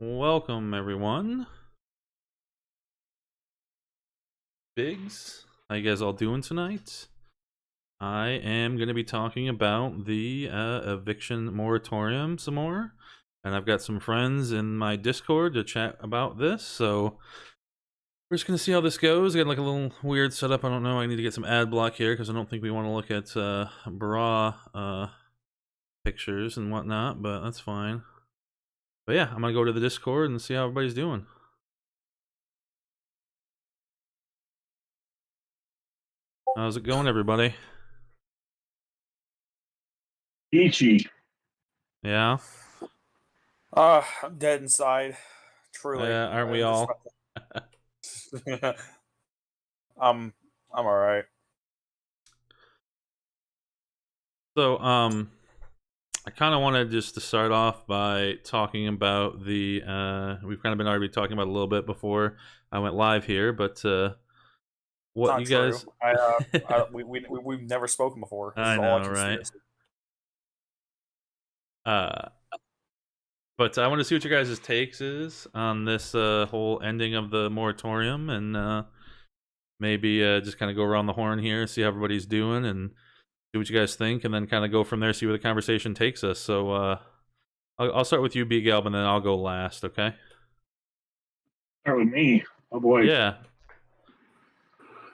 Welcome, everyone. Biggs, how you guys all doing tonight? I am going to be talking about the eviction moratorium some more, and I've got some friends in my Discord to chat about this. So we're just going to see how this goes. Got like a little weird setup. I don't know. I need to get some ad block here because I don't think we want to look at bra pictures and whatnot, but that's fine. But yeah, I'm gonna go to the Discord and see how everybody's doing. How's it going, everybody? Ichi. Yeah. I'm dead inside. Truly. Aren't we all? I'm all right. So, I kind of wanted just to start off by talking about the. We've kind of been already talking about it a little bit before I went live here, but what Not you true. guys? We've never spoken before. This I is all a know, right? conspiracy. Uh, but I want to see what your guys' takes is on this whole ending of the moratorium, and maybe just kind of go around the horn here, see how everybody's doing, and see what you guys think, and then kind of go from there, see where the conversation takes us. So I'll start with you, B. Galb, and then I'll go last. Okay? Start with me. Oh boy. Yeah.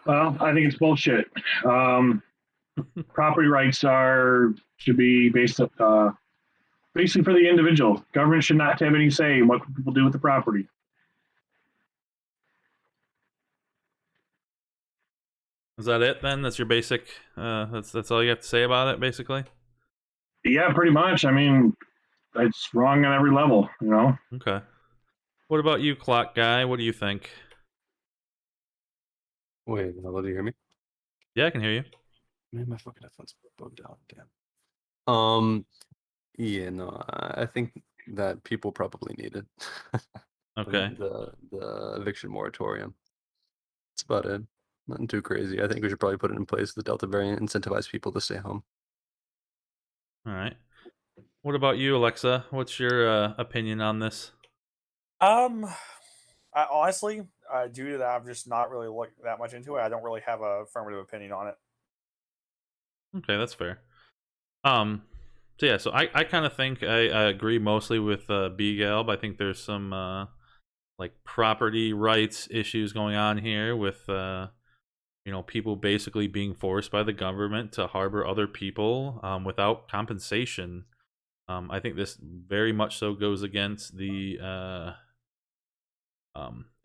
Well, I think it's bullshit. Property rights should be basically for the individual. Government should not have any say in what people do with the property. Is that it then? That's your basic. That's all you have to say about it, basically. Yeah, pretty much. I mean, it's wrong on every level. Okay. What about you, clock guy? What do you think? Wait, hello, do you hear me? Yeah, I can hear you. Man, my fucking headphones bugged out. Damn. Yeah, no, I think that people probably need it. Okay. The eviction moratorium. That's about it. Nothing too crazy. I think we should probably put it in place. The Delta variant incentivize people to stay home. All right. What about you, Alexa? What's your opinion on this? I honestly, due to that, I've just not really looked that much into it. I don't really have a affirmative opinion on it. Okay, that's fair. So yeah, so I kind of think I agree mostly with B. Galb. I think there's some like property rights issues going on here with people basically being forced by the government to harbor other people without compensation. I think this very much so goes against the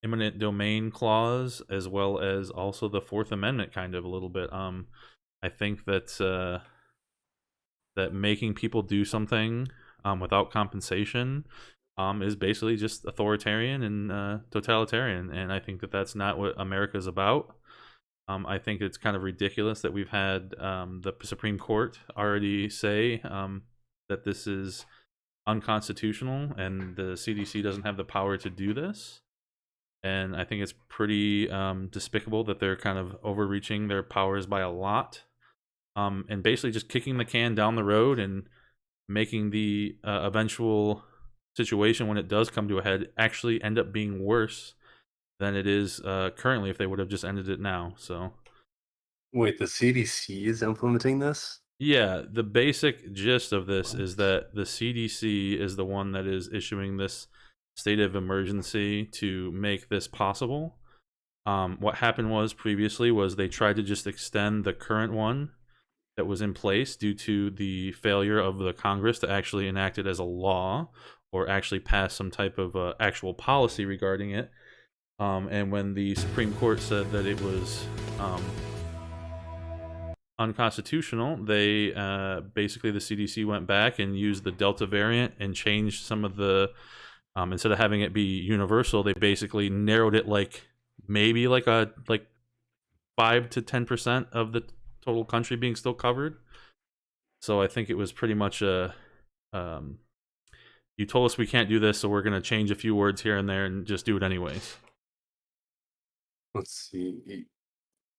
eminent domain clause, as well as also the Fourth Amendment, kind of a little bit. I think that that making people do something without compensation is basically just authoritarian and totalitarian, and I think that that's not what America's about. I think it's kind of ridiculous that we've had the Supreme Court already say that this is unconstitutional and the CDC doesn't have the power to do this. And I think it's pretty despicable that they're kind of overreaching their powers by a lot, and basically just kicking the can down the road and making the eventual situation when it does come to a head actually end up being worse than it is currently if they would have just ended it now. So Wait, the CDC is implementing this? yeah, the basic gist of this is that the CDC is the one that is issuing this state of emergency to make this possible. What happened was previously was they tried to just extend the current one that was in place due to the failure of the Congress to actually enact it as a law or actually pass some type of actual policy regarding it. And when the Supreme Court said that it was unconstitutional, they basically the CDC went back and used the Delta variant and changed some of the instead of having it be universal, they basically narrowed it like maybe like 5 to 10% of the total country being still covered. So I think it was pretty much a you told us we can't do this, so we're going to change a few words here and there and just do it anyways. Let's see.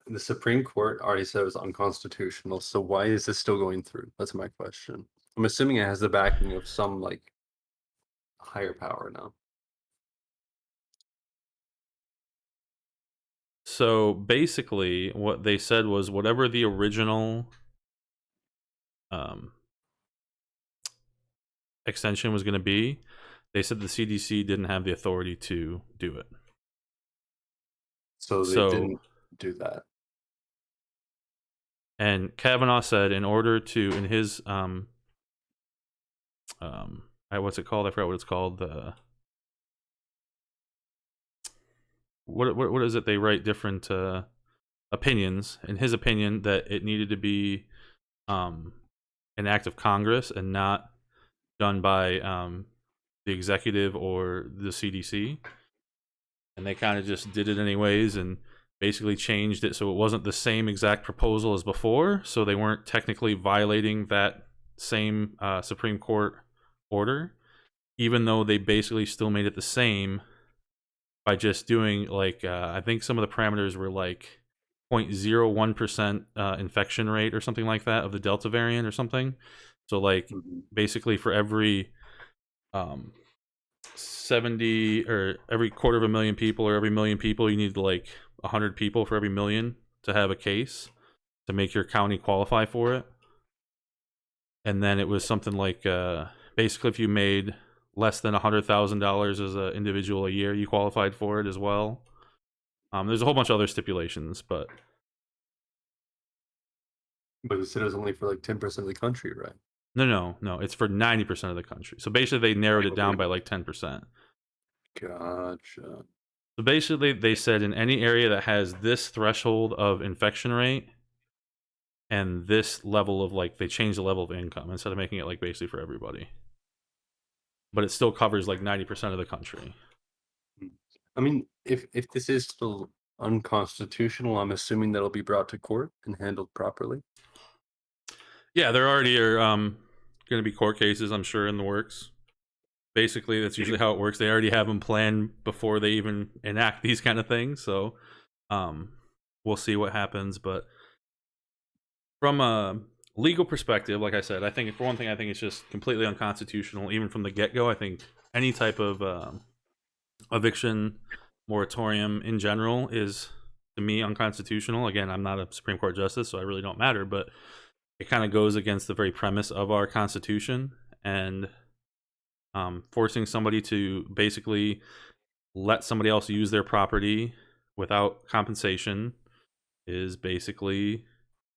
The Supreme Court already said it was unconstitutional, so why is this still going through? That's my question. I'm assuming it has the backing of some like higher power now. So basically, what they said was whatever the original extension was going to be, they said the CDC didn't have the authority to do it. So they So- didn't do that. And Kavanaugh said, in order to, in his what's it called? I forgot what it's called. What is it? They write different opinions. In his opinion, that it needed to be an act of Congress and not done by the executive or the CDC. And they kind of just did it anyways and basically changed it so it wasn't the same exact proposal as before. So they weren't technically violating that same Supreme Court order, even though they basically still made it the same by just doing like I think some of the parameters were like 0.01% infection rate or something like that of the Delta variant or something. So like basically for every 70 or every 250,000 people or every million people, you need like 100 people for every million to have a case to make your county qualify for it. And then it was something like basically if you made less than $100,000 as an individual a year, you qualified for it as well. There's a whole bunch of other stipulations, but you said it was only for like 10% of the country, right? no, it's for 90% of the country. So basically they narrowed it down by like 10%. Gotcha. So basically they said in any area that has this threshold of infection rate and this level of like, they changed the level of income instead of making it like basically for everybody. But it still covers like 90% of the country. I mean, if this is still unconstitutional, I'm assuming that'll be brought to court and handled properly. Yeah, there already are going to be court cases, I'm sure, in the works. Basically, that's usually how it works. They already have them planned before they even enact these kind of things. So we'll see what happens. But from a legal perspective, like I said, I think for one thing, I think it's just completely unconstitutional, even from the get-go. I think any type of eviction moratorium in general is, to me, unconstitutional. Again, I'm not a Supreme Court justice, so I really don't matter, but it kind of goes against the very premise of our Constitution, and forcing somebody to basically let somebody else use their property without compensation is basically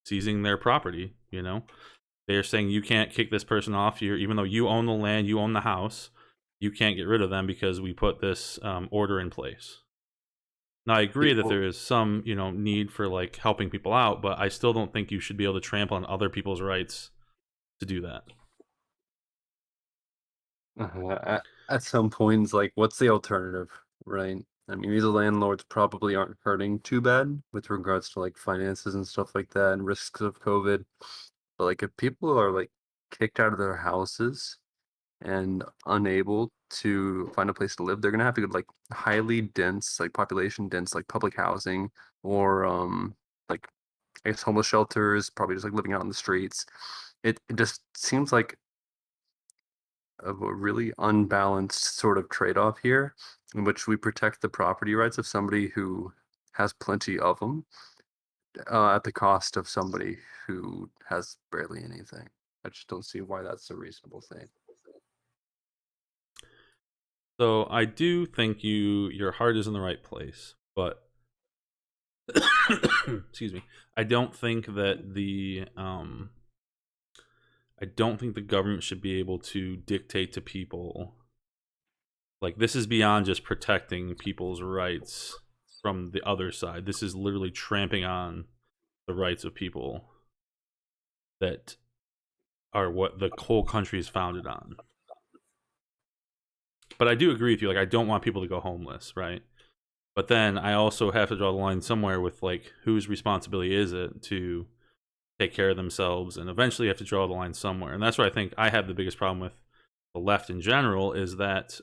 seizing their property. You know, they're saying you can't kick this person off here, even though you own the land, you own the house. You can't get rid of them because we put this order in place. Now, I agree that there is some, need for like helping people out, but I still don't think you should be able to trample on other people's rights to do that. At some points, like, what's the alternative, right? I mean, these landlords probably aren't hurting too bad with regards to like finances and stuff like that and risks of COVID. But like, if people are like kicked out of their houses and unable to find a place to live, they're gonna have to go to like highly dense, like population dense, like public housing or like I guess homeless shelters, probably just like living out on the streets. It just seems like a really unbalanced sort of trade-off here, in which we protect the property rights of somebody who has plenty of them at the cost of somebody who has barely anything. I just don't see why that's a reasonable thing. So I do think your heart is in the right place, but excuse me. I don't think that the government should be able to dictate to people. Like, this is beyond just protecting people's rights from the other side. This is literally tramping on the rights of people that are what the whole country is founded on. But I do agree with you. Like, I don't want people to go homeless, right? But then I also have to draw the line somewhere with, like, whose responsibility is it to take care of themselves? And eventually you have to draw the line somewhere. And that's where I think I have the biggest problem with the left in general, is that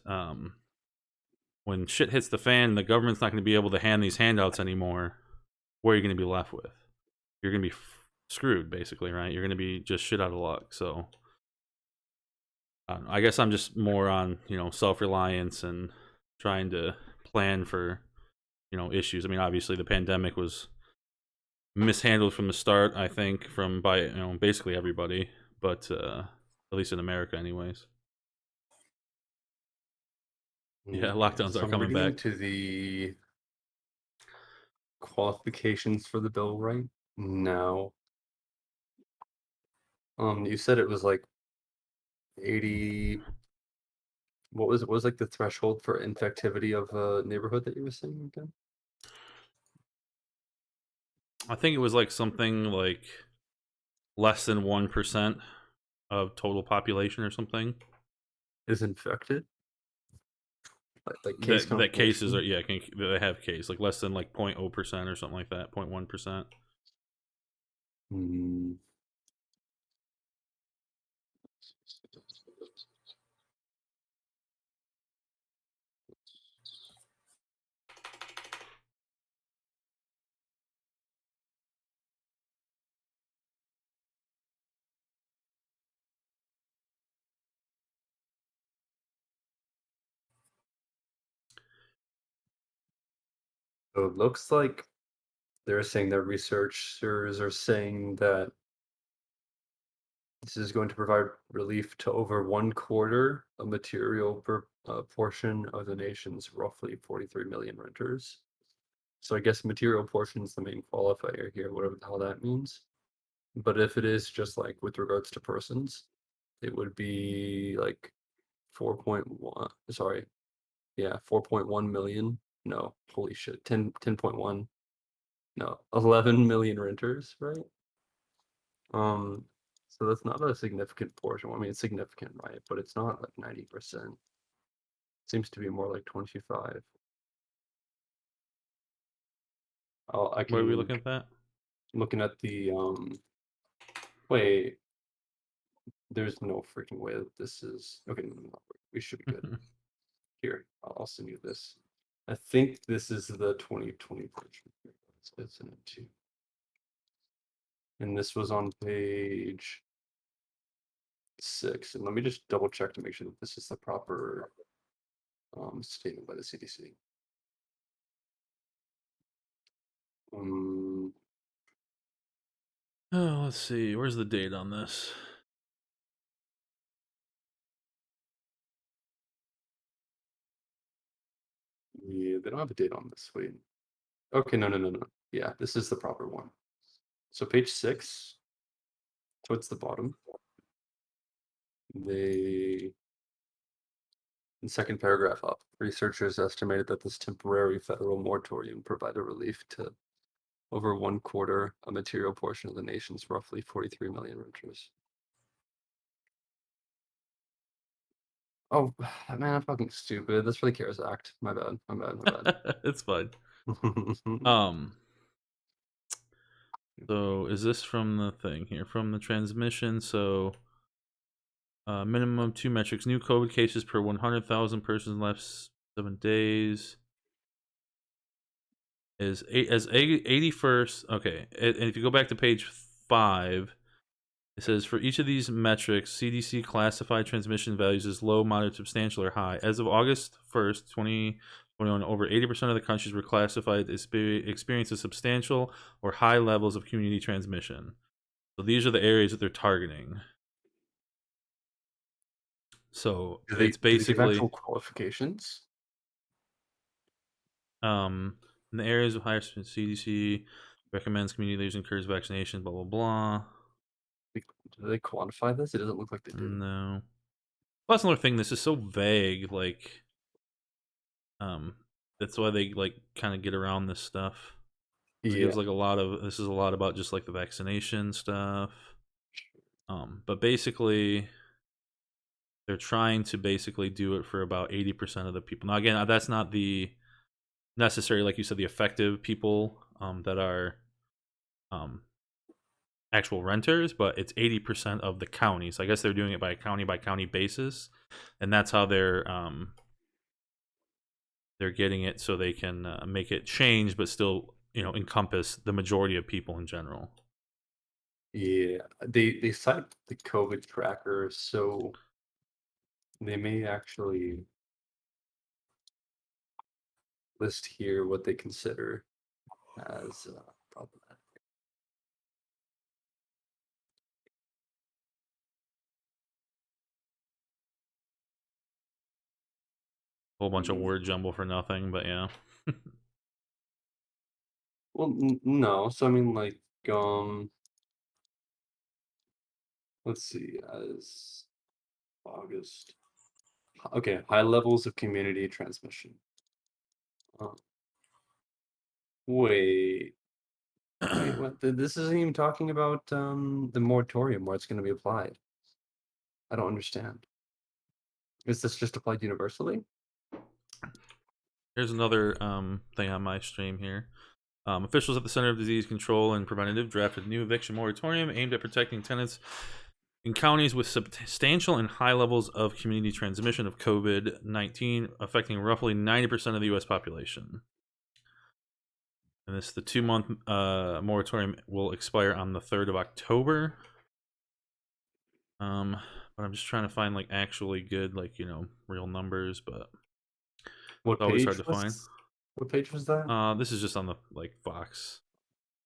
when shit hits the fan, the government's not going to be able to hand these handouts anymore. What are you going to be left with? You're going to be screwed, basically, right? You're going to be just shit out of luck. So I guess I'm just more on, self-reliance and trying to plan for, issues. I mean, obviously the pandemic was mishandled from the start, I think, by basically everybody, but at least in America anyways. Yeah, lockdowns So are I'm coming reading back. into the qualifications for the bill right now. You said it was like 80. What was it? What was like the threshold for infectivity of a neighborhood that you were saying again? I think it was like something like less than 1% of total population or something. Is infected? Like case That cases confirmation? are they have case like less than like 0.0% or something like that, 0.1%. Hmm. So it looks like they're saying that researchers are saying that this is going to provide relief to over 1/4 a material portion of the nation's roughly 43 million renters. So I guess material portion is the main qualifier here, whatever the hell that means. But if it is just like with regards to persons, it would be like 4.1, sorry, yeah, 4.1 million. No, holy shit, 10.1, no, 11 million renters, right? Um, so that's not a significant portion. I mean, it's significant, right? But it's not like 90%. Seems to be more like 25. Oh, I Where are we can looking at that? looking at the wait, there's no freaking way that this is okay. No, we should be good. Here, I'll send you this. I think this is the 2020 version. It's in it too. And this was on page 6. And let me just double check to make sure that this is the proper statement by the CDC. Um, Oh, let's see. Where's the date on this? yeah, they don't have a date on this. Wait. Okay, no. Yeah, this is the proper one. So page 6, towards the bottom, they in second paragraph up, researchers estimated that this temporary federal moratorium provided relief to over 1/4 a material portion of the nation's roughly 43 million renters. Oh man, I'm fucking stupid. That's for the CARES Act. My bad. It's fine. My So is this from the thing here? From the transmission? So minimum 2 metrics. New COVID cases per 100,000 persons last 7 days is 81st. Okay, and if you go back to page 5, it says for each of these metrics, CDC classified transmission values as low, moderate, substantial, or high. As of August 1st, 2021, over 80% of the countries were classified as experiencing substantial or high levels of community transmission. So these are the areas that they're targeting. So it's do they give actual basically qualifications? in the areas of higher CDC recommends community leaders encourage vaccination. Blah blah blah. Do they quantify this? It doesn't look like they do. No. Well, that's another thing. This is so vague. Like, that's why they like kind of get around this stuff. It Yeah. gives like a lot of. This is a lot about just like the vaccination stuff. But basically, they're trying to basically do it for about 80% of the people. Now, again, that's not the necessary, like you said, the effective people that are actual renters, but it's 80% of the county. So I guess they're doing it by county basis, and that's how they're getting it so they can make it change, but still encompass the majority of people in general. Yeah. They cite the COVID tracker, so they may actually list here what they consider as problematic. Whole bunch of word jumble for nothing, but yeah. Well, no. So I mean, like, let's see, as August. Okay, high levels of community transmission. Wait, wait, what? This isn't even talking about the moratorium where it's going to be applied. I don't understand. Is this just applied universally? Here's another thing on my stream here. Officials at the Center of Disease Control and Preventative drafted a new eviction moratorium aimed at protecting tenants in counties with substantial and high levels of community transmission of COVID-19, affecting roughly 90% of the U.S. population. And the 2-month moratorium will expire on the 3rd of October. But I'm just trying to find like actually good, like, real numbers, but What it's always page hard to find. What page was that? This is just on the Fox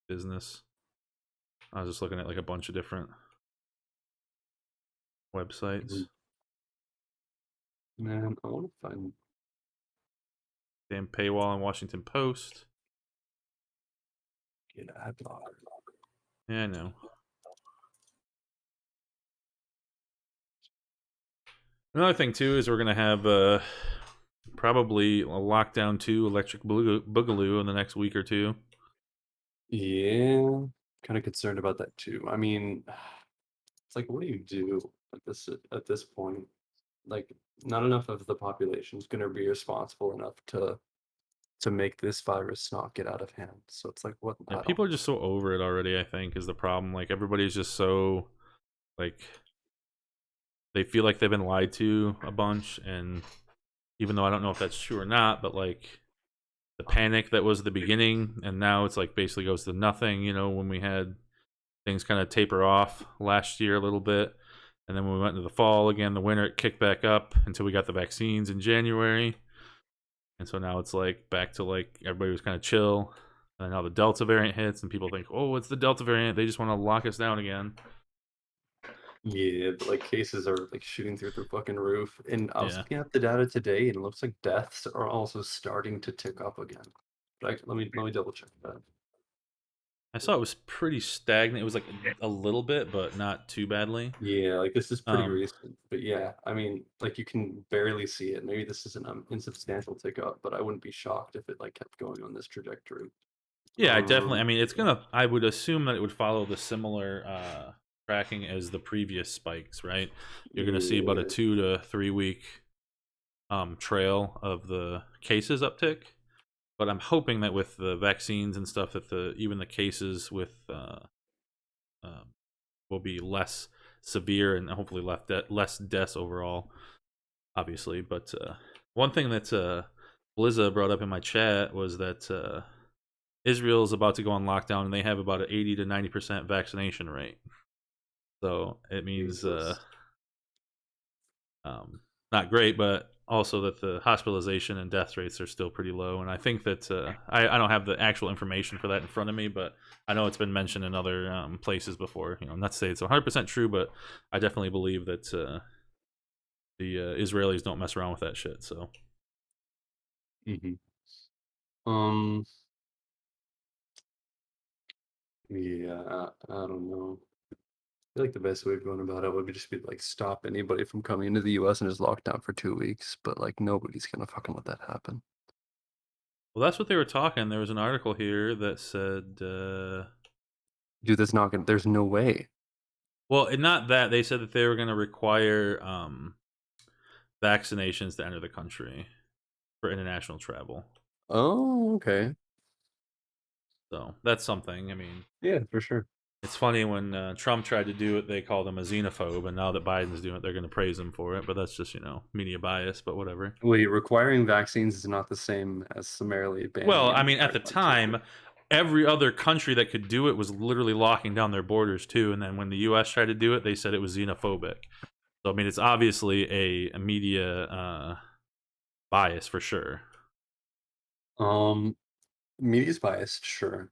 Business. I was just looking at like a bunch of different websites. Man, I want to find. Damn paywall in Washington Post. Get ad blocker. Yeah, I know. Another thing too is we're gonna have probably a lockdown 2 electric boogaloo in the next week or two. Yeah, kind of concerned about that too. I mean, it's like, what do you do at this point? Like, not enough of the population is going to be responsible enough to make this virus not get out of hand. So it's like, what? Yeah, I people are don't. just so over it already, I think, is the problem. Like everybody's just so like they feel like they've been lied to a bunch, and even though I don't know if that's true or not, but like the panic that was the beginning and now it's like basically goes to nothing, when we had things kind of taper off last year a little bit, and then when we went into the fall again, the winter, it kicked back up until we got the vaccines in January. And so now it's like back to like everybody was kind of chill, and now the Delta variant hits and people think, oh, it's the Delta variant, they just want to lock us down again. Yeah, but like cases are like shooting through the fucking roof. And I was Yeah, looking at the data today, and it looks like deaths are also starting to tick up again. But let me double check that. I saw it was pretty stagnant. It was like a little bit, but not too badly. Yeah, like this is pretty um recent. But yeah, I mean, like you can barely see it. Maybe this is an insubstantial tick up, but I wouldn't be shocked if it like kept going on this trajectory. Yeah, I mean, it's Yeah. gonna. I would assume that it would follow the similar tracking as the previous spikes, right? You're gonna see about a Yeah. 2 to 3 week trail of the cases uptick, but I'm hoping that with the vaccines and stuff, that even the cases with will be less severe and hopefully less deaths overall, obviously. But one thing that Blizza brought up in my chat was that Israel is about to go on lockdown, and they have about an 80 to 90% vaccination rate. So it means not great, but also that the hospitalization and death rates are still pretty low. And I think that I don't have the actual information for that in front of me, but I know it's been mentioned in other places before. Not to say it's 100% true, but I definitely believe that the Israelis don't mess around with that shit. So. Mm-hmm. Yeah, I don't know. I feel like the best way of going about it would be just be like stop anybody from coming into the US and just lock down for 2 weeks. But like nobody's gonna fucking let that happen. Well, that's what they were talking. There was an article here that said, Dude, that's not gonna. There's no way. well, not that they said that they were going to require vaccinations to enter the country for international travel. Oh, okay. So that's something. I mean, Yeah, for sure. it's funny when Trump tried to do it, they called him a xenophobe, and now that Biden's doing it, they're going to praise him for it. But that's just media bias. But whatever. Wait, requiring vaccines is not the same as summarily banning. Well, I mean, at the anyone from time, entering. every other country that could do it was literally locking down their borders too. And then when the U.S. tried to do it, they said it was xenophobic. So I mean, it's obviously a media bias for sure. Um, media's biased, sure,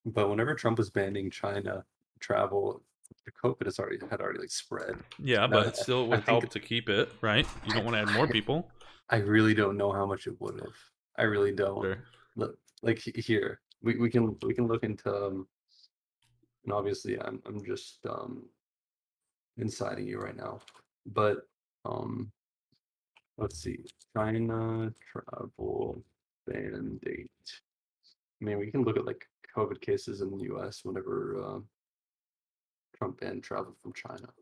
but whenever Trump was banning China travel, the COVID had already like spread, Yeah, and but it still I would think help to keep it, right? You don't want to add more people. I really don't know how much it would have. I really don't. Sure. Look, like here, we can look into, and obviously I'm just inciting you right now, but um, let's see, China travel ban date. I mean, we can look at like COVID cases in the U.S. whenever Trump banned travel from China.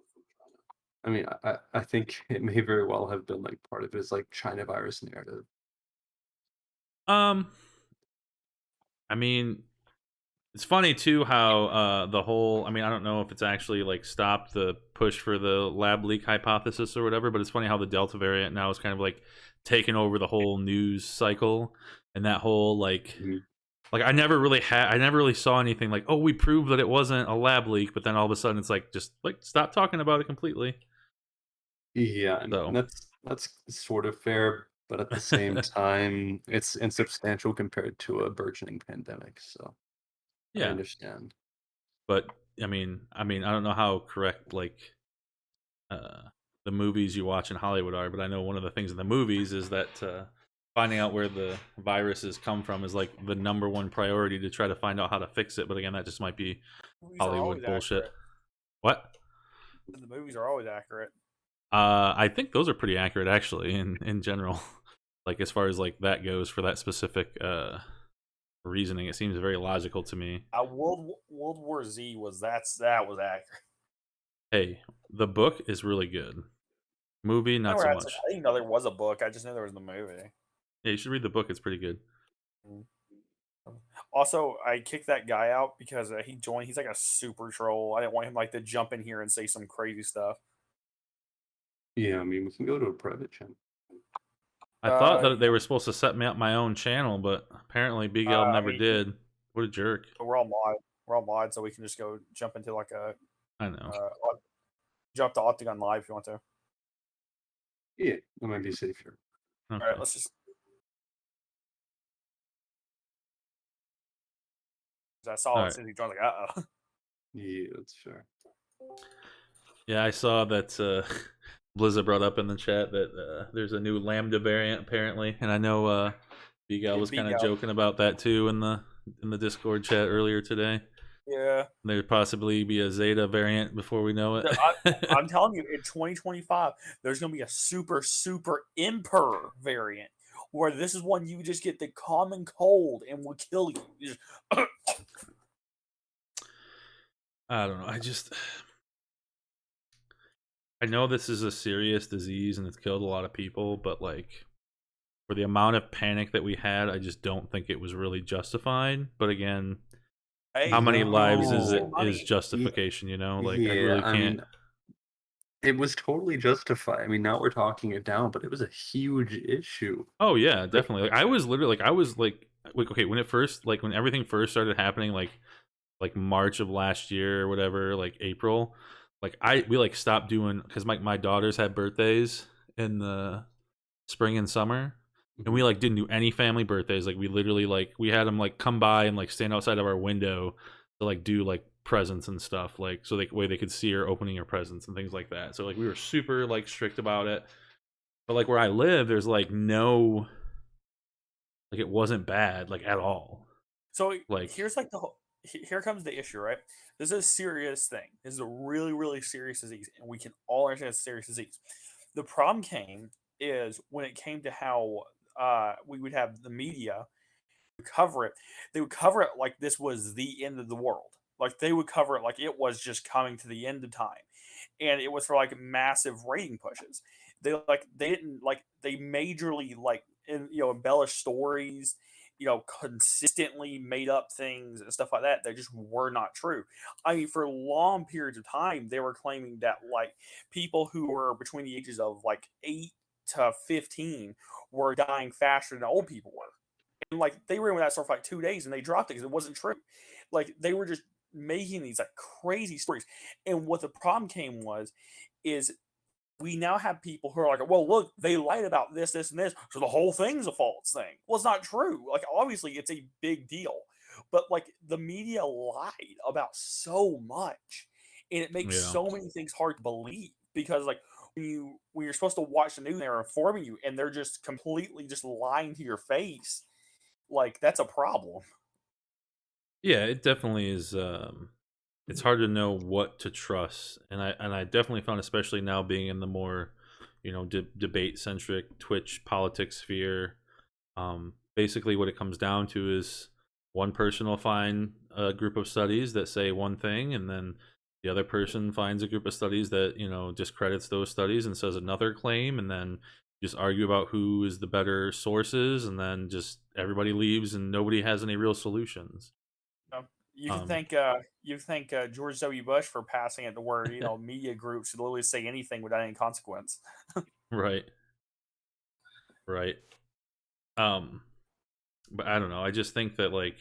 I mean, I think it may very well have been like part of his like China virus narrative. Um, I mean, it's funny too how the whole. I mean, I don't know if it's actually like stopped the push for the lab leak hypothesis or whatever, but it's funny how the Delta variant now is kind of like taking over the whole news cycle, and that whole Mhm. like I never really saw anything like, oh, we proved that it wasn't a lab leak, but then all of a sudden it's like just like stop talking about it completely. Yeah, and So that's sort of fair, but at the same time, it's insubstantial compared to a burgeoning pandemic. So I yeah, understand. but I don't know how correct like uh, the movies you watch in Hollywood are, but I know one of the things in the movies is that finding out where the viruses come from is like the number one priority to try to find out how to fix it. But again, that just might be Movies are Hollywood always bullshit. accurate. What? The movies are always accurate. I think those are pretty accurate actually in general. Like as far as like that goes for that specific reasoning, it seems very logical to me. World War Z that was accurate. Hey, the book is really good. Movie, I not never so had. much. I didn't know there was a book. I just knew there was the movie. Yeah, you should read the book. It's pretty good. Mm. Also, I kicked that guy out because he joined. He's like a super troll. I didn't want him like to jump in here and say some crazy stuff. Yeah, I mean, we can go to a private channel. I thought that Yeah, they were supposed to set me up my own channel, but apparently Big L I never mean, did. What a jerk. we're all mod. We're all mod, so we can just go jump into like a I know. jump to Octagon Live if you want to. Yeah, that might be safer. All Okay. right, let's just. I saw All it right. as soon as he joined. Like, Yeah, that's fair. Yeah, I saw that Blizzard brought up in the chat that there's a new Lambda variant apparently, and I know Big L was kind of Big L. joking about that too in the Discord chat earlier today. Yeah. There'd possibly be a Zeta variant before we know it. I'm telling you, in 2025, there's going to be a super Emperor variant where this is one you just get the common cold and will kill you. You just, I don't know. I know this is a serious disease and it's killed a lot of people, but like for the amount of panic that we had, I just don't think it was really justified. But again, hey, how many lives is losing it money. is justification, you know? Like I Yeah, really I can't. mean, it was totally justified. I mean, now we're talking it down, but it was a huge issue. Oh yeah, Like, definitely. Like I was like okay, when it first like when everything first started happening like March of last year or whatever, like April, like we like stopped doing cuz my daughters had birthdays in the spring and summer, and we like didn't do any family birthdays. Like we literally like we had them like come by and like stand outside of our window to like do like presents and stuff, like so way they could see her opening her presents and things like that. So like we were super like strict about it. But like where I live, there's like no like it wasn't bad like at all. So Like here's like here comes the issue, right? This is a serious thing. This is a really serious disease, and we can all understand it's a serious disease. The problem is when it came to how we would have the media cover it. They would cover it like this was the end of the world. Like they would cover it like it was just coming to the end of time, and it was for like massive rating pushes. They didn't like they majorly like embellish stories, consistently made up things and stuff like that. They just were not true. I mean, for long periods of time, they were claiming that like people who were between the ages of like 8 to 15 were dying faster than old people were. And like they were in with that stuff for like 2 days and they dropped it because it wasn't true. Like they were just making these like crazy stories. And what the problem is we now have people who are like, well, look, they lied about this, this, and this, so the whole thing's a false thing. Well, it's not true. Like, obviously, it's a big deal, but like the media lied about so much, and it makes Yeah. so many things hard to believe because like when you're supposed to watch the news, they're informing you, and they're just completely just lying to your face. Like that's a problem. Yeah, it definitely is. It's hard to know what to trust, and I definitely found, especially now being in the more, debate centric Twitch politics sphere. Basically, what it comes down to is one person will find a group of studies that say one thing, and then the other person finds a group of studies that discredits those studies and says another claim, and then just argue about who is the better sources, and then just everybody leaves and nobody has any real solutions. know, Um, you thank George W. Bush for passing it to where media groups should literally say anything without any consequence. right, right. Um, but I don't know. I just think that like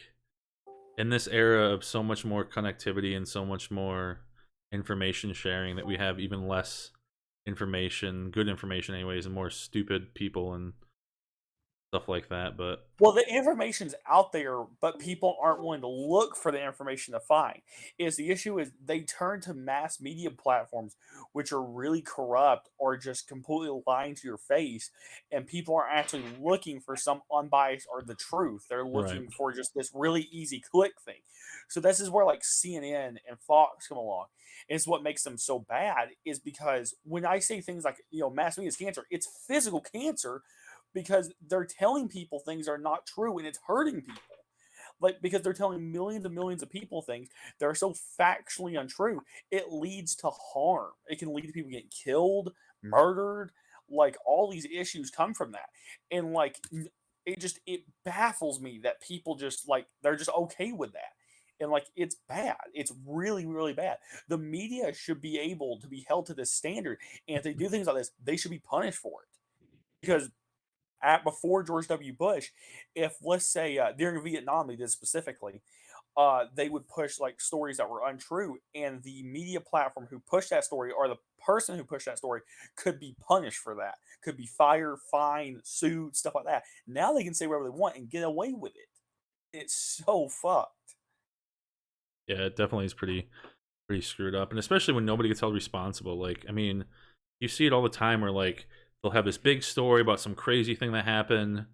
in this era of so much more connectivity and so much more information sharing, that we have even less information, good information anyways, and more stupid people and stuff like that. But Well, the information's out there, but people aren't willing to look for the information to find. Is the issue is they turn to mass media platforms, which are really corrupt or just completely lying to your face, and people are actually looking for some unbiased or the truth. They're right, looking for just this really easy click thing. So this is where like CNN and Fox come along. And it's what makes them so bad is because when I say things like mass media is cancer, it's physical cancer because they're telling people things are not true and it's hurting people. Like because they're telling millions and millions of people things that are so factually untrue, it leads to harm. It can lead to people getting killed, murdered. Like all these issues come from that, and like it baffles me that people just like they're just okay with that. And like it's bad. It's really, really bad. The media should be able to be held to this standard. And if they do things like this, they should be punished for it. Because at before George W. Bush, if let's say during Vietnam they did specifically, they would push like stories that were untrue, and the media platform who pushed that story or the person who pushed that story could be punished for that, could be fired, fined, sued, stuff like that. Now they can say whatever they want and get away with it. It's so fucked. yeah, it definitely is pretty screwed up, and especially when nobody gets held responsible. Like, I mean, you see it all the time where like they'll have this big story about some crazy thing that happened,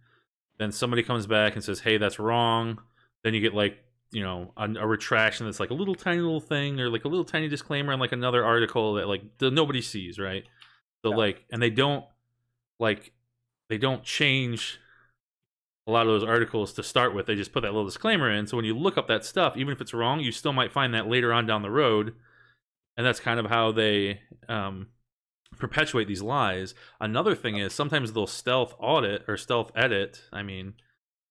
then somebody comes back and says, "Hey, that's wrong." Then you get like a retraction that's like a little tiny little thing or like a little tiny disclaimer in like another article that like nobody sees, right? So Yeah. like, and like they don't change a lot of those articles to start with. They just put that little disclaimer in. So when you look up that stuff, even if it's wrong, you still might find that later on down the road. And that's kind of how they perpetuate these lies. Another thing is sometimes they'll stealth audit or stealth edit. I mean,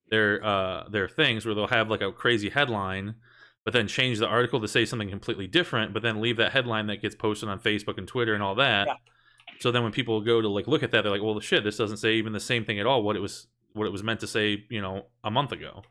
their things where they'll have like a crazy headline, but then change the article to say something completely different, but then leave that headline that gets posted on Facebook and Twitter and all that. Yeah. So then when people go to like look at that, they're like, "Well, shit, this doesn't say even the same thing at all. What it was meant to say, a month ago."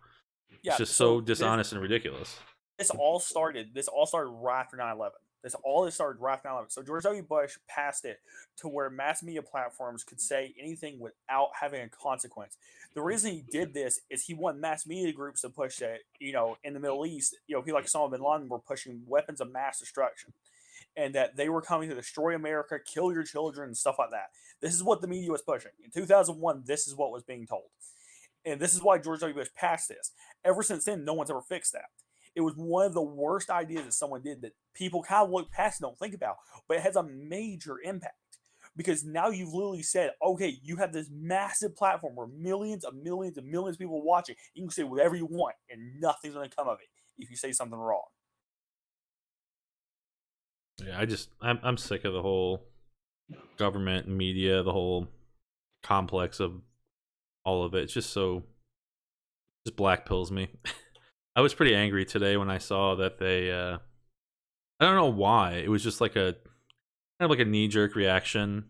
It's Yeah. just so So this dishonest and ridiculous. this all started right after 9/11. This started right after 9/11. So George W. Bush passed it to where mass media platforms could say anything without having a consequence. The reason he did this is he wanted mass media groups to push that, in the Middle East, people like Osama bin Laden were pushing weapons of mass destruction and that they were coming to destroy America, kill your children, and stuff like that. This is what the media was pushing. In 2001, this is what was being told. And this is why George W. Bush passed this. Ever since then, no one's ever fixed that. It was one of the worst ideas that someone did that people kind of look past and don't think about, but it has a major impact because now you've literally said, okay, you have this massive platform where millions of millions and millions of people watching. You can say whatever you want, and nothing's going to come of it if you say something wrong. Yeah, I'm sick of the whole government and media, the whole complex of all of it. It's just black pills me. I was pretty angry today when I saw that they I don't know why. It was just like a kind of like a knee jerk reaction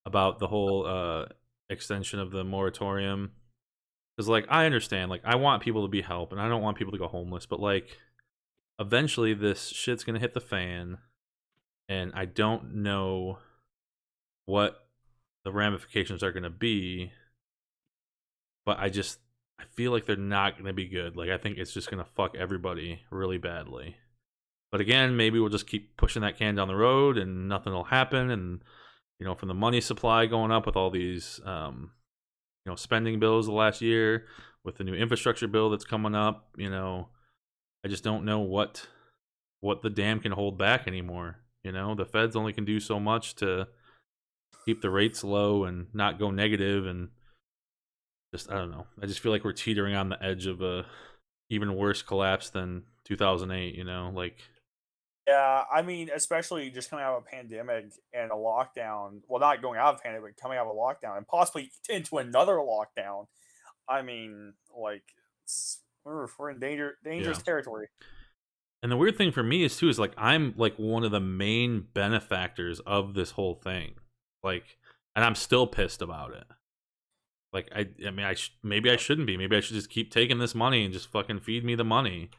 about the whole extension of the moratorium. Because like I understand, like I want people to be helped and I don't want people to go homeless, but like eventually this shit's gonna hit the fan, and I don't know what the ramifications are going to be, but I feel like they're not going to be good. Like, I think it's just going to fuck everybody really badly. But again, maybe we'll just keep pushing that can down the road and nothing will happen. And, you know, from the money supply going up with all these, you know, spending bills the last year, with the new infrastructure bill that's coming up, you know, I just don't know what the dam can hold back anymore. You know, the feds only can do so much to keep the rates low and not go negative, and just, I don't know. I just feel like we're teetering on the edge of a even worse collapse than 2008, you know, like. Yeah, I mean, especially just coming out of a pandemic and a lockdown. Well, not going out of a pandemic, coming out of a lockdown and possibly into another lockdown. I mean, like, we're in dangerous Yeah. territory. And the weird thing for me is too is like I'm like one of the main benefactors of this whole thing, like, and I'm still pissed about it. Like, I mean, maybe I shouldn't be. Maybe I should just keep taking this money and just fucking feed me the money.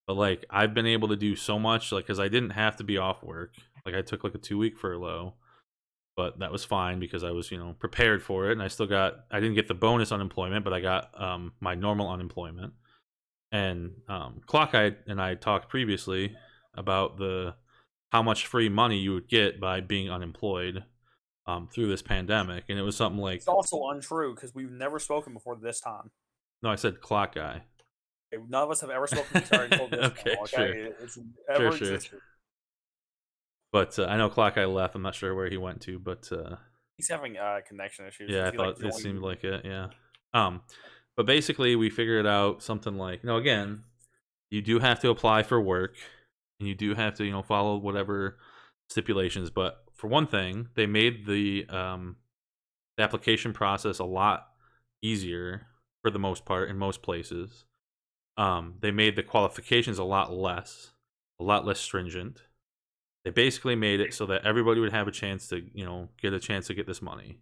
But like, I've been able to do so much, like, because I didn't have to be off work. Like, I took like a 2-week furlough, but that was fine because I was, you know, prepared for it, and I didn't get the bonus unemployment, but I got my normal unemployment. And Clockeye and I talked previously about the how much free money you would get by being unemployed through this pandemic, and it was something like, It's also untrue because we've never spoken before this time. no, I said Clockeye. None of us have ever spoken to each other until this Okay, now. sure. Okay, it's ever Sure. existed. But I know Clockeye left. I'm not sure where he went to, but He's having connection issues. yeah, I He, like, thought it joined- seemed like it. Yeah. But basically, we figured out something like, you know, again, you do have to apply for work, and you do have to, you know, follow whatever stipulations. But for one thing, they made the application process a lot easier for the most part in most places. They made the qualifications a lot less stringent. They basically made it so that everybody would have a chance to, you know, get a chance to get this money.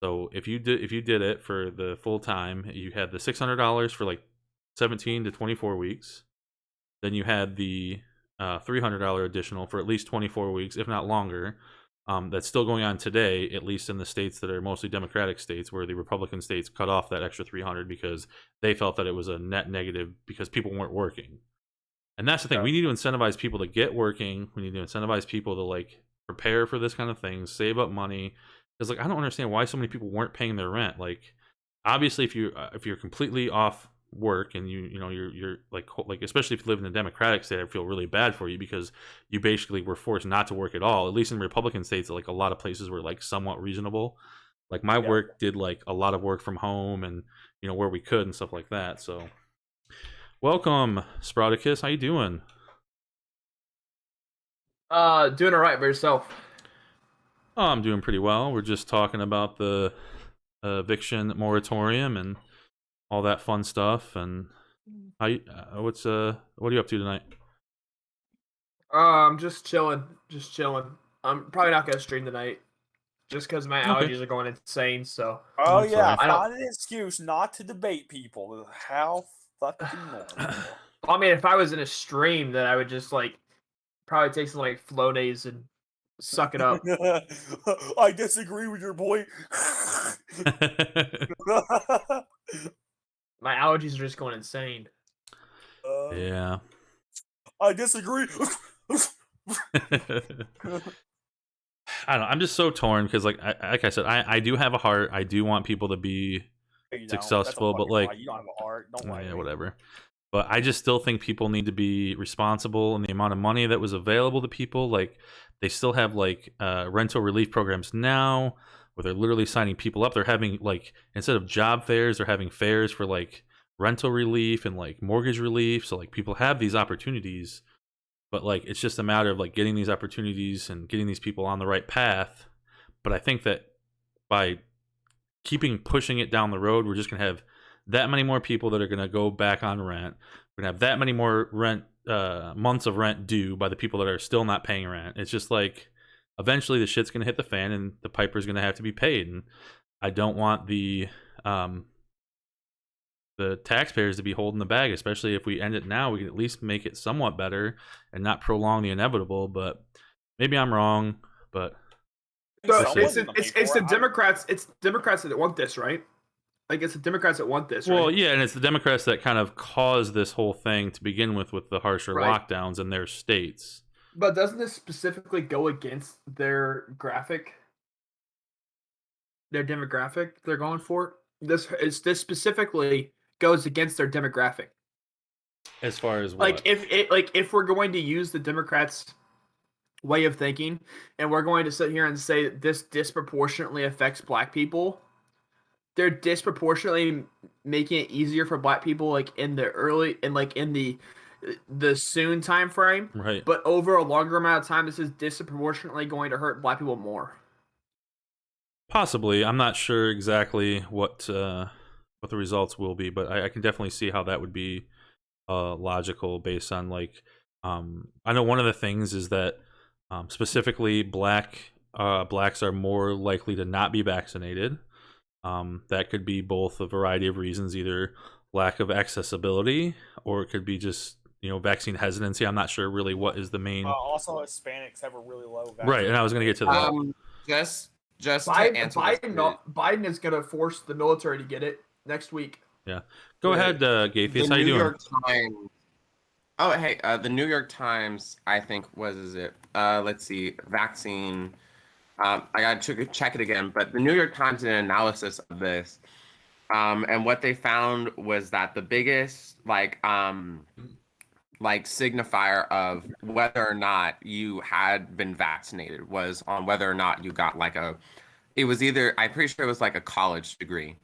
So if you did it for the full time, you had the $600 for like 17 to 24 weeks. Then you had the $300 additional for at least 24 weeks, if not longer. That's still going on today, at least in the states that are mostly Democratic states, where the Republican states cut off that extra 300 because they felt that it was a net negative because people weren't working. And that's the thing. Okay. We need to incentivize people to get working. We need to incentivize people to like prepare for this kind of thing, save up money. Because like I don't understand why so many people weren't paying their rent. Like obviously, if you're completely off work and you're like especially if you live in a Democratic state, I feel really bad for you because you basically were forced not to work at all. At least in Republican states, like a lot of places were like somewhat reasonable. Like my work did like a lot of work from home and you know where we could and stuff like that. So welcome, Sprouticus. How you doing? Doing all right by yourself. Oh, I'm doing pretty well. We're just talking about the eviction moratorium and all that fun stuff. And how you, what are you up to tonight? I'm just chilling. I'm probably not gonna stream tonight, just because my Okay. allergies are going insane. So Oh I'm yeah, sorry. find an excuse not to debate people. How fucking normal. I mean, if I was in a stream, then I would just like probably take some like Flonase and suck it up. I disagree with your point. My allergies are just going insane. Yeah. I disagree. I don't know. I'm just so torn because, like I said, I do have a heart. I do want people to be successful, but like, you don't have a heart. Don't lie. yeah, whatever. But I just still think people need to be responsible in the amount of money that was available to people. Like, they still have like rental relief programs now where they're literally signing people up. They're having like instead of job fairs, they're having fairs for like rental relief and like mortgage relief. So like people have these opportunities. But like it's just a matter of like getting these opportunities and getting these people on the right path. But I think that by keeping pushing it down the road, we're just gonna have that many more people that are gonna go back on rent. We're gonna have that many more rent months of rent due by the people that are still not paying rent. It's just like eventually the shit's gonna hit the fan and the piper's gonna have to be paid. And I don't want the taxpayers to be holding the bag, especially if we end it now. We can at least make it somewhat better and not prolong the inevitable. But maybe I'm wrong. But Someone's gonna pay It's for the it. Democrats. It's Democrats that want this, right? Like it's the Democrats that want this, Well, right? yeah, and it's the Democrats that kind of caused this whole thing to begin with the harsher Right. lockdowns in their states. But doesn't this specifically go against their demographic they're going for? This specifically goes against their demographic. As far as Like what? if we're going to use the Democrats' way of thinking and we're going to sit here and say that this disproportionately affects black people, they're disproportionately making it easier for black people like in the early and like in the soon time frame, Right. but over a longer amount of time this is disproportionately going to hurt black people more. Possibly. I'm not sure exactly what the results will be, but I can definitely see how that would be logical based on like I know one of the things is that specifically blacks are more likely to not be vaccinated. That could be both a variety of reasons, either lack of accessibility or it could be just vaccine hesitancy. I'm not sure really what is the main Also, Hispanics have a really low vaccine. right, and I was going to get to that. Just to answer this, Biden is going to force the military to get it next week. Yeah, go ahead, Gaithius. How you doing? New York Times. Oh, hey, the New York Times. I think was it? Let's see, vaccine. I got to check it again, but the New York Times did an analysis of this, and what they found was that the biggest signifier of whether or not you had been vaccinated was on whether or not you got it was either, I'm pretty sure it was like a college degree,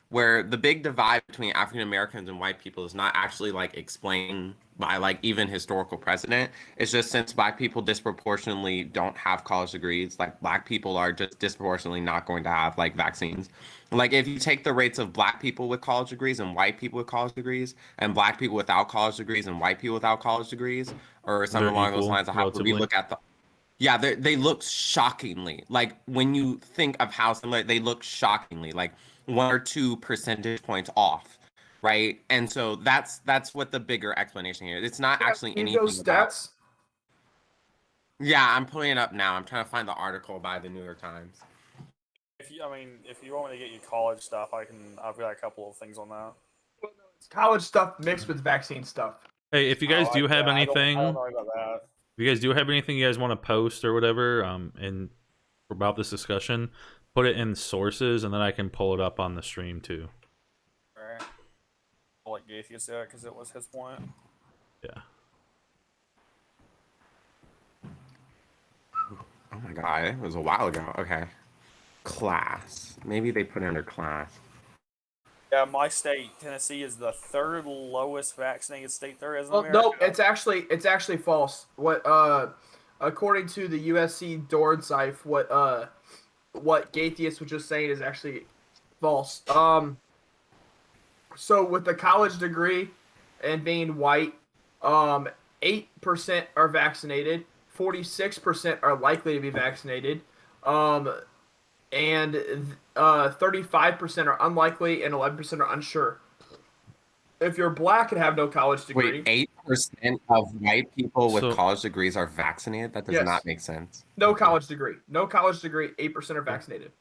where the big divide between African Americans and white people is not actually like explained by like even historical precedent. It's just since black people disproportionately don't have college degrees, like black people are just disproportionately not going to have like vaccines. Like if you take the rates of black people with college degrees and white people with college degrees and black people without college degrees and white people without college degrees or something They're along those equal, lines of how we relatively. look at the yeah, they look shockingly like when you think of how similar they look shockingly like 1 or 2 percentage points off, right? And so that's what the bigger explanation here is. It's not actually anything those about. stats. Yeah, I'm pulling it up now. I'm trying to find the article by the New York Times. If you want me to get you college stuff, I've got a couple of things on that. Well, no, it's college stuff mixed with vaccine stuff. Hey, if you guys do have anything, I don't know about that. if you guys do have anything you guys want to post or whatever, and about this discussion, put it in sources, and then I can pull it up on the stream too. Right. I'll let Gaithius do it because it was his point. Yeah. Oh my god, it was a while ago. Okay. Class. Maybe they put it under class. Yeah, my state, Tennessee, is the 3rd lowest vaccinated state there is in Well, America. no, it's actually false. What according to the USC Dornsife, what Gaithius was just saying is actually false. So with the college degree and being white, 8% are vaccinated, 46% are likely to be vaccinated, and 35% are unlikely, and 11% are unsure. If you're black and have no college degree, Wait, 8% of white people with So- college degrees are vaccinated? That does Yes. not make sense. no college degree, 8% are vaccinated.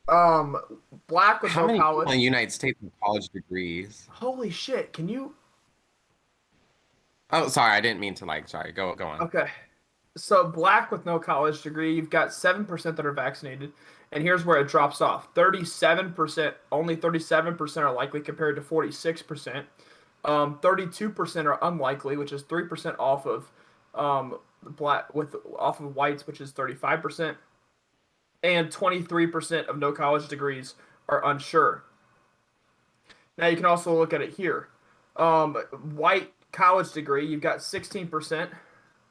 Black with How no many college. people in the United States with college degrees? Holy shit! Can you? Oh, sorry, I didn't mean to sorry, go on. Okay. So black with no college degree, you've got 7% that are vaccinated, and here's where it drops off. 37%, only 37% are likely compared to 46%. 32% are unlikely, which is 3% off of off of whites, which is 35%, and 23% of no college degrees are unsure. Now you can also look at it here. White college degree, you've got 16%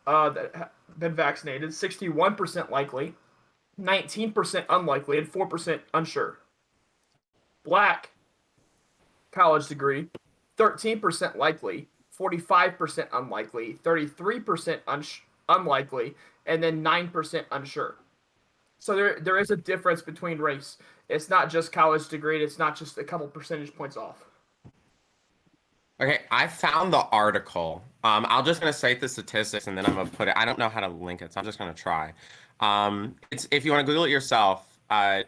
that have been vaccinated, 61% likely, 19% unlikely, and 4% unsure. Black college degree, 13% likely, 45% unlikely, 33% unlikely, and then 9% unsure. So there is a difference between race. It's not just college degree. It's not just a couple percentage points off. Okay, I found the article. I'm just gonna cite the statistics and then I'm gonna put it. I don't know how to link it, so I'm just gonna try. It's if you want to Google it yourself,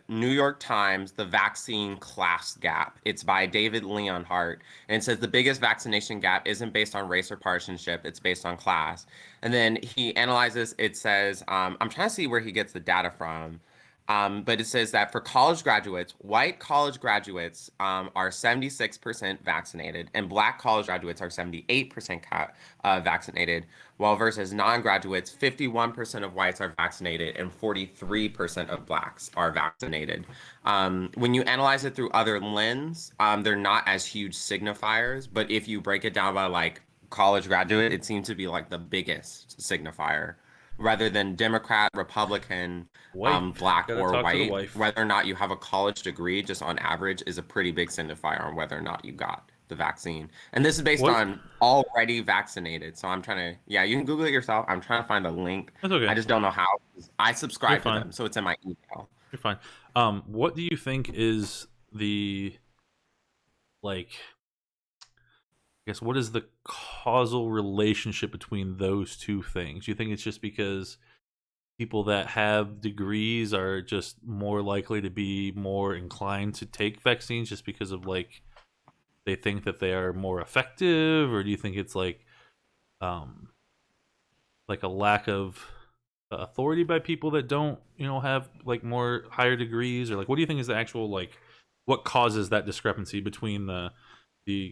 New York Times, the vaccine class gap. It's by David Leonhardt, and it says the biggest vaccination gap isn't based on race or partisanship; it's based on class. And then he analyzes. It says, I'm trying to see where he gets the data from. But it says that for college graduates, white college graduates are 76% vaccinated, and black college graduates are 78% vaccinated, while versus non-graduates, 51% of whites are vaccinated and 43% of blacks are vaccinated. When you analyze it through other lens, they're not as huge signifiers, but if you break it down by like college graduate, it seems to be like the biggest signifier rather than Democrat, Republican, Wife. black Gotta or talk to the white. wife. Whether or not you have a college degree, just on average, is a pretty big signifier on whether or not you got the vaccine. And this is based What? on already vaccinated. So I'm trying to, yeah, you can Google it yourself. I'm trying to find a link. That's okay. I just don't know how. I You're subscribe to fine. them, so it's in my email. You're fine. What do you think is the like? I guess what is the causal relationship between those two things? Do you think it's just because people that have degrees are just more likely to be more inclined to take vaccines just because of like they think that they are more effective, or do you think it's um like a lack of authority by people that don't have like more higher degrees, or like what do you think is the actual like what causes that discrepancy between the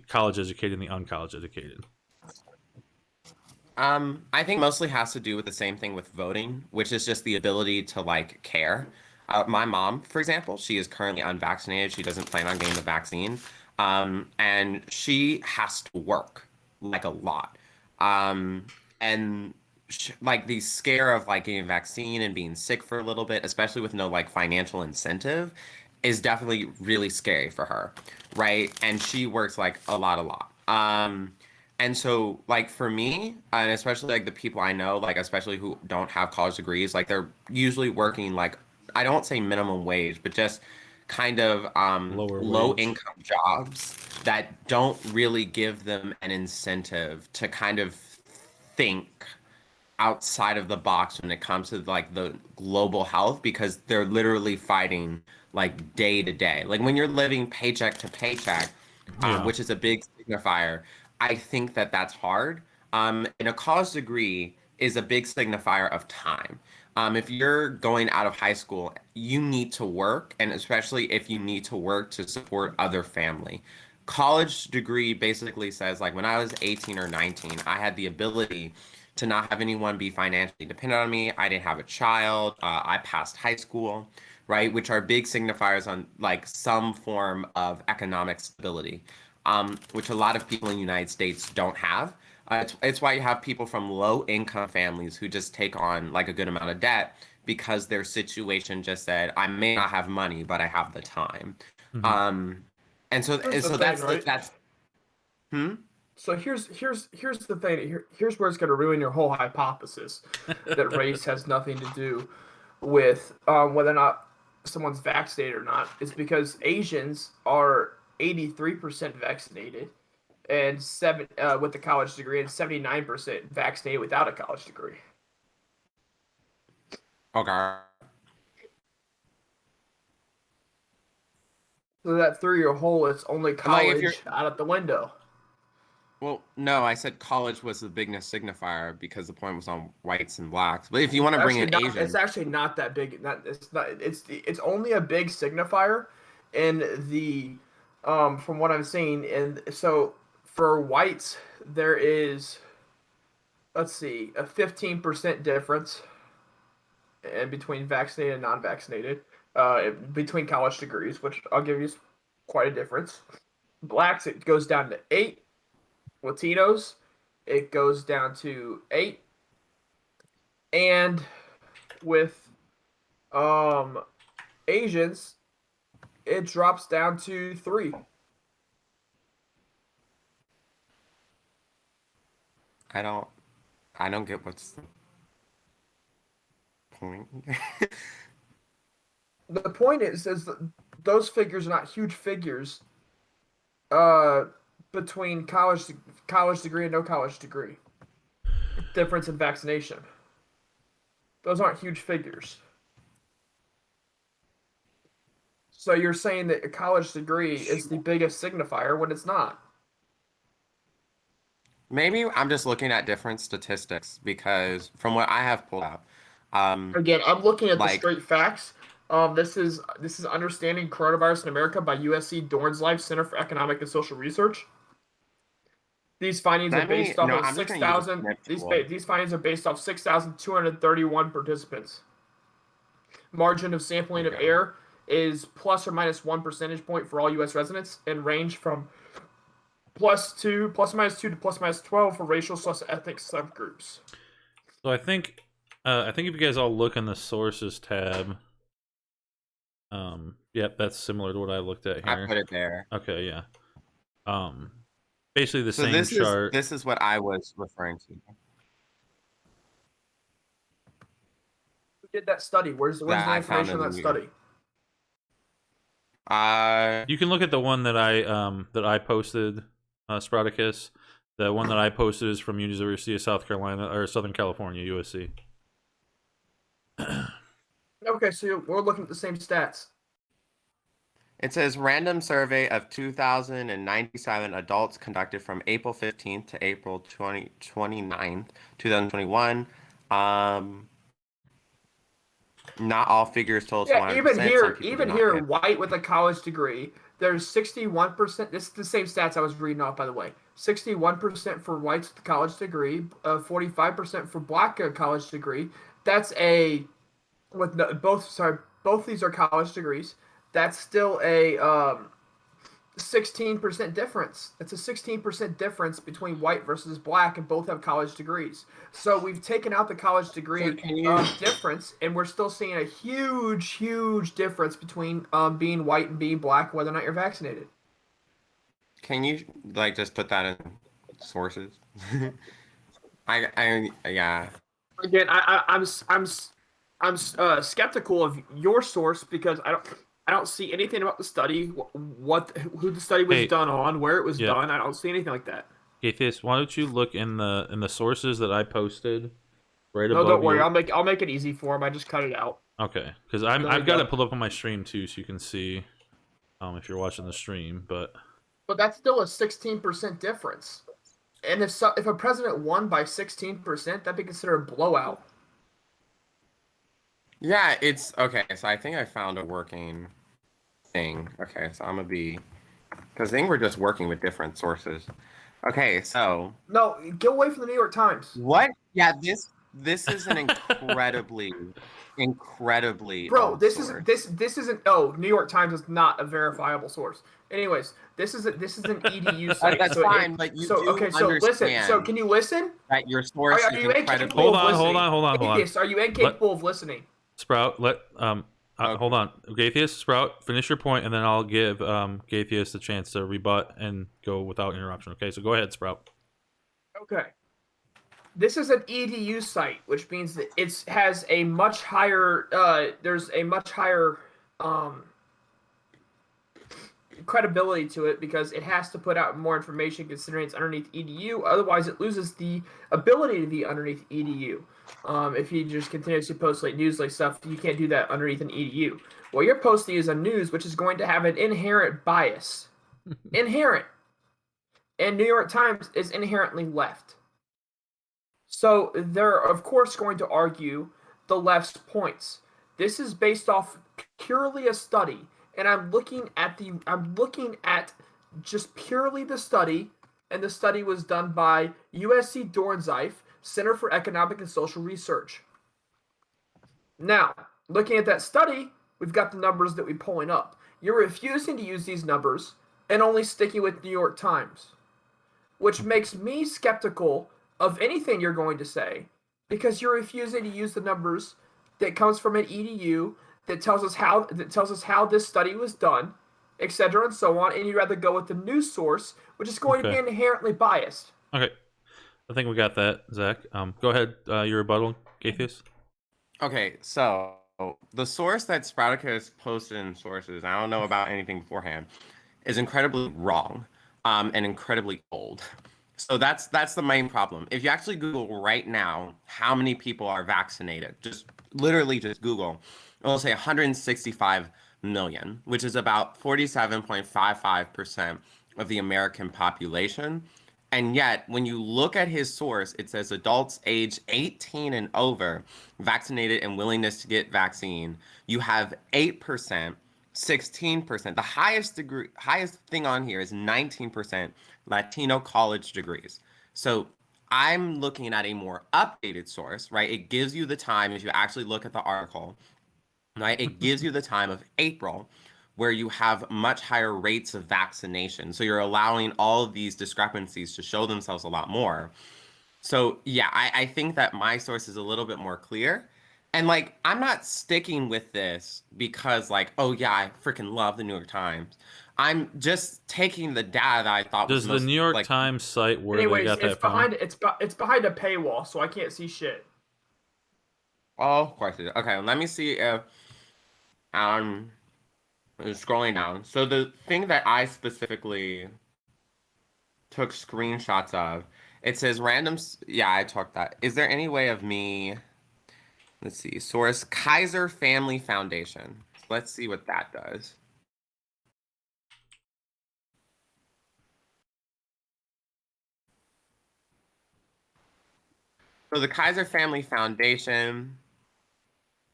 college educated and the uncollege educated? I think mostly has to do with the same thing with voting, which is just the ability to like care. My mom, for example, she is currently unvaccinated. She doesn't plan on getting the vaccine. And she has to work like a lot. Um, and like the scare of like getting a vaccine and being sick for a little bit, especially with no like financial incentive, is definitely really scary for her, right? And she works like a lot. And so, like for me, and especially like the people I know, like especially who don't have college degrees, like they're usually working like I don't say minimum wage, but just kind of Lower low wage. income jobs that don't really give them an incentive to kind of think outside of the box when it comes to like the global health because they're literally fighting like day to day. Like when you're living paycheck to paycheck, Yeah. which is a big signifier, I think that that's hard. And a college degree is a big signifier of time. If you're going out of high school, you need to work, and especially if you need to work to support other family. College degree basically says like when I was 18 or 19, I had the ability to not have anyone be financially dependent on me. I didn't have a child. I passed high school, right? Which are big signifiers on like some form of economic stability, which a lot of people in the United States don't have. It's why you have people from low income families who just take on like a good amount of debt because their situation just said, I may not have money, but I have the time. Mhm. Um, and so, Here's the so thing, that's right? that's, hmm? So here's the thing. Here's where it's going to ruin your whole hypothesis that race has nothing to do with whether or not someone's vaccinated or not. It's because Asians are 83% vaccinated and with a college degree and 79% vaccinated without a college degree. Okay. So that threw your whole it's only Like if you're college out of the window. Well, no, I said college was the biggest signifier because the point was on whites and blacks. But if you want to bring Actually, in not. Asian, It's actually not that big. Not. It's not. It's only a big signifier in the, from what I'm seeing. And so for whites, there is, let's see, a 15% difference in between vaccinated and non-vaccinated, between college degrees, which I'll give you quite a difference. Blacks, it goes down to 8. Latinos, it goes down to 8. And with Asians, it drops down to 3. I don't, I don't get what's the point. The point is that those figures are not huge figures uh, between college degree and no college degree. Difference in vaccination. Those aren't huge figures. So you're saying that a college degree is the biggest signifier when it's not. Maybe I'm just looking at different statistics because from what I have pulled out, Again, I'm looking at the like straight facts. This is Understanding Coronavirus in America by USC Dornslife Center for Economic and Social Research. These findings are based off of I'm just gonna use a 6,000. snip These tool. these findings are based off 6,231 participants. Margin of sampling of There you error is plus or minus 1 percentage point for all U.S. residents, and range from plus or minus 2 to plus or minus 12 for racial / ethnic subgroups. So I think if you guys all look in the sources tab, yep, that's similar to what I looked at I here. put it there. Okay, yeah. Basically the So same chart. this is what I was referring to. Who did that study? Where's the That I found information on in that the study? You can look at the one that I posted, Sproticus. The one that I posted is from University of South Carolina or Southern California, USC. Okay, so we're looking at the same stats. It says random survey of 2,097 adults conducted from April 15th to April 29th, 2021. Not all figures total to 100%. Even here, white with a college degree, there's 61%. This is the same stats I was reading off, by the way. 61% for whites with a college degree, 45% for black college degree. That's both these are college degrees. That's still a 16% difference. It's a 16% difference between white versus black, and both have college degrees. So we've taken out the college degree difference, and we're still seeing a huge difference between being white and being black, whether or not you're vaccinated. Can you like just put that in sources? Yeah. Again, I'm skeptical of your source because I don't see anything about the study, who the study was done on, where it was done. I don't see anything like that. Gaithius, why don't you look in the sources that I posted right above? No, don't worry. I'll make it easy for him. I just cut it out. Okay, because I've got it pulled up on my stream too, so you can see if you're watching the stream. But that's still a 16% difference. And if a president won by 16%, that'd be considered a blowout. Yeah, it's okay. So I think I found a working thing. Okay, so I'm gonna be because I think we're just working with different sources. Okay, so no, get away from the New York Times. What? Yeah, this is an incredibly bro. This source. isn't. Oh, New York Times is not a verifiable source. Anyways, this is an EDU site. That's fine, but you do listen. So can you listen? That your source is incredibly. Hold on. Atheist, are you incapable of listening? Sprout, hold on. Gaithius, Sprout, finish your point, and then I'll give Gaithius the chance to rebut and go without interruption. Okay, so go ahead, Sprout. Okay. This is an EDU site, which means that it has a much higher. There's a much higher credibility to it because it has to put out more information considering it's underneath EDU. Otherwise, it loses the ability to be underneath EDU. If you just continuously post like news like stuff, you can't do that underneath an EDU. What you're posting is a news which is going to have an inherent bias. Inherent. And New York Times is inherently left. So they're of course going to argue the left's points. This is based off purely a study, and I'm looking at just purely the study, and the study was done by USC Dornslife Center for Economic and Social Research. Now, looking at that study, we've got the numbers that we're pulling up. You're refusing to use these numbers and only sticking with New York Times, which makes me skeptical of anything you're going to say because you're refusing to use the numbers that comes from an EDU that tells us how this study was done, etc. and so on, and you'd rather go with the news source, which is going to be inherently biased. Okay. I think we got that, Zach. Go ahead, your rebuttal, Gaithius. Okay, so the source that Sproutica's posted in sources, I don't know about anything beforehand, is incredibly wrong and incredibly old. So that's the main problem. If you actually Google right now how many people are vaccinated, just literally just Google, it'll say 165 million, which is about 47.55% of the American population. And yet, when you look at his source, it says adults age 18 and over vaccinated and willingness to get vaccine. You have 8%, 16%. The highest thing on here is 19% Latino college degrees. So I'm looking at a more updated source, right? It gives you the time if you actually look at the article, right? It gives you the time of April where you have much higher rates of vaccination. So you're allowing all of these discrepancies to show themselves a lot more. So yeah, I think that my source is a little bit more clear. And like, I'm not sticking with this because like, oh yeah, I freaking love the New York Times. I'm just taking the data that I thought was Does the most New York like, Times cite where they Anyways, got it's that from? it's behind a paywall, so I can't see shit. oh, of course it is. Okay, let me see if I'm scrolling down. So the thing that I specifically took screenshots of, it says yeah, I talked that. Is there any way of me, let's see, source Kaiser Family Foundation. Let's see what that does. So the Kaiser Family Foundation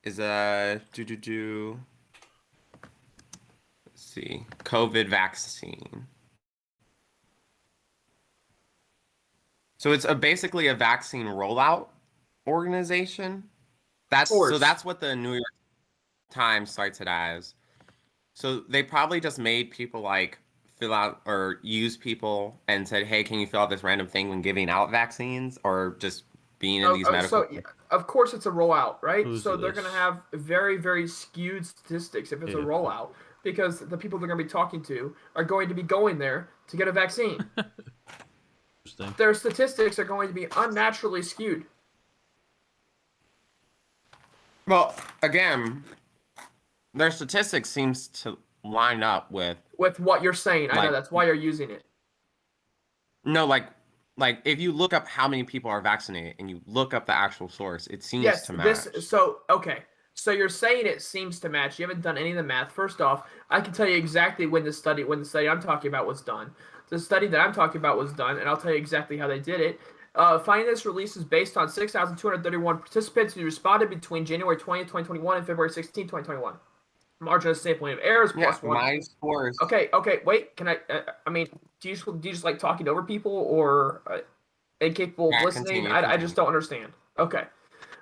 is a let's see, COVID vaccine. So it's basically a vaccine rollout organization. That's what the New York Times cites it as. So they probably just made people like fill out or use people and said, "Hey, can you fill out this random thing when giving out vaccines or just being in these medical?" So of course it's a rollout, right? Who's so they're this? going to have very, very skewed statistics if it's a Yeah. rollout, because the people they're going to be talking to are going to be going there to get a vaccine. Interesting. Their statistics are going to be unnaturally skewed. Well, again, their statistics seems to line up with what you're saying. I know Like- that's why you're using it. no, like if you look up how many people are vaccinated and you look up the actual source, it seems Yes, to match. okay. So you're saying it seems to match. You haven't done any of the math. First off, I can tell you exactly when the study I'm talking about was done. The study that I'm talking about was done, and I'll tell you exactly how they did it. Finding this release is based on 6,231 participants who responded between January 20th, 2021 and February 16th, 2021. Margin of sampling of errors plus one. My source. Okay, wait. Can I? I mean, do you just like talking over people or incapable of listening? Continue. I just don't understand. Okay.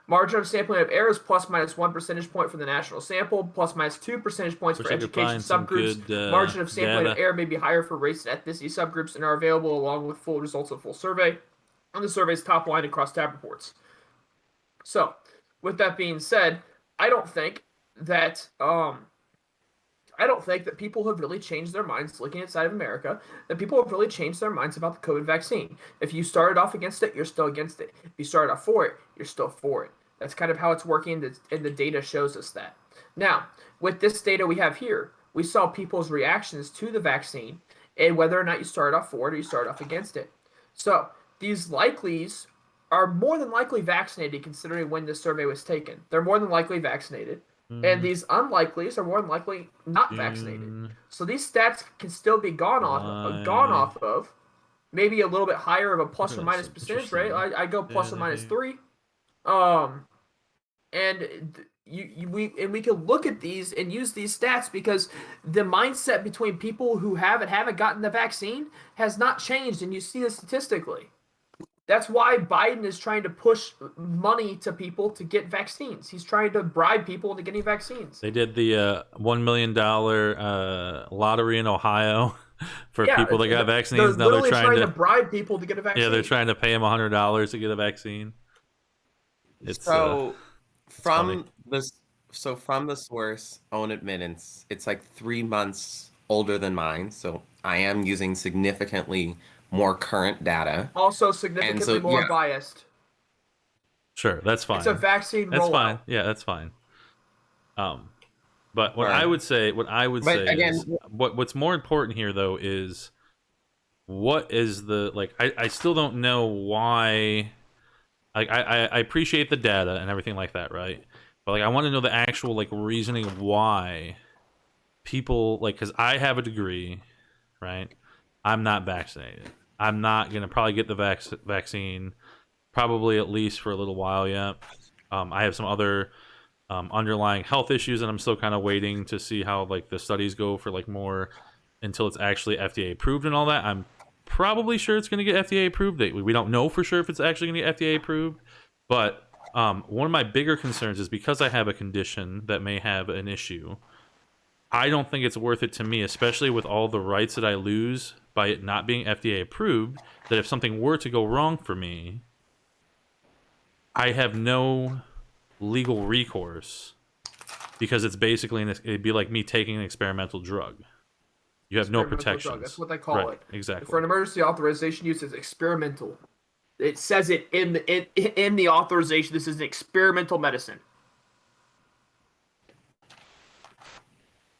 Margin of sampling of errors plus minus 1 percentage point for the national sample, plus minus 2 percentage points Wish for I could education find some subgroups. good, Margin of sampling of data. error may be higher for race and ethnicity subgroups and are available along with full results of full survey on the survey's top line and cross-tab reports. So, with that being said, I don't think that people have really changed their minds looking outside of America, that people have really changed their minds about the COVID vaccine. If you started off against it, you're still against it. If you started off for it, you're still for it. That's kind of how it's working, and the data shows us that. Now, with this data we have here, we saw people's reactions to the vaccine and whether or not you started off for it or you started off against it. So these likelies are more than likely vaccinated considering when this survey was taken. They're more than likely vaccinated. And these unlikelies are more than likely not vaccinated. So these stats can still be gone off of. Maybe a little bit higher of a plus or minus percentage rate. I go plus or minus 3. And we can look at these and use these stats because the mindset between people who have and haven't gotten the vaccine has not changed, and you see this statistically. That's why Biden is trying to push money to people to get vaccines. He's trying to bribe people into getting vaccines. They did the $1 million lottery in Ohio for people that got vaccines. Now they're trying to bribe people to get a vaccine. Yeah, they're trying to pay them $100 to get a vaccine. It's from the source own admittance, it's like 3 months older than mine, so I am using significantly more current data. Also significantly more biased. Sure, that's fine. It's a vaccine rollout. That's fine. Yeah, that's fine. But what I would say, again, is what's more important here though is what is the like? I still don't know why. Like I appreciate the data and everything like that, right? But like I want to know the actual like reasoning why people like, because I have a degree, right? I'm not vaccinated. I'm not gonna probably get the vaccine, probably at least for a little while yet. I have some other underlying health issues, and I'm still kind of waiting to see how like the studies go for like more until it's actually FDA approved and all that. I'm probably sure it's going to get FDA approved. We don't know for sure if it's actually going to get FDA approved, but one of my bigger concerns is because I have a condition that may have an issue. I don't think it's worth it to me, especially with all the rights that I lose by it not being FDA approved, that if something were to go wrong for me, I have no legal recourse because it's basically it'd be like me taking an experimental drug. You have no protections. Drug. That's what they call right, it. Exactly. For an emergency authorization use, it's experimental. It says it in the authorization. This is an experimental medicine.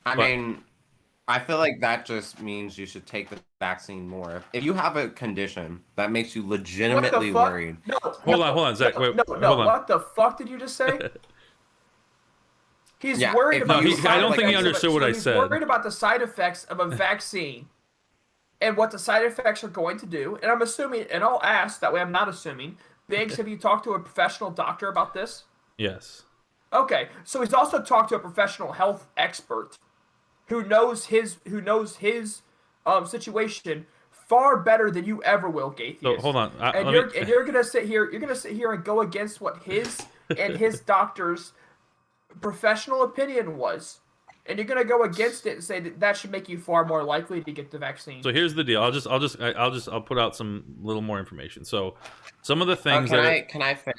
I mean, I feel like that just means you should take the vaccine more. If you have a condition that makes you legitimately worried. No. Hold on, Zach. Wait, no. hold on. What the fuck did you just say? He's worried about. I don't think he understood what I said. He's worried about the side effects of a vaccine, and what the side effects are going to do. And I'm assuming, and I'll ask that way. I'm not assuming. Biggs, have you talked to a professional doctor about this? Yes. Okay, so he's also talked to a professional health expert who knows his situation far better than you ever will, Gaithius. So hold on, you're gonna sit here and go against what his and his doctor's professional opinion was, and you're gonna go against it and say that should make you far more likely to get the vaccine. So here's the deal. I'll put out some little more information. So some of the things can I finish?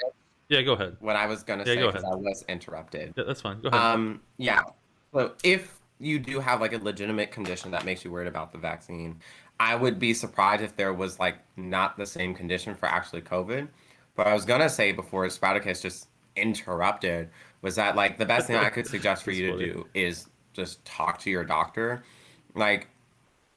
Yeah, go ahead. What I was gonna say because I was interrupted. Yeah, that's fine. Go ahead. Yeah. So if you do have like a legitimate condition that makes you worried about the vaccine, I would be surprised if there was like not the same condition for actually COVID. But I was gonna say before Spartacus just interrupted was that like the best thing I could suggest for you to do is just talk to your doctor. Like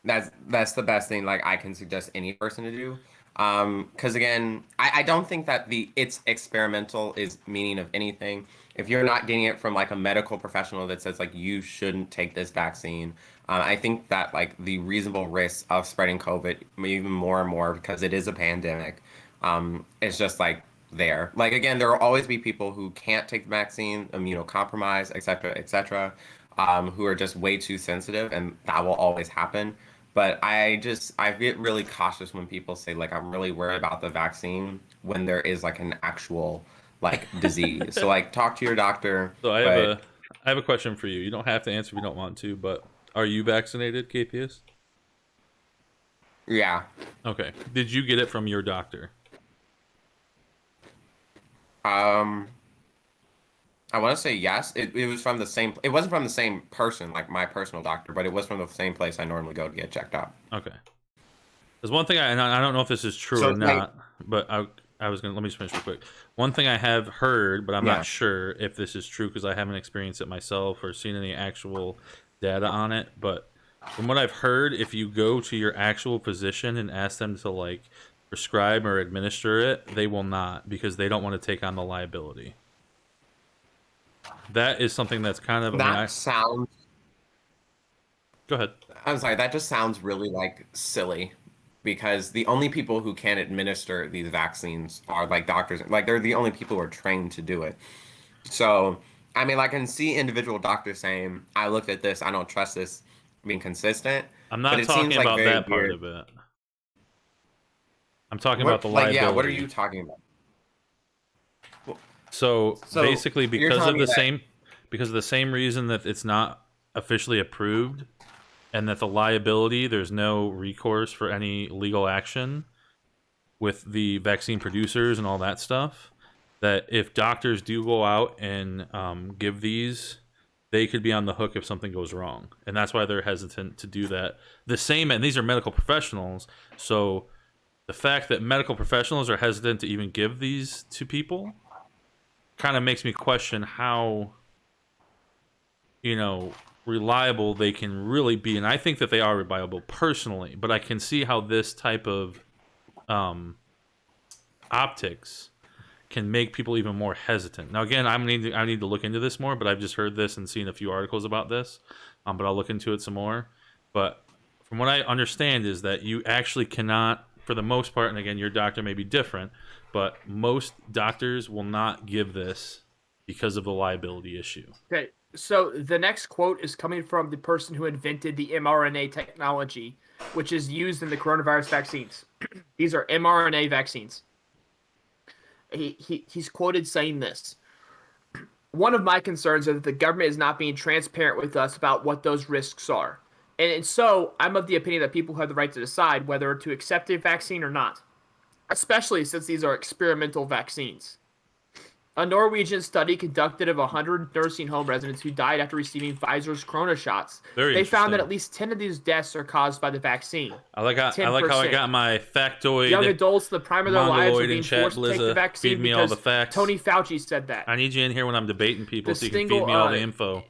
that's the best thing like I can suggest any person to do. Because again, I don't think that it's experimental is meaning of anything. If you're not getting it from like a medical professional that says like you shouldn't take this vaccine, I think that like the reasonable risk of spreading COVID even more and more because it is a pandemic, is just like there. Like again, there will always be people who can't take the vaccine, immunocompromised, et cetera, who are just way too sensitive, and that will always happen. But I get really cautious when people say like I'm really worried about the vaccine when there is like an actual like disease. So like talk to your doctor. So I have a question for you. You don't have to answer if you don't want to, but are you vaccinated, KPS? Yeah. Okay. Did you get it from your doctor? I want to say yes. It was from the same. It wasn't from the same person, like my personal doctor, but it was from the same place I normally go to get checked out. Okay. There's one thing, and I don't know if this is true or not, but I was gonna let me just finish real quick. One thing I have heard, but I'm not sure if this is true because I haven't experienced it myself or seen any actual data on it. But from what I've heard, if you go to your actual physician and ask them to like prescribe or administer it, they will not because they don't want to take on the liability. That is something that's kind of sounds. Go ahead. I'm sorry. That just sounds really like silly, because the only people who can administer these vaccines are like doctors. Like they're the only people who are trained to do it. So I mean, I can see individual doctors saying, "I looked at this. I don't trust this being consistent." I'm not talking about that part of it. I'm talking about the liability. Yeah. What are you talking about? So basically, because of the same reason that it's not officially approved, and that the liability, there's no recourse for any legal action with the vaccine producers and all that stuff. That if doctors do go out and give these, they could be on the hook if something goes wrong, and that's why they're hesitant to do that. And these are medical professionals, so the fact that medical professionals are hesitant to even give these to people kind of makes me question how, reliable they can really be. And I think that they are reliable personally, but I can see how this type of optics can make people even more hesitant. Now, again, I need to look into this more, but I've just heard this and seen a few articles about this. But I'll look into it some more. But from what I understand is that you actually cannot, for the most part, and again, your doctor may be different, but most doctors will not give this because of the liability issue. Okay, so the next quote is coming from the person who invented the mRNA technology, which is used in the coronavirus vaccines. These are mRNA vaccines. He's quoted saying this. One of my concerns is that the government is not being transparent with us about what those risks are. And so I'm of the opinion that people have the right to decide whether to accept a vaccine or not, especially since these are experimental vaccines. A Norwegian study conducted of 100 nursing home residents who died after receiving Pfizer's corona shots. They found that at least 10 of these deaths are caused by the vaccine. I like how I got my factoid. Young adults, the prime of their lives, are being chat, forced to take the vaccine feed me because all the facts. Tony Fauci said that. I need you in here when I'm debating people so you can feed me all the info.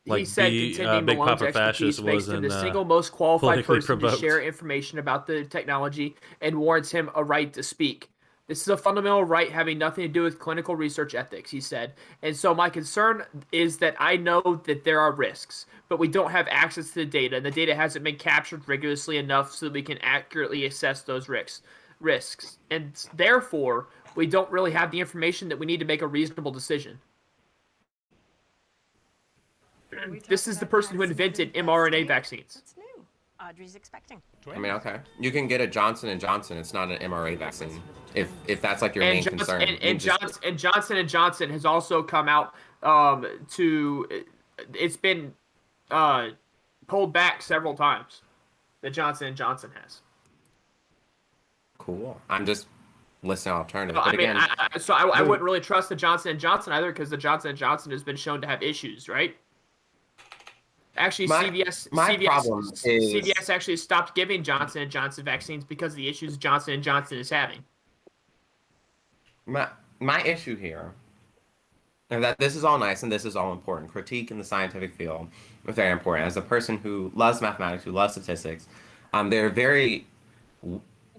Like he said, contending Big Malone's Papa Fascist expertise makes was him the single most qualified person to share information about the technology and warrants him a right to speak. This is a fundamental right having nothing to do with clinical research ethics, he said. And so my concern is that I know that there are risks, but we don't have access to the data, and the data hasn't been captured rigorously enough so that we can accurately assess those risks. And therefore, we don't really have the information that we need to make a reasonable decision. This is the person who invented mRNA vaccines. What's new? Audrey's expecting. I mean, okay. You can get a Johnson & Johnson. It's not an mRNA vaccine. If that's like your main concern. And Johnson & Johnson has also come out it's been pulled back several times. That Johnson & Johnson has. Cool. I'm just listing alternative. I mean, I wouldn't really trust the Johnson & Johnson either because the Johnson & Johnson has been shown to have issues, right? Actually, CVS actually stopped giving Johnson & Johnson vaccines because of the issues Johnson & Johnson is having. My issue here, and that this is all nice and this is all important. Critique in the scientific field is very important. As a person who loves mathematics, who loves statistics, there are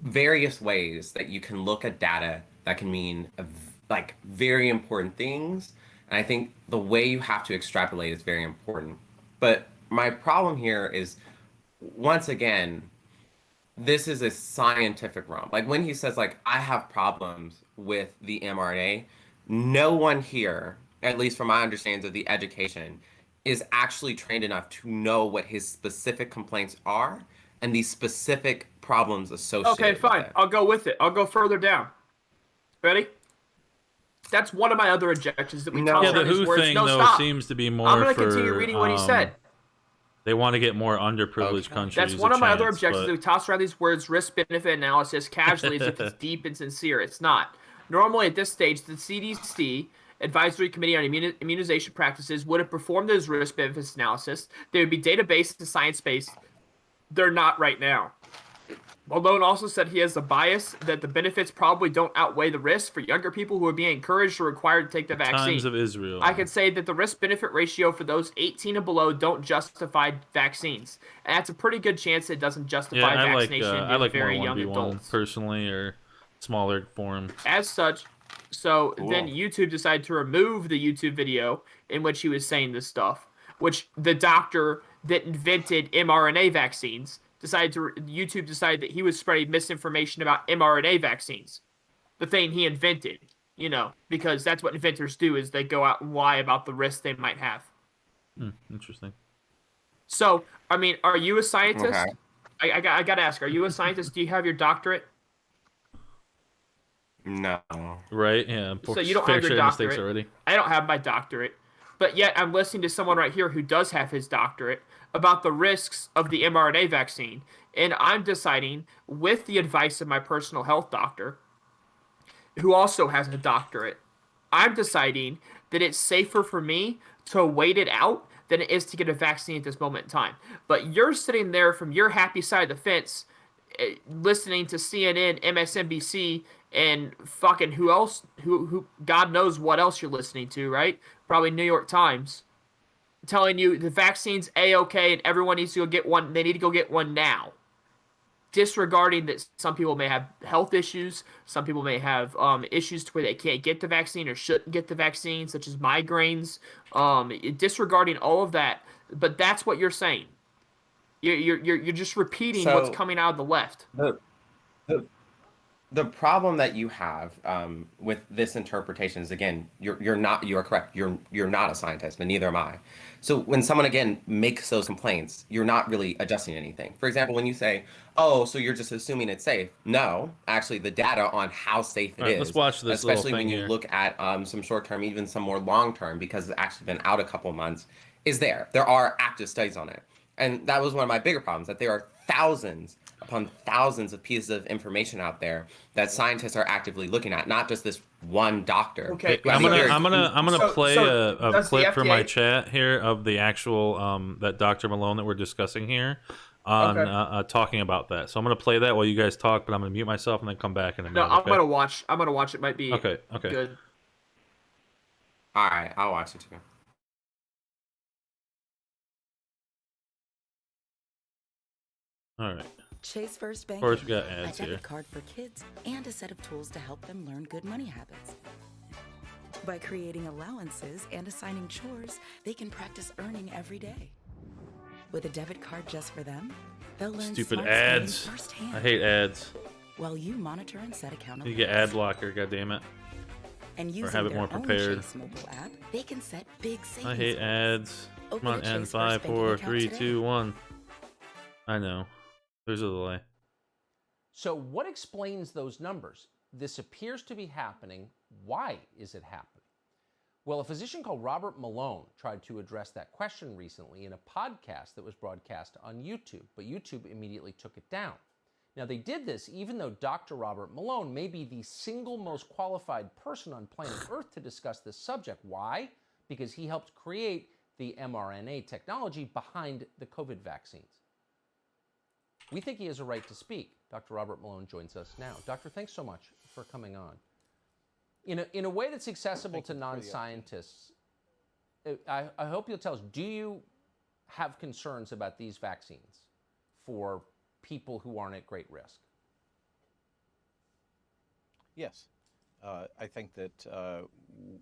various ways that you can look at data that can mean like very important things. And I think the way you have to extrapolate is very important. But my problem here is, once again, this is a scientific realm. Like when he says, like, I have problems with the mRNA, no one here, at least from my understanding of the education, is actually trained enough to know what his specific complaints are and the specific problems associated with it. Okay, fine. I'll go with it. I'll go further down. Ready? That's one of my other objections that we talked about. Yeah, the WHO thing, seems to be more I'm going to continue reading what he said. They want to get more underprivileged countries. That's one of my other objections. We toss around these words, risk-benefit analysis, casually as if it's deep and sincere. It's not. Normally, at this stage, the CDC, Advisory Committee on Immunization Practices, would have performed those risk-benefits analysis. They would be data-based and science-based. They're not right now. Malone also said he has a bias that the benefits probably don't outweigh the risks for younger people who are being encouraged or required to take the vaccine. Times of Israel. I could say that the risk-benefit ratio for those 18 and below don't justify vaccines. And that's a pretty good chance it doesn't justify vaccination in very young adults. Personally, or smaller form. As such, then YouTube decided to remove the YouTube video in which he was saying this stuff, which the doctor that invented mRNA vaccines YouTube decided that he was spreading misinformation about mRNA vaccines, the thing he invented, because that's what inventors do, is they go out and lie about the risks they might have. Interesting. So, I mean, are you a scientist? Okay. I got to ask, are you a scientist? Do you have your doctorate? No. Right, yeah. So you don't have your doctorate. Already. I don't have my doctorate. But yet I'm listening to someone right here who does have his doctorate about the risks of the mRNA vaccine. And I'm deciding, with the advice of my personal health doctor, who also has a doctorate, I'm deciding that it's safer for me to wait it out than it is to get a vaccine at this moment in time. But you're sitting there from your happy side of the fence, listening to CNN, MSNBC, and fucking who else, who God knows what else you're listening to, right? Probably New York Times. telling you the vaccine's A-okay and everyone needs to go get one. They need to go get one now. Disregarding that some people may have health issues, some people may have issues to where they can't get the vaccine or shouldn't get the vaccine, such as migraines. Disregarding all of that, but that's what you're saying. You're just repeating what's So coming out of the left. the the the problem that you have with this interpretation is, again, you're correct. You're not a scientist, and neither am I. So when someone again makes those complaints, you're not really adjusting anything. For example, when you say, "Oh, so you're just assuming it's safe," no, actually, the data on how safe it All right, is, let's watch this little especially thing when you here. look at some short term, even some more long term, because it's actually been out a couple months, is there. There are active studies on it, and that was one of my bigger problems, that there are thousands upon thousands of pieces of information out there that scientists are actively looking at, not just this one doctor. Okay, who I I'm think gonna very- play a does the clip from my FDA chat here of the actual that Dr. Malone that we're discussing here on Okay. talking about that. So I'm gonna play that while you guys talk, but I'm gonna mute myself and then come back in a No, minute. I'm Okay? gonna watch. I'm gonna watch. It might be Okay. good. All right, I'll watch it too. All right. Chase First Bank. Of course, we got a ads debit here. card for kids and a set of tools to help them learn good money habits. By creating allowances and assigning chores, they can practice earning every day. With a debit card just for them, they'll learn Stupid smart ads. spending firsthand. I hate ads. While you monitor and set accountable. You get ad blocker. God damn it. And using have it their more own prepared. Chase mobile app, they can set big savings I hate goals. ads. Come Open on, a N Chase 5, First banking 4, account 3, today. 2, 1. I know. There's a delay. So what explains those numbers? This appears to be happening. Why is it happening? Well, a physician called Robert Malone tried to address that question recently in a podcast that was broadcast on YouTube, but YouTube immediately took it down. Now, they did this even though Dr. Robert Malone may be the single most qualified person on planet Earth to discuss this subject. Why? Because he helped create the mRNA technology behind the COVID vaccines. We think he has a right to speak. Dr. Robert Malone joins us now. Doctor, thanks so much for coming on. In a way that's accessible to non-scientists, I hope you'll tell us, do you have concerns about these vaccines for people who aren't at great risk? Yes. I think that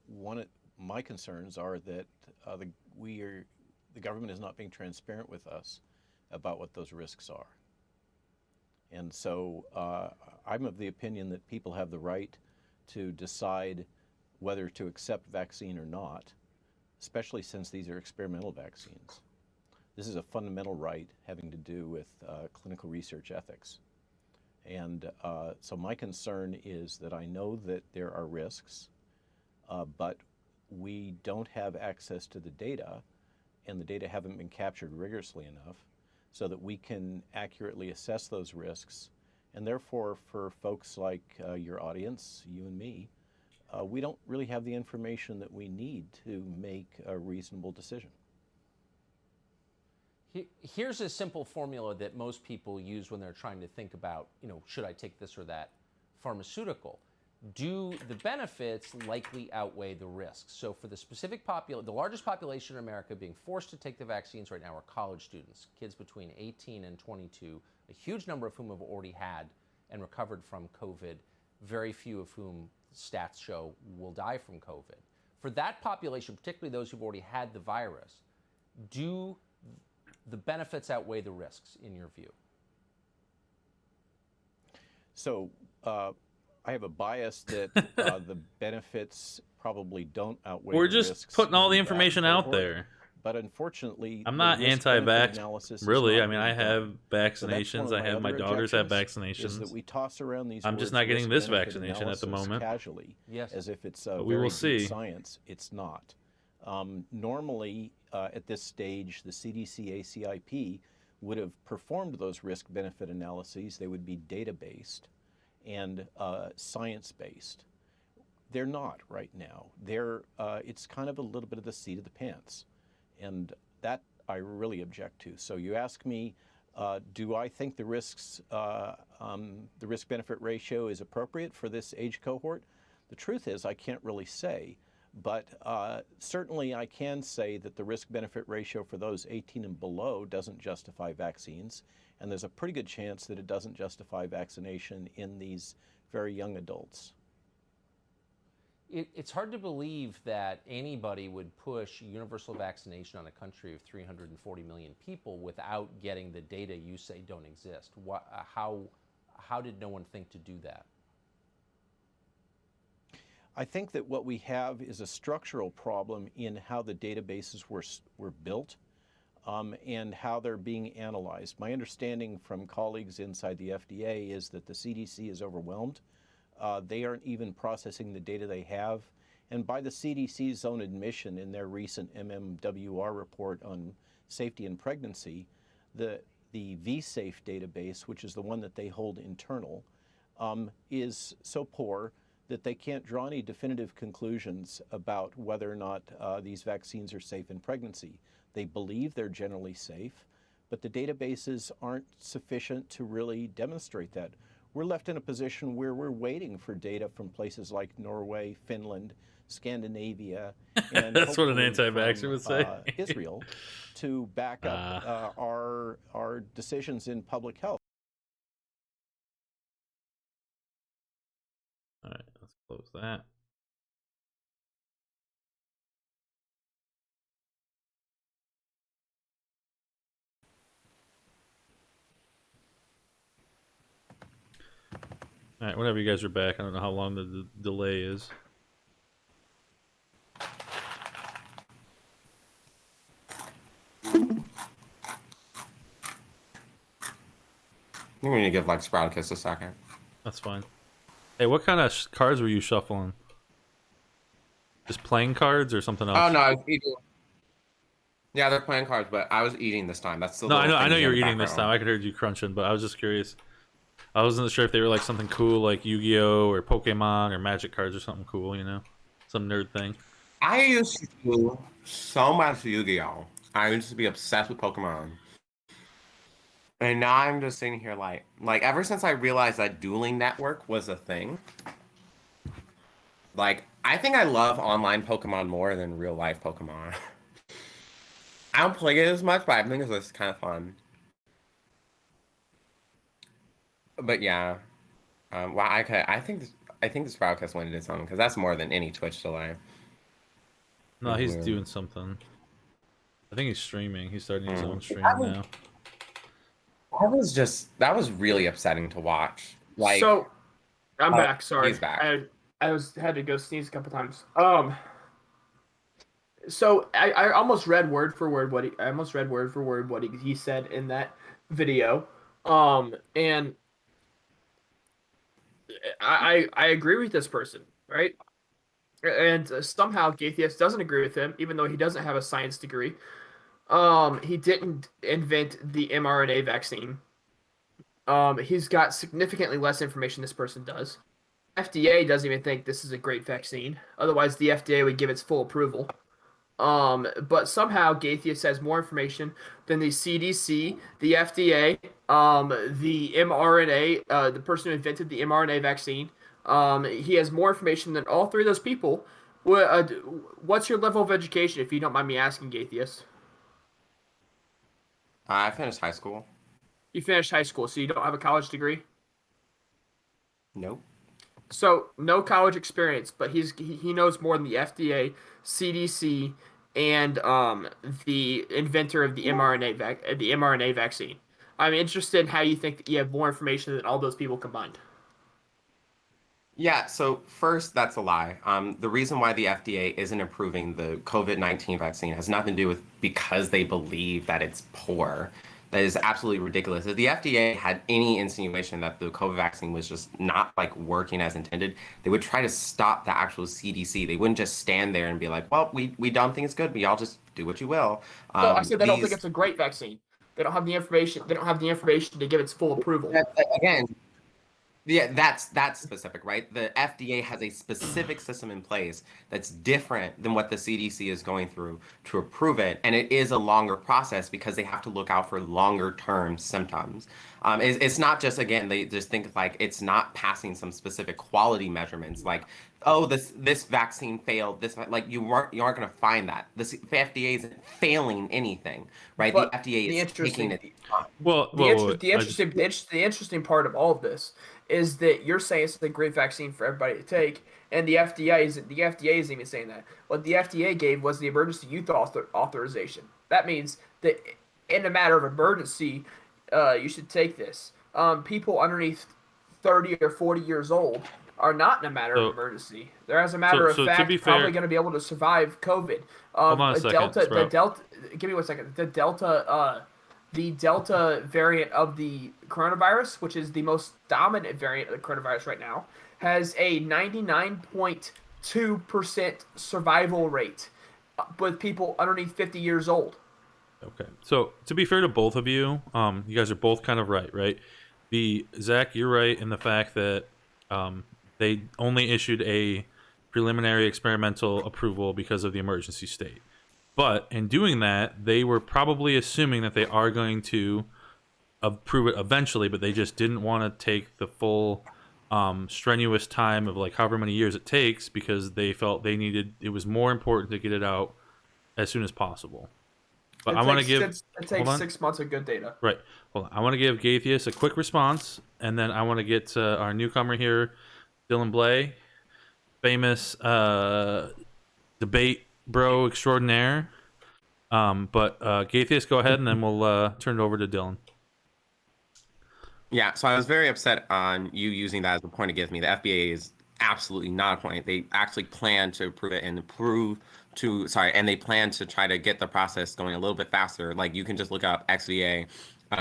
one of my concerns are that the government is not being transparent with us about what those risks are. And so I'm of the opinion that people have the right to decide whether to accept vaccine or not, especially since these are experimental vaccines. This is a fundamental right having to do with clinical research ethics. And so my concern is that I know that there are risks, but we don't have access to the data, and the data haven't been captured rigorously enough so that we can accurately assess those risks. And therefore, for folks like your audience, you and me, we don't really have the information that we need to make a reasonable decision. Here's a simple formula that most people use when they're trying to think about, should I take this or that pharmaceutical? Do the benefits likely outweigh the risks? So for the specific the largest population in America being forced to take the vaccines right now are college students, kids between 18 and 22, a huge number of whom have already had and recovered from COVID, very few of whom stats show will die from COVID. For that population, particularly those who've already had the virus, do the benefits outweigh the risks in your view? So I have a bias that the benefits probably don't outweigh We're the just risks putting all in the that information out cohort. there. But unfortunately, I'm the not risk-benefit anti-vax, analysis is really. not I mean, I being have done. So that's one vaccinations. of I have my other daughters have objections, is that vaccinations. we toss around these I'm just words not getting this risk-benefit vaccination at the analysis moment. casually, Yes. as if it's But we very will deep see. science. It's not. Normally, at this stage, the CDC ACIP would have performed those risk-benefit analyses. They would be data-based and science-based. They're not right now. It's kind of a little bit of the seat of the pants, and that I really object to. So you ask me, do I think the risk-benefit ratio is appropriate for this age cohort? The truth is, I can't really say. But certainly I can say that the risk-benefit ratio for those 18 and below doesn't justify vaccines, and there's a pretty good chance that it doesn't justify vaccination in these very young adults. It's hard to believe that anybody would push universal vaccination on a country of 340 million people without getting the data you say don't exist. How did no one think to do that? I think that what we have is a structural problem in how the databases were built and how they're being analyzed. My understanding from colleagues inside the FDA is that the CDC is overwhelmed. They aren't even processing the data they have. And by the CDC's own admission in their recent MMWR report on safety and pregnancy, the vSafe database, which is the one that they hold internal, is so poor that they can't draw any definitive conclusions about whether or not these vaccines are safe in pregnancy. They believe they're generally safe, but the databases aren't sufficient to really demonstrate that. We're left in a position where we're waiting for data from places like Norway, Finland, Scandinavia, and That's what an hopefully anti-vaxxer from, would say. Israel, to back up our decisions in public health. All right, let's close that. All right, whenever you guys are back, I don't know how long the delay is. I think we need to give like Sproutkiss a second. That's fine. Hey, what kind of cards were you shuffling? Just playing cards or something else? Oh no, I was eating. Yeah, they're playing cards, but I was eating this time. That's the no, little I know thing you were in the eating this time. background. I could hear you crunching, but I was just curious. I wasn't sure if they were like something cool, like Yu-Gi-Oh or Pokemon or Magic cards or something cool, you know, some nerd thing. I used to do so much Yu-Gi-Oh. I used to be obsessed with Pokemon. And now I'm just sitting here like ever since I realized that Dueling Network was a thing, like I think I love online Pokemon more than real life Pokemon. I don't play it as much, but I think it's just kind of fun. But yeah, well, I think the Sproutcast one did something because that's more than any Twitch delay. No, he's Weird. doing something. I think he's streaming. He's starting his own stream now. That was really upsetting to watch. Like, so, I'm back. Sorry, he's back. I had to go sneeze a couple times. So I almost read word for word what he said in that video. And I agree with this person, right? And somehow Gaithias doesn't agree with him, even though he doesn't have a science degree. He didn't invent the mRNA vaccine. He's got significantly less information this person does. FDA doesn't even think this is a great vaccine. Otherwise, the FDA would give its full approval. But somehow Gaithias has more information than the CDC, the FDA, the mRNA, the person who invented the mRNA vaccine. He has more information than all three of those people. What's your level of education, if you don't mind me asking, Gaithias? I finished high school. You finished high school, so you don't have a college degree? Nope. So no college experience, but he knows more than the FDA, CDC, and the inventor of the mRNA vaccine. I'm interested in how you think that you have more information than all those people combined. Yeah, so first, that's a lie. The reason why the FDA isn't approving the COVID-19 vaccine has nothing to do with because they believe that it's poor. That is absolutely ridiculous. If the FDA had any insinuation that the COVID vaccine was just not like working as intended, they would try to stop the actual CDC. They wouldn't just stand there and be like, well, we don't think it's good, but y'all just do what you will. So I said they don't think it's a great vaccine. They don't have the information. They don't have the information to give its full approval. Again, yeah, that's specific, right? The FDA has a specific system in place that's different than what the CDC is going through to approve it, and it is a longer process because they have to look out for longer term symptoms. It's not just, again, they just think like it's not passing some specific quality measurements, like, oh, this vaccine failed. This, like, you aren't going to find that. The FDA isn't failing anything, right? But the FDA the is taking interesting, it. Time. Well, the interesting part of all of this is that you're saying it's a great vaccine for everybody to take, and the FDA isn't even saying that. What the FDA gave was the emergency use authorization. That means that in a matter of emergency, you should take this. People underneath 30 or 40 years old are not in a matter of emergency. They're, as a matter of fact, probably going to be able to survive COVID. Hold on a second, Give me 1 second. The Delta variant of the coronavirus, which is the most dominant variant of the coronavirus right now, has a 99.2% survival rate with people underneath 50 years old. Okay, so to be fair to both of you, you guys are both kind of right? Zach, you're right in the fact that they only issued a preliminary experimental approval because of the emergency state. But in doing that, they were probably assuming that they are going to approve it eventually, but they just didn't want to take the full strenuous time of like however many years it takes, because they felt it was more important to get it out as soon as possible. But I want to give... It takes 6 months of good data. Right. Hold on. I want to give Gaithius a quick response, and then I want to get to our newcomer here, Dylan Blay, famous debate bro extraordinaire. But Gaithius, go ahead, and then we'll turn it over to Dylan. Yeah, so I was very upset on you using that as a point against me. The FDA is absolutely not a point. They actually plan to approve it and and they plan to try to get the process going a little bit faster. Like, you can just look up XVA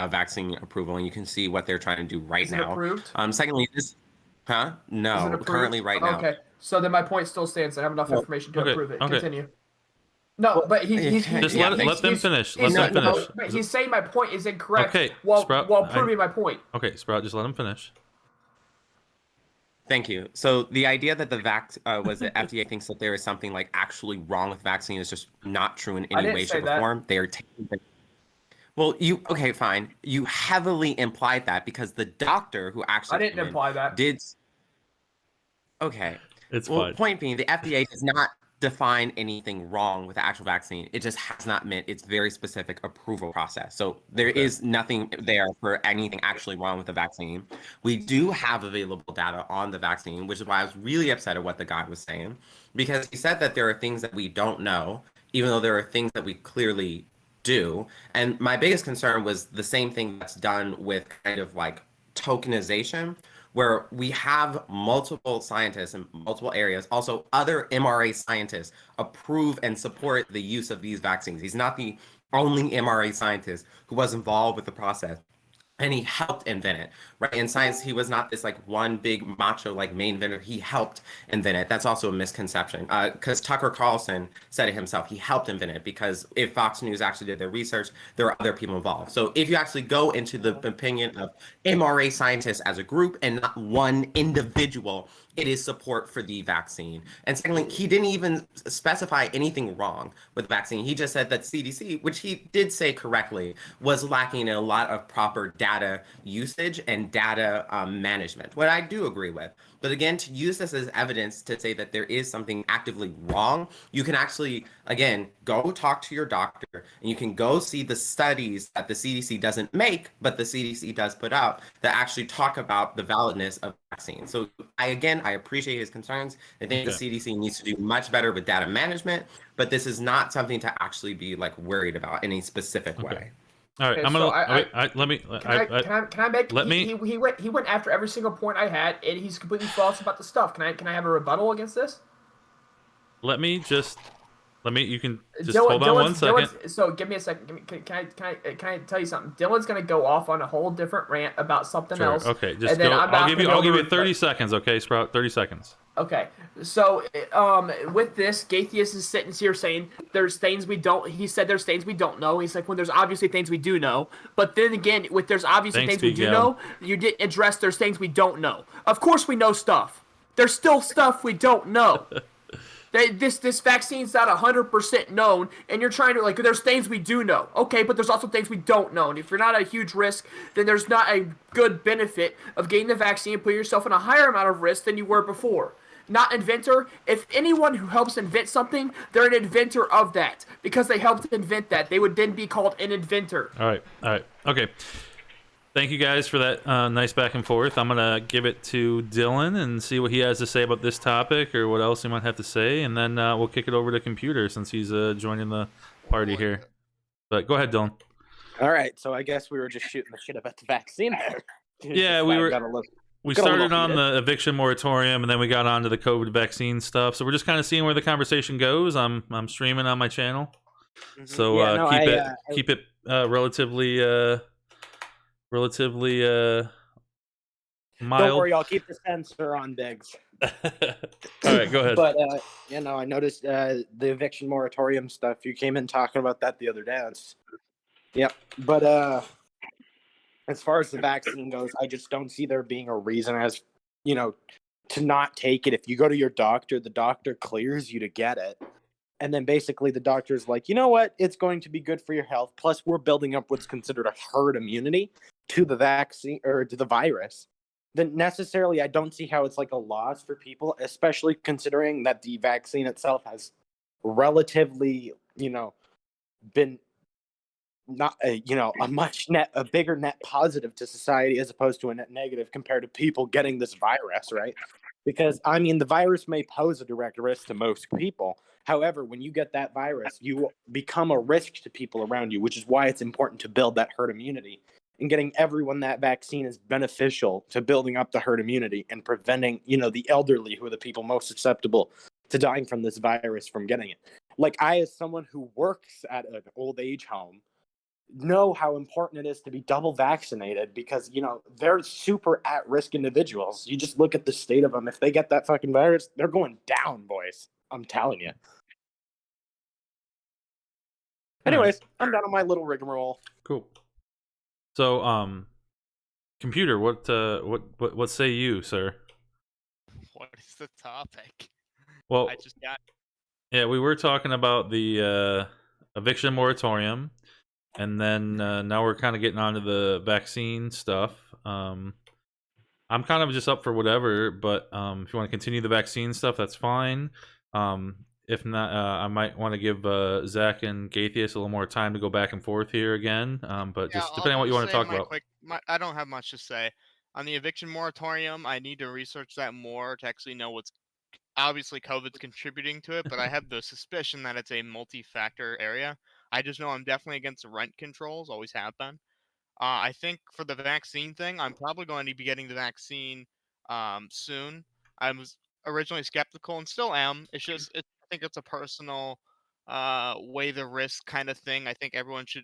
vaccine approval, and you can see what they're trying to do right now. Approved? Secondly, no, currently right now. Okay, so then my point still stands. I have enough information to approve it. Okay. Continue. No, but he's just let them finish. Let them finish. But he's saying my point is incorrect. Okay, while Sprout, proving my point. Okay, Sprout, just let him finish. Thank you. So the idea that the FDA thinks that there is something like actually wrong with vaccine is just not true in any way, shape, or form. They are taking it. Well, okay, fine. You heavily implied that because the doctor who actually I didn't imply that. Did. Okay. It's well, fine. Point being, the FDA does not define anything wrong with the actual vaccine. It just has not met its very specific approval process. So there is nothing there for anything actually wrong with the vaccine. We do have available data on the vaccine, which is why I was really upset at what the guy was saying, because he said that there are things that we don't know, even though there are things that we clearly do. And my biggest concern was the same thing that's done with kind of like tokenization, where we have multiple scientists in multiple areas, also other mRNA scientists approve and support the use of these vaccines. He's not the only mRNA scientist who was involved with the process, and he helped invent it, right? In science, he was not this like one big macho like main inventor. He helped invent it. That's also a misconception, because Tucker Carlson said it himself. He helped invent it, because if Fox News actually did their research, there are other people involved. So if you actually go into the opinion of mRNA scientists as a group and not one individual, it is support for the vaccine. And secondly, he didn't even specify anything wrong with the vaccine. He just said that CDC, which he did say correctly, was lacking in a lot of proper data usage and data management, what I do agree with. But again, to use this as evidence to say that there is something actively wrong, you can actually, again, go talk to your doctor, and you can go see the studies that the CDC doesn't make, but the CDC does put out, that actually talk about the validness of vaccines. So I appreciate his concerns. I think the CDC needs to do much better with data management, but this is not something to actually be like worried about in a specific way. All right, Okay, I'm gonna. Let me. Can I make? Let me. He went after every single point I had, and he's completely false about the stuff. Can I have a rebuttal against this? Let me. You can just hold on 1 second. So give me a second. Can I tell you something? Dylan's gonna go off on a whole different rant about something else. Okay, just go. I'll give you 30 seconds. Okay, Sprout. 30 seconds. Okay, so with this, Gaithius is sitting here saying there's things we don't. He said there's things we don't know. He's like, when there's obviously things we do know. But then again, with there's obviously things we do know, you didn't address there's things we don't know. Of course we know stuff. There's still stuff we don't know. This vaccine's not 100% known, and you're trying to, like, there's things we do know. Okay, but there's also things we don't know. And if you're not at a huge risk, then there's not a good benefit of getting the vaccine and putting yourself in a higher amount of risk than you were before. Not inventor. If anyone who helps invent something, they're an inventor of that. Because they helped invent that, they would then be called an inventor. All right. Okay. Thank you guys for that nice back and forth. I'm going to give it to Dylan and see what he has to say about this topic or what else he might have to say. And then we'll kick it over to Computer since he's joining the party here. But go ahead, Dylan. All right. So I guess we were just shooting the shit about the vaccine there. Yeah, we started on the eviction moratorium, and then we got onto the COVID vaccine stuff. So we're just kind of seeing where the conversation goes. I'm streaming on my channel, so keep it relatively mild. Don't worry, I'll keep the censor on Biggs. All right, go ahead. But I noticed the eviction moratorium stuff. You came in talking about that the other day. Yep. But as far as the vaccine goes, I just don't see there being a reason to not take it. If you go to your doctor, the doctor clears you to get it. And then basically the doctor's like, you know what? It's going to be good for your health. Plus, we're building up what's considered a herd immunity to the vaccine or to the virus. Then necessarily, I don't see how it's like a loss for people, especially considering that the vaccine itself has relatively, been not a bigger net positive to society as opposed to a net negative compared to people getting this virus, right? Because the virus may pose a direct risk to most people. However, when you get that virus, you become a risk to people around you, which is why it's important to build that herd immunity. And getting everyone that vaccine is beneficial to building up the herd immunity and preventing, the elderly, who are the people most susceptible to dying from this virus, from getting it. Like, I, as someone who works at an old age home, know how important it is to be double vaccinated because, they're super at-risk individuals. You just look at the state of them. If they get that fucking virus, they're going down, boys. I'm telling you. Anyways, I'm done on my little rigmarole. Cool. So, Computer, what say you, sir? What is the topic? Well, I just got. Yeah, we were talking about the eviction moratorium, and then now we're kind of getting onto the vaccine stuff. I'm kind of just up for whatever, but if you want to continue the vaccine stuff, that's fine. If not, I might want to give Zach and Gaithius a little more time to go back and forth here again. But just depending on what you want to talk about. I don't have much to say. On the eviction moratorium, I need to research that more to actually know what's... Obviously, COVID's contributing to it, but I have the suspicion that it's a multi-factor area. I just know I'm definitely against rent controls, always have been. I think for the vaccine thing, I'm probably going to be getting the vaccine soon. I was originally skeptical and still am. It's just, I think it's a personal weigh the risk kind of thing. I think everyone's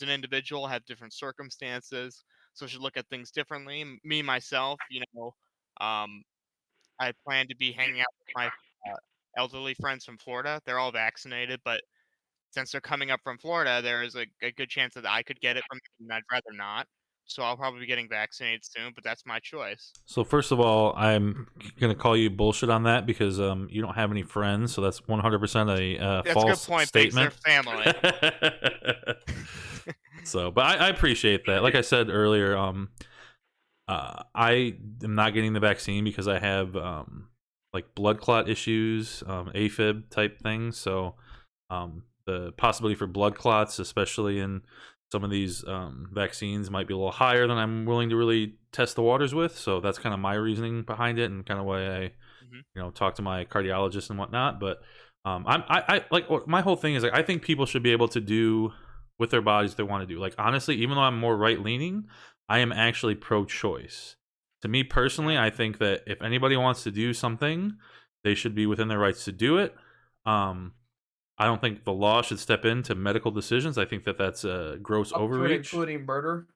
an individual, have different circumstances, so should look at things differently. Me, myself, I plan to be hanging out with my elderly friends from Florida. They're all vaccinated, but since they're coming up from Florida, there is a good chance that I could get it from them, and I'd rather not. So I'll probably be getting vaccinated soon, but that's my choice. So first of all, I'm going to call you bullshit on that because you don't have any friends, so that's 100% a false a good point, statement. They're family. So, but I appreciate that. Like I said earlier, I am not getting the vaccine because I have like blood clot issues, AFib type things. So the possibility for blood clots, especially in some of these vaccines, might be a little higher than I'm willing to really test the waters with. So that's kind of my reasoning behind it, and kind of why I, talk to my cardiologist and whatnot. But I like, my whole thing is like, I think people should be able to do with their bodies what they want to do. Like, honestly, even though I'm more right leaning, I am actually pro-choice. To me personally, I think that if anybody wants to do something, they should be within their rights to do it. I don't think the law should step into medical decisions. I think that that's a gross overreach. Including murder?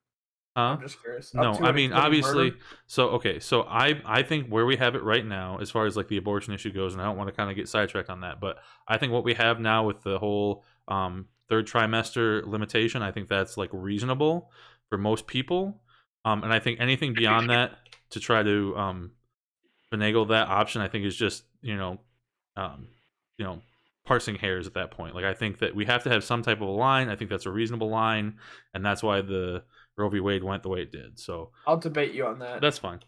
Huh? I'm just curious. No, I mean, obviously. Murder? So, okay. So I think where we have it right now, as far as like the abortion issue goes, and I don't want to kind of get sidetracked on that, but I think what we have now with the whole third trimester limitation, I think that's like reasonable for most people. And I think anything beyond that to try to finagle that option, I think is just, parsing hairs at that point. Like, I think that we have to have some type of a line. I think that's a reasonable line, and that's why the Roe v. Wade went the way it did. So I'll debate you on that. that's fine.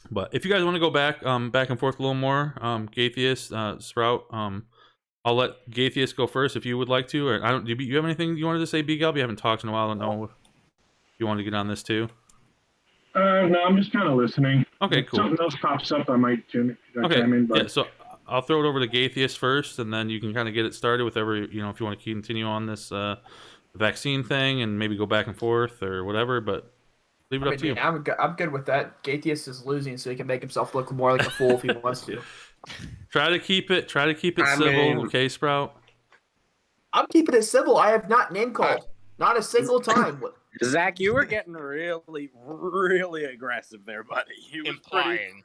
But if you guys want to go back and forth a little more, Gaithius, Sprout, I'll let Gaithius go first if you would like to. Or do you have anything you wanted to say, B-Gub? You haven't talked in a while. I don't know if you want to get on this too. No, I'm just kind of listening. Okay, If cool. something else pops up, I might chime Okay, in. But yeah, so I'll throw it over to Gaithius first, and then you can kind of get it started with if you want to continue on this vaccine thing and maybe go back and forth or whatever, but leave it up to you. I'm good with that. Gaithius is losing, so he can make himself look more like a fool if he wants to. Try to keep it civil, okay, Sprout? I'm keeping it civil. I have not name called. Not a single time. Zach, you were getting really, really aggressive there, buddy. Implying.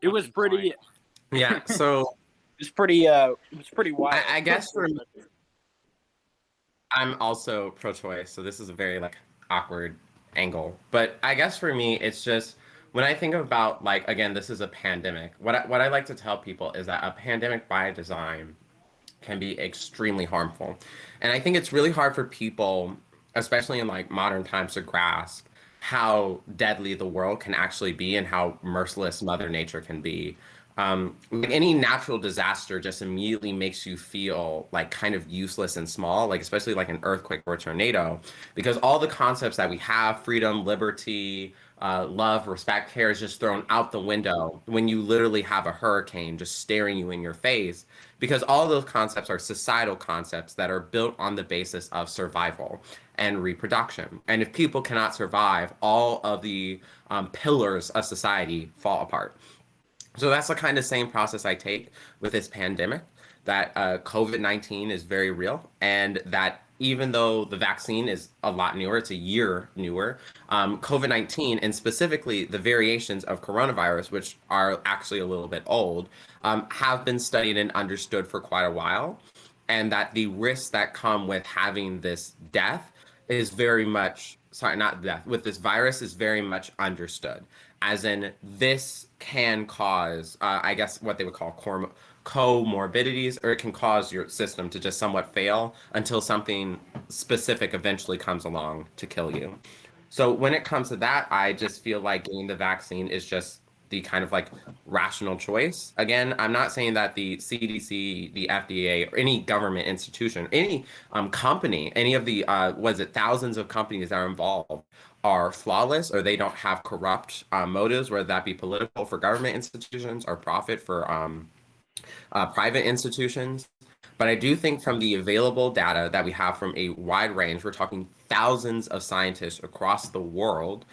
It was pretty. Yeah, so it was pretty wild. I guess for me, I'm also pro-choice, so this is a very awkward angle. But I guess for me, it's just when I think about again, this is a pandemic. What I like to tell people is that a pandemic by design can be extremely harmful, and I think it's really hard for people, especially in modern times, to grasp how deadly the world can actually be and how merciless Mother Nature can be. Any natural disaster just immediately makes you feel kind of useless and small, especially an earthquake or a tornado, because all the concepts that we have, freedom, liberty, love, respect, care, is just thrown out the window when you literally have a hurricane just staring you in your face, because all those concepts are societal concepts that are built on the basis of survival and reproduction. And if people cannot survive, all of the pillars of society fall apart. So that's the kind of same process I take with this pandemic, that COVID-19 is very real, and that even though the vaccine is a lot newer, it's a year newer, COVID-19, and specifically the variations of coronavirus, which are actually a little bit old, have been studied and understood for quite a while, and that the risks that come with having this death is very much, with this virus is very much understood. As in, this can cause, I guess, what they would call comorbidities, or it can cause your system to just somewhat fail until something specific eventually comes along to kill you. So when it comes to that, I just feel like getting the vaccine is just the kind of rational choice. Again, I'm not saying that the CDC, the FDA, or any government institution, any company, any of the thousands of companies that are involved are flawless, or they don't have corrupt motives, whether that be political for government institutions or profit for private institutions. But I do think from the available data that we have from a wide range, we're talking thousands of scientists across the world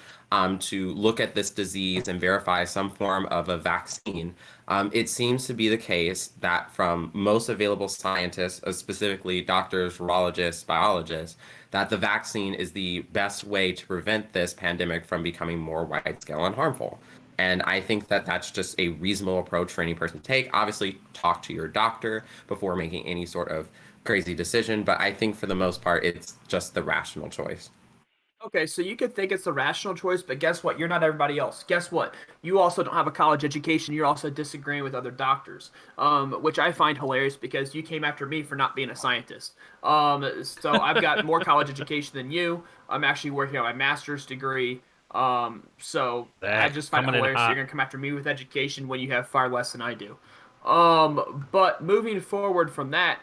to look at this disease and verify some form of a vaccine. It seems to be the case that from most available scientists, specifically doctors, virologists, biologists, that the vaccine is the best way to prevent this pandemic from becoming more wide-scale and harmful. And I think that that's just a reasonable approach for any person to take. Obviously, talk to your doctor before making any sort of crazy decision. But I think for the most part, it's just the rational choice. Okay, so you could think it's the rational choice, but guess what? You're not everybody else. Guess what? You also don't have a college education. You're also disagreeing with other doctors, which I find hilarious because you came after me for not being a scientist. So I've got more college education than you. I'm actually working on my master's degree. So I just find it hilarious you're gonna come after me with education when you have far less than I do. But moving forward from that,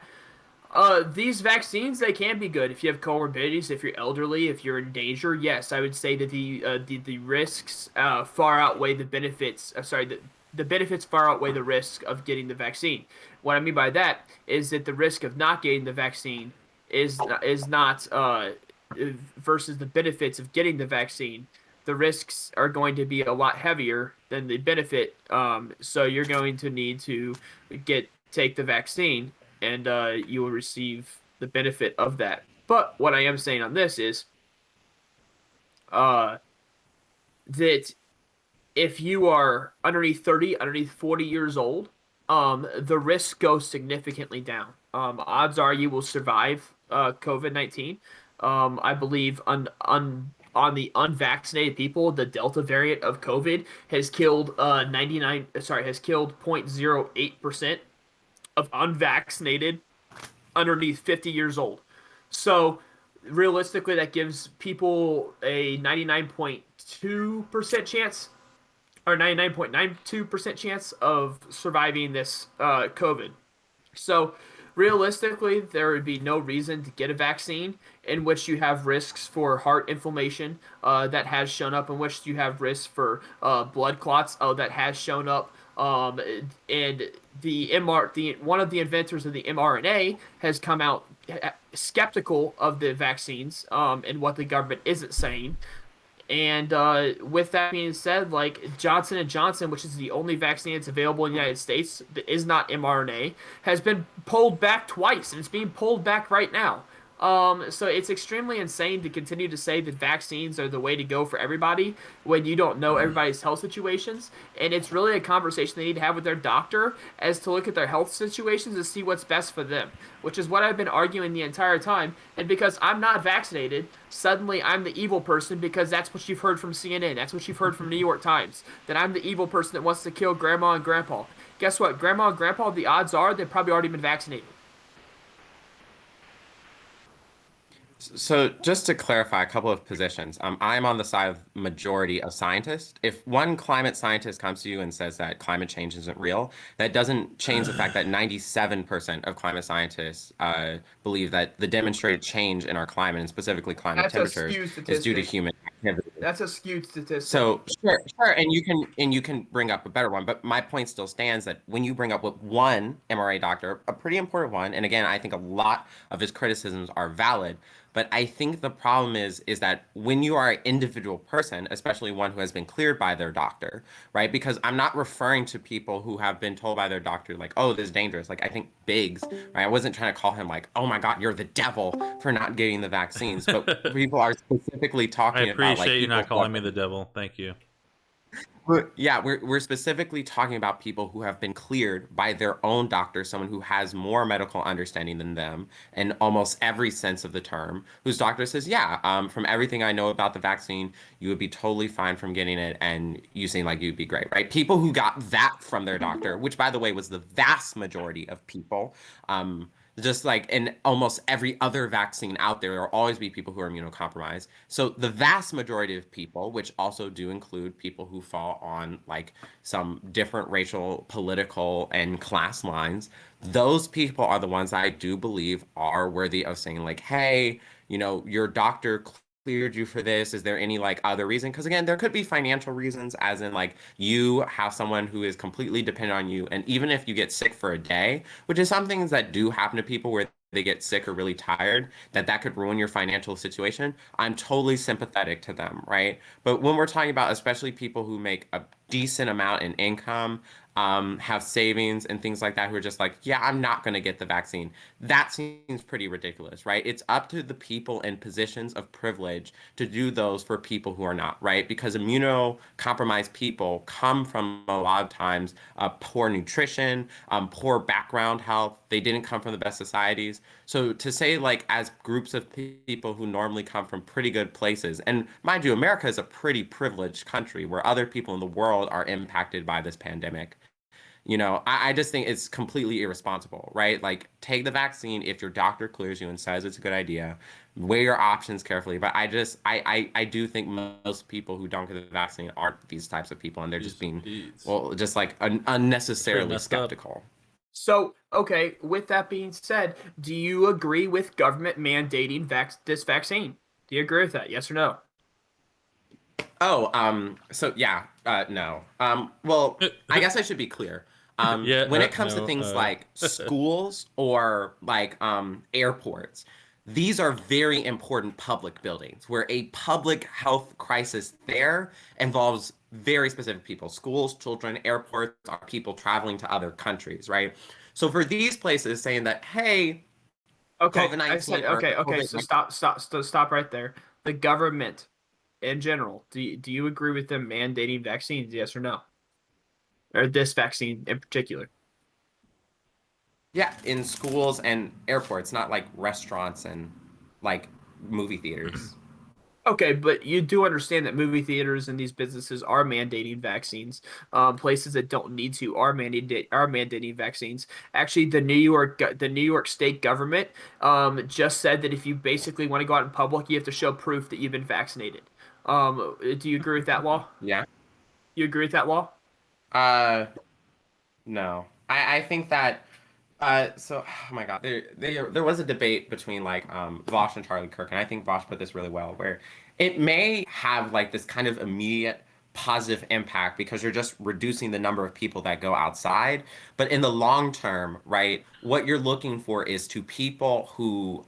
these vaccines, they can be good if you have comorbidities, if you're elderly, if you're in danger. Yes, I would say that the risks far outweigh the benefits. The benefits far outweigh the risk of getting the vaccine. What I mean by that is that the risk of not getting the vaccine is not versus the benefits of getting the vaccine. The risks are going to be a lot heavier than the benefit. So you're going to need to take the vaccine, and you will receive the benefit of that. But what I am saying on this is that if you are underneath 30, underneath 40 years old, the risk goes significantly down. Odds are you will survive COVID-19. I believe on the unvaccinated people, the Delta variant of COVID has killed 0.08% of unvaccinated underneath 50 years old. So realistically, that gives people a 99.2% chance or 99.92% chance of surviving this COVID. So realistically, there would be no reason to get a vaccine in which you have risks for heart inflammation that has shown up, in which you have risks for blood clots that has shown up. And one of the inventors of the mRNA has come out skeptical of the vaccines and what the government isn't saying. And with that being said, like Johnson and Johnson, which is the only vaccine that's available in the United States that is not mRNA, has been pulled back twice, and it's being pulled back right now. So it's extremely insane to continue to say that vaccines are the way to go for everybody when you don't know everybody's health situations. And it's really a conversation they need to have with their doctor as to look at their health situations and see what's best for them, which is what I've been arguing the entire time. And because I'm not vaccinated, suddenly I'm the evil person because that's what you've heard from CNN. That's what you've heard from New York Times, that I'm the evil person that wants to kill grandma and grandpa. Guess what? Grandma and grandpa, the odds are they've probably already been vaccinated. So just to clarify a couple of positions, I'm on the side of majority of scientists. If one climate scientist comes to you and says that climate change isn't real, that doesn't change the fact that 97% of climate scientists believe that the demonstrated change in our climate, and specifically climate temperatures, is due to human activity. That's a skewed statistic. So sure, and you can bring up a better one, but my point still stands that when you bring up with one MRA doctor, a pretty important one, and again, I think a lot of his criticisms are valid. But I think the problem is that when you are an individual person, especially one who has been cleared by their doctor, right? Because I'm not referring to people who have been told by their doctor, like, oh, this is dangerous. Like, I think Biggs, right? I wasn't trying to call him like, oh my God, you're the devil for not getting the vaccines. But people are specifically talking about, like, I appreciate you not calling me the devil. Thank you. Yeah, we're specifically talking about people who have been cleared by their own doctor, someone who has more medical understanding than them in almost every sense of the term, whose doctor says, yeah, from everything I know about the vaccine, you would be totally fine from getting it, and you seem like you'd be great, right? People who got that from their doctor, which, by the way, was the vast majority of people, just like in almost every other vaccine out there will always be people who are immunocompromised. So the vast majority of people, which also do include people who fall on like some different racial, political, and class lines, those people are the ones I do believe are worthy of saying like, hey, your doctor cleared you for this. Is there any like other reason? Because again, there could be financial reasons, as in like you have someone who is completely dependent on you, and even if you get sick for a day, which is some things that do happen to people where they get sick or really tired, that could ruin your financial situation. I'm totally sympathetic to them, right? But when we're talking about especially people who make a decent amount in income, have savings and things like that, who are just like, yeah, I'm not going to get the vaccine. That seems pretty ridiculous, right? It's up to the people in positions of privilege to do those for people who are not, right? Because immunocompromised people come from a lot of times poor nutrition, poor background health. They didn't come from the best societies. So to say like as groups of people who normally come from pretty good places, and mind you, America is a pretty privileged country where other people in the world are impacted by this pandemic. I just think it's completely irresponsible, right? Like, take the vaccine if your doctor clears you and says it's a good idea. Weigh your options carefully. But I do think most people who don't get the vaccine aren't these types of people, and they're just being, just like unnecessarily skeptical. So, okay, with that being said, do you agree with government mandating this vaccine? Do you agree with that? Yes or no? So yeah, no. Well, I guess I should be clear. When it comes to things like schools or like airports, these are very important public buildings where a public health crisis there involves very specific people. Schools, children, airports are people traveling to other countries, right? So for these places saying that, hey, okay, COVID-19 okay, so stop right there. The government in general, do you agree with them mandating vaccines, yes or no? Or this vaccine in particular? Yeah, in schools and airports, not like restaurants and like movie theaters. Okay, but you do understand that movie theaters and these businesses are mandating vaccines. Places that don't need to are mandating vaccines. Actually, the New York State government just said that if you basically want to go out in public, you have to show proof that you've been vaccinated. Do you agree with that law? Yeah. You agree with that law? No. I think that so oh my God, there was a debate between like Vosh and Charlie Kirk, and I think Vosh put this really well, where it may have like this kind of immediate positive impact because you're just reducing the number of people that go outside. But in the long term, right, what you're looking for is to people who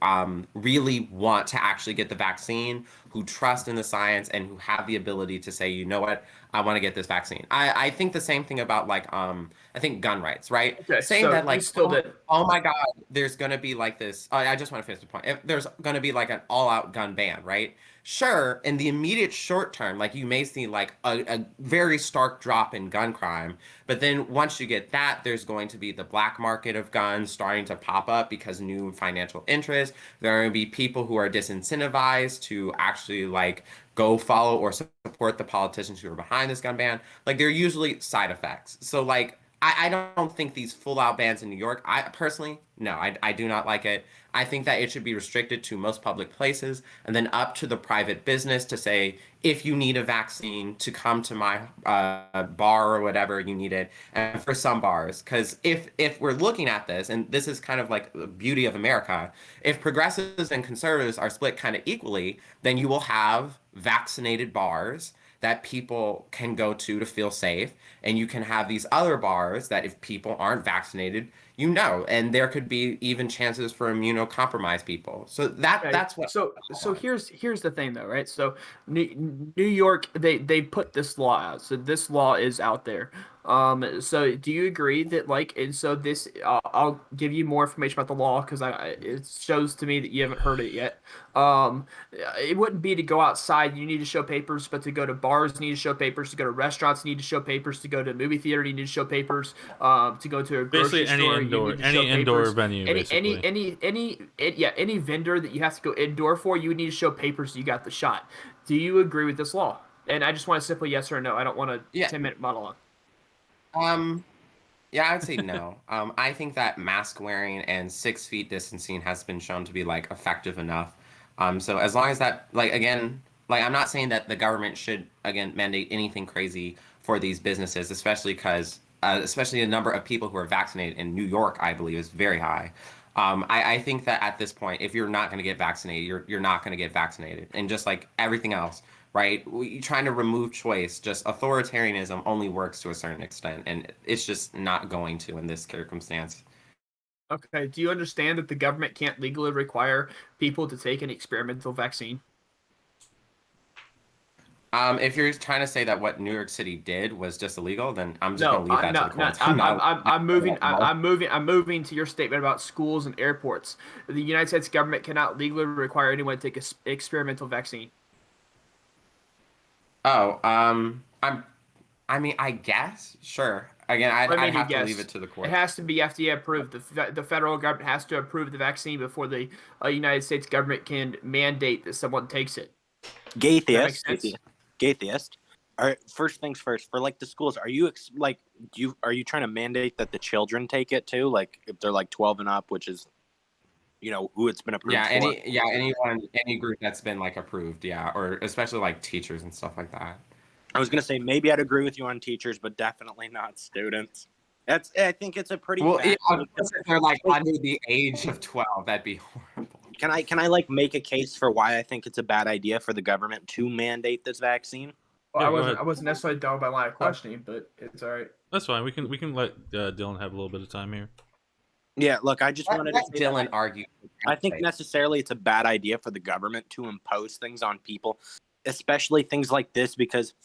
really want to actually get the vaccine, who trust in the science, and who have the ability to say, you know what, I want to get this vaccine. I think the same thing about like I think gun rights, right? Okay, Saying so that you like still did. oh my God, there's gonna be like this. I just want to finish the point. If there's gonna be like an all-out gun ban, right? Sure, in the immediate short term, like you may see like a very stark drop in gun crime, but then once you get that, there's going to be the black market of guns starting to pop up because new financial interests. There are going to be people who are disincentivized to actually like go follow or support the politicians who are behind this gun ban. Like they're usually side effects. So like I don't think these full out bans in New York, I personally, no, I do not like it. I think that it should be restricted to most public places and then up to the private business to say, if you need a vaccine to come to my bar or whatever, you need it. And for some bars, because if we're looking at this, and this is kind of like the beauty of America, if progressives and conservatives are split kind of equally, then you will have vaccinated bars that people can go to feel safe. And you can have these other bars that if people aren't vaccinated, you know, and there could be even chances for immunocompromised people. So that's what. So here's the thing though, right? So New York, they put this law out. So this law is out there. So do you agree that like, and so this, I'll give you more information about the law because it shows to me that you haven't heard it yet. It wouldn't be to go outside, you need to show papers, but to go to bars, you need to show papers, to go to restaurants, you need to show papers, to go to a movie theater, you need to show papers, to go to a grocery Basically, store, any indoor venue, any basically. any vendor that you have to go indoor for, you would need to show papers you got the shot. Do you agree with this law? And I just want a simple yes or no. I don't want a 10-minute monologue. Yeah, I'd say no. I think that mask wearing and 6 feet distancing has been shown to be like effective enough. So as long as that, like again, like I'm not saying that the government should again mandate anything crazy for these businesses, especially because especially the number of people who are vaccinated in New York, I believe, is very high. I think that at this point, if you're not going to get vaccinated, you're not going to get vaccinated, and just like everything else, right? Trying to remove choice, just authoritarianism only works to a certain extent, and it's just not going to in this circumstance. Okay. Do you understand that the government can't legally require people to take an experimental vaccine? If you're trying to say that what New York City did was just illegal, then I'm just going to leave that to the courts. I'm moving to your statement about schools and airports. The United States government cannot legally require anyone to take an experimental vaccine. Oh, I mean, I guess, sure. Again, I'd have to leave it to the court. It has to be FDA approved. The federal government has to approve the vaccine before the United States government can mandate that someone takes it. Gay theist. All right, first things first. For like the schools, are you trying to mandate that the children take it too? Like if they're like 12 and up, which is, you know, who it's been approved for. Any group that's been like approved, or especially like teachers and stuff like that. I was gonna say maybe I'd agree with you on teachers, but definitely not students. I think it's a pretty if they're like under the age of 12, that'd be horrible. Can I like make a case for why I think it's a bad idea for the government to mandate this vaccine? Well, I wasn't necessarily done by line of questioning, but it's all right. That's fine. We can let Dylan have a little bit of time here. Yeah, look, I just wanted to say Dylan argue. I think necessarily it's a bad idea for the government to impose things on people, especially things like this, because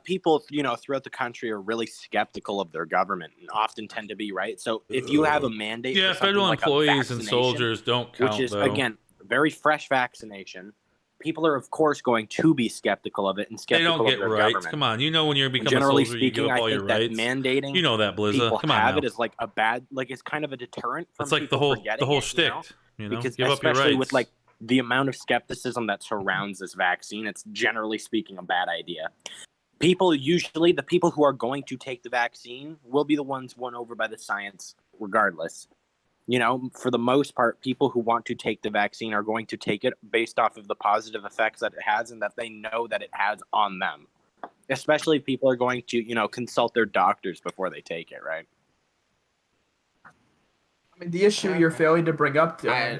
people, you know, throughout the country are really skeptical of their government and often tend to be right. So if you have a mandate, yeah, for federal like employees and soldiers don't count, which is though. Again, very fresh vaccination. People are, of course, going to be skeptical of it and skeptical they don't of their get rights. Government. Come on, you know when you're becoming Generally a soldier, speaking, you give up all I your think that rights. mandating You know that, Blizza. people Come on have now. it is like a bad, like it's kind of a deterrent from It's like people the whole forgetting it, shtick. You know, because give up your especially rights. with like the amount of skepticism that surrounds this vaccine, it's generally speaking a bad idea. Usually the people who are going to take the vaccine will be the ones won over by the science regardless. For the most part, people who want to take the vaccine are going to take it based off of the positive effects that it has and that they know that it has on them. Especially if people are going to, consult their doctors before they take it, right? I mean, the issue you're failing to bring up, the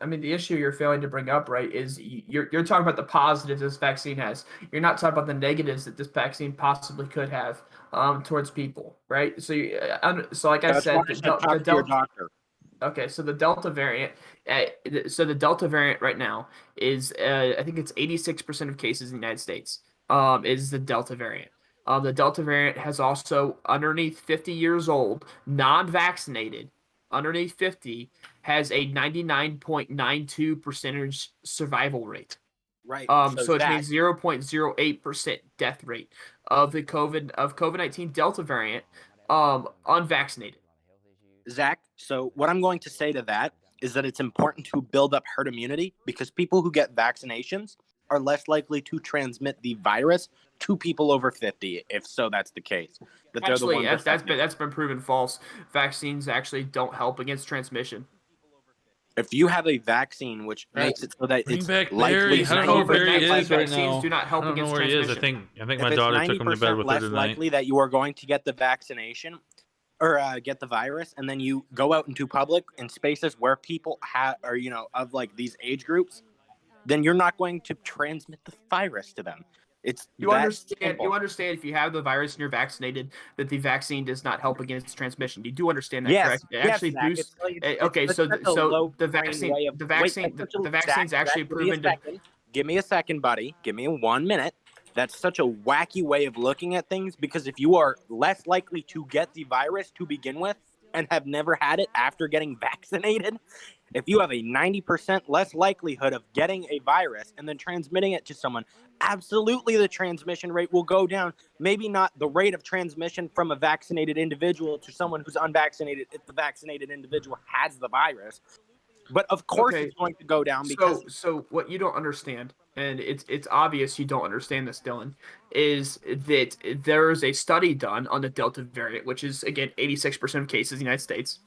issue you're failing to bring up, right, is you're talking about the positives this vaccine has. You're not talking about the negatives that this vaccine possibly could have towards people, right? So, like I said, the your doctor. Okay, so the Delta variant, right now is, I think it's 86% of cases in the United States, is the Delta variant. The Delta variant has also, underneath 50 years old, non-vaccinated, underneath 50, has a 99.92% survival rate. Right. So it means 0.08% death rate of the COVID-19 Delta variant, unvaccinated. Zach, so what I'm going to say to that is that it's important to build up herd immunity because people who get vaccinations are less likely to transmit the virus to people over 50, if so that's the case. Actually, that's been proven false. Vaccines actually don't help against transmission. If you have a vaccine which makes it so that Bring it's back likely, Barry. I don't know where Barry is right vaccines now. do not help I don't know against where he is. I transmission. think my daughter took him to bed with her less tonight. likely that you are going to get the vaccination or get the virus, and then you go out into public in spaces where people of like these age groups, then you're not going to transmit the virus to them. You understand if you have the virus and you're vaccinated that the vaccine does not help against transmission. You do understand that, correct? It actually boosts. So the vaccine's actually proven to. Give me a second, buddy. Give me 1 minute. That's such a wacky way of looking at things because if you are less likely to get the virus to begin with and have never had it after getting vaccinated, if you have a 90% less likelihood of getting a virus and then transmitting it to someone, absolutely the transmission rate will go down. Maybe not the rate of transmission from a vaccinated individual to someone who's unvaccinated if the vaccinated individual has the virus. But of course it's going to go down because... So what you don't understand, and it's obvious you don't understand this, Dylan, is that there is a study done on the Delta variant, which is, again, 86% of cases in the United States,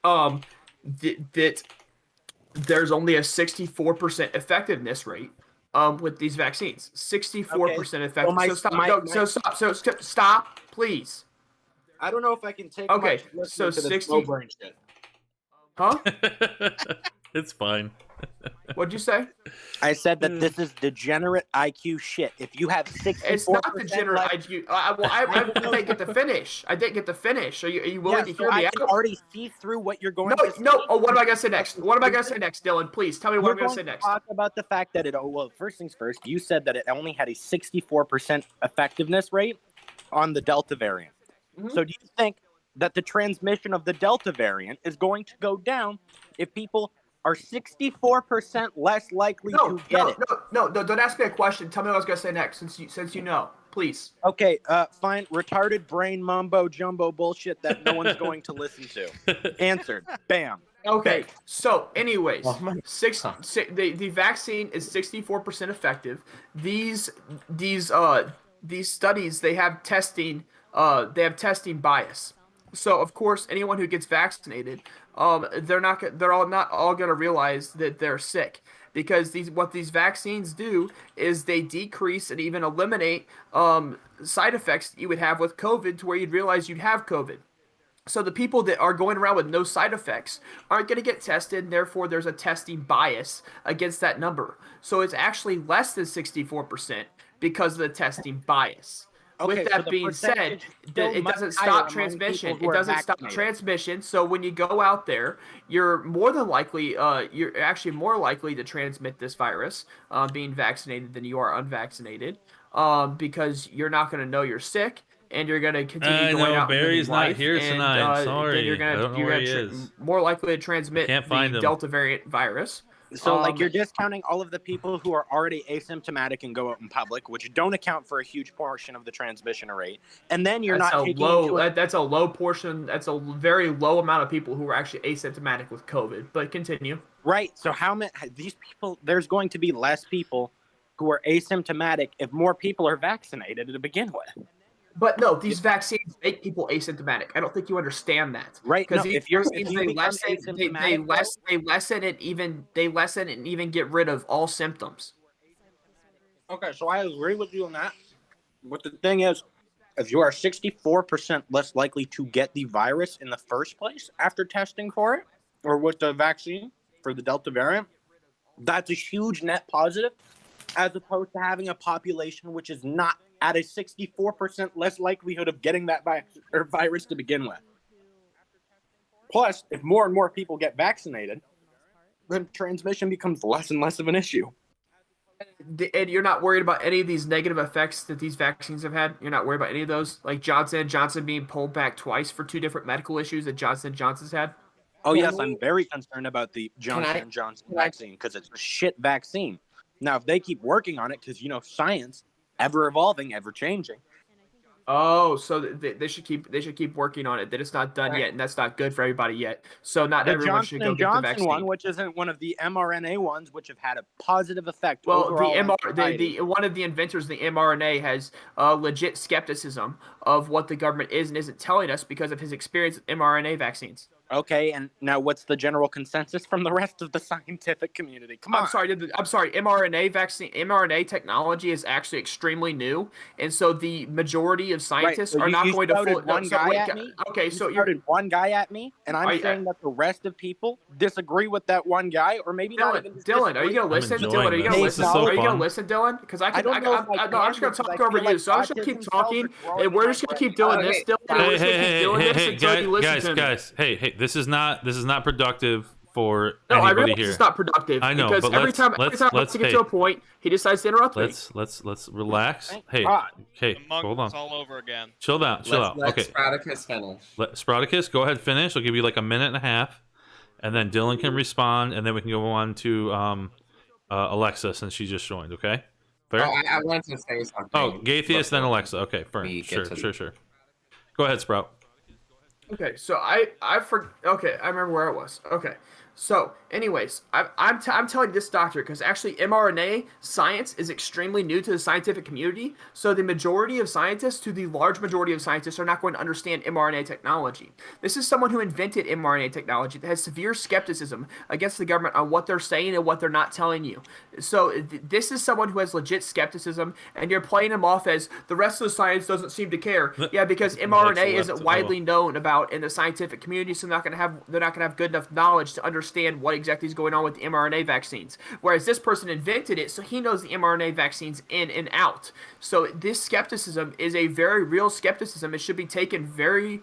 that there's only a 64% effectiveness rate with these vaccines. 64% effective. Stop, please. I don't know if I can take much listening to this slow brain shit. Huh? It's fine. What'd you say? I said that this is degenerate IQ shit. If you have 64%, it's not degenerate IQ. I didn't get to finish. Are you willing to hear me out? I can already see through what you're going to say. No. Oh, what am I gonna say next? Dylan? Please tell me what I'm gonna say next. Talk about the fact that first things first. You said that it only had a 64% effectiveness rate on the Delta variant. Mm-hmm. So do you think that the transmission of the Delta variant is going to go down if people are 64% less likely to get it? No, don't ask me a question. Tell me what I was going to say next, since you know. Please. Okay, fine. Retarded brain mumbo jumbo bullshit that no one's going to listen to. Answered. Bam. Okay, so anyways, the vaccine is 64% effective. These studies, they have testing bias. So of course, anyone who gets vaccinated, they're all not all going to realize that they're sick because what these vaccines do is they decrease and even eliminate side effects that you would have with COVID to where you'd realize you'd have COVID. So the people that are going around with no side effects aren't going to get tested, and therefore there's a testing bias against that number. So it's actually less than 64% because of the testing bias. Okay, with that being said, it doesn't stop transmission. It doesn't stop transmission. So when you go out there, you're actually more likely to transmit this virus being vaccinated than you are unvaccinated because you're not going to know you're sick. And you're going to continue going out Barry's living life, not here tonight. Sorry. Then you're going to more likely to transmit the Delta variant virus. So, like, you're discounting all of the people who are already asymptomatic and go out in public, which don't account for a huge portion of the transmission rate, and then you're that's not a taking low. That's a low portion. That's a very low amount of people who are actually asymptomatic with COVID. But continue. Right. So how many these people? There's going to be less people who are asymptomatic if more people are vaccinated to begin with. But no, these vaccines make people asymptomatic. I don't think you understand that. Right. Because No, these vaccines, they lessen and even get rid of all symptoms. Okay, so I agree with you on that. But the thing is, if you are 64% less likely to get the virus in the first place after testing for it, or with the vaccine for the Delta variant, that's a huge net positive, as opposed to having a population which is not at a 64% less likelihood of getting that virus to begin with. Plus, if more and more people get vaccinated, then transmission becomes less and less of an issue. And you're not worried about any of these negative effects that these vaccines have had? You're not worried about any of those? Like Johnson & Johnson being pulled back twice for 2 different medical issues that Johnson & Johnson's had? Oh, yes, I'm very concerned about the Johnson & Johnson vaccine because it's a shit vaccine. Now, if they keep working on it, because, science, ever evolving, ever changing. Oh, so they should keep working on it. That it's not done yet, and that's not good for everybody yet. So not everyone should go get the vaccine. One, which isn't one of the mRNA ones, which have had a positive effect. Well, overall one of the inventors of the mRNA has legit skepticism of what the government is and isn't telling us because of his experience with mRNA vaccines. Okay, and now what's the general consensus from the rest of the scientific community? Come on. I'm sorry. mRNA technology is actually extremely new, and so the majority of scientists are not going to fully. Okay, so you started one guy at me, and I'm saying that the rest of people disagree with that one guy, or maybe not even. Dylan, are you gonna listen? Dylan, are you gonna listen? Are you gonna listen, Dylan? Because I'm just gonna talk over you, so I'm just gonna keep talking, and we're just gonna keep doing this. Dylan, Hey, guys, hey, this is not productive for anybody here. I realize it's not productive. I know, because but every time let's get to a point, he decides to interrupt me. Let's relax. Hey, hold on. All over again. Chill out. Let Okay. Sproticus finish. Let Sproticus go ahead, finish. I'll give you like a minute and a half, and then Dylan can respond, and then we can go on to Alexa since she just joined. Okay. Fair? Oh, I wanted to say something. Oh, Gaithius, then Alexa. Okay, fair. Sure. Go ahead, Sprout. Okay, so I remember where I was. Okay, so anyways, I'm telling this doctor because actually mRNA science is extremely new to the scientific community. So the majority of scientists, to the large majority of scientists, are not going to understand mRNA technology. This is someone who invented mRNA technology that has severe skepticism against the government on what they're saying and what they're not telling you. So this is someone who has legit skepticism, and you're playing him off as the rest of the science doesn't seem to care. Yeah, because mRNA isn't widely known about in the scientific community, so they're not gonna have good enough knowledge to understand what exactly is going on with the mRNA vaccines. Whereas this person invented it, so he knows the mRNA vaccines in and out. So this skepticism is a very real skepticism. It should be taken very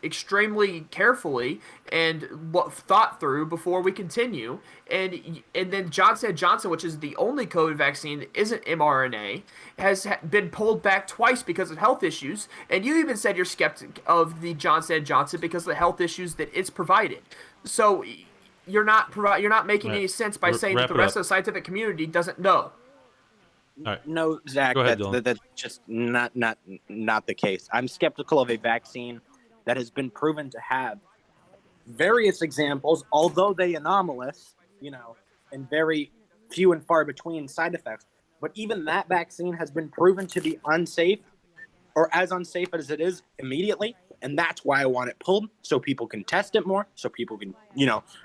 extremely carefully and thought through before we continue. And then Johnson & Johnson, which is the only COVID vaccine that isn't mRNA, has been pulled back twice because of health issues. And you even said you're skeptic of the Johnson & Johnson because of the health issues that it's provided. So you're not making any sense by saying that the rest of the scientific community doesn't know. Right. No, Zach, that's just not the case. I'm skeptical of a vaccine that has been proven to have various examples, although they anomalous, and very few and far between side effects. But even that vaccine has been proven to be unsafe, or as unsafe as it is immediately. And that's why I want it pulled, so people can test it more, so people can,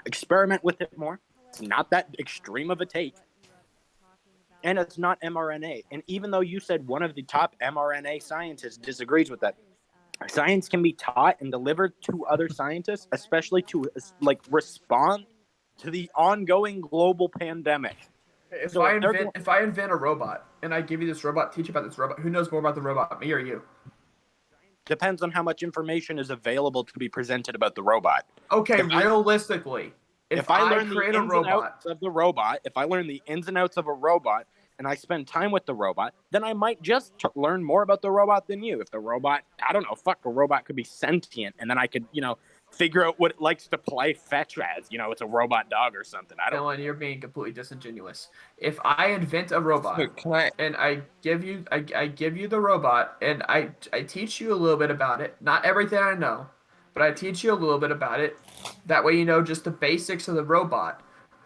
experiment with it more. It's not that extreme of a take. And it's not mRNA. And even though you said one of the top mRNA scientists disagrees with that, science can be taught and delivered to other scientists, especially to respond to the ongoing global pandemic. If I invent a robot and I give you this robot, teach you about this robot, who knows more about the robot, me or you? Depends on how much information is available to be presented about the robot. Okay, realistically, if I learn the ins and outs of the robot, if I learn the ins and outs of a robot, and I spend time with the robot, then I might just learn more about the robot than you. If the robot, a robot could be sentient, and then I could, figure out what it likes to play fetch as. You know, it's a robot dog or something. I don't. Dylan, you're being completely disingenuous. If I invent a robot and I give you the robot and I teach you a little bit about it, not everything I know, but I teach you a little bit about it. That way you know just the basics of the robot.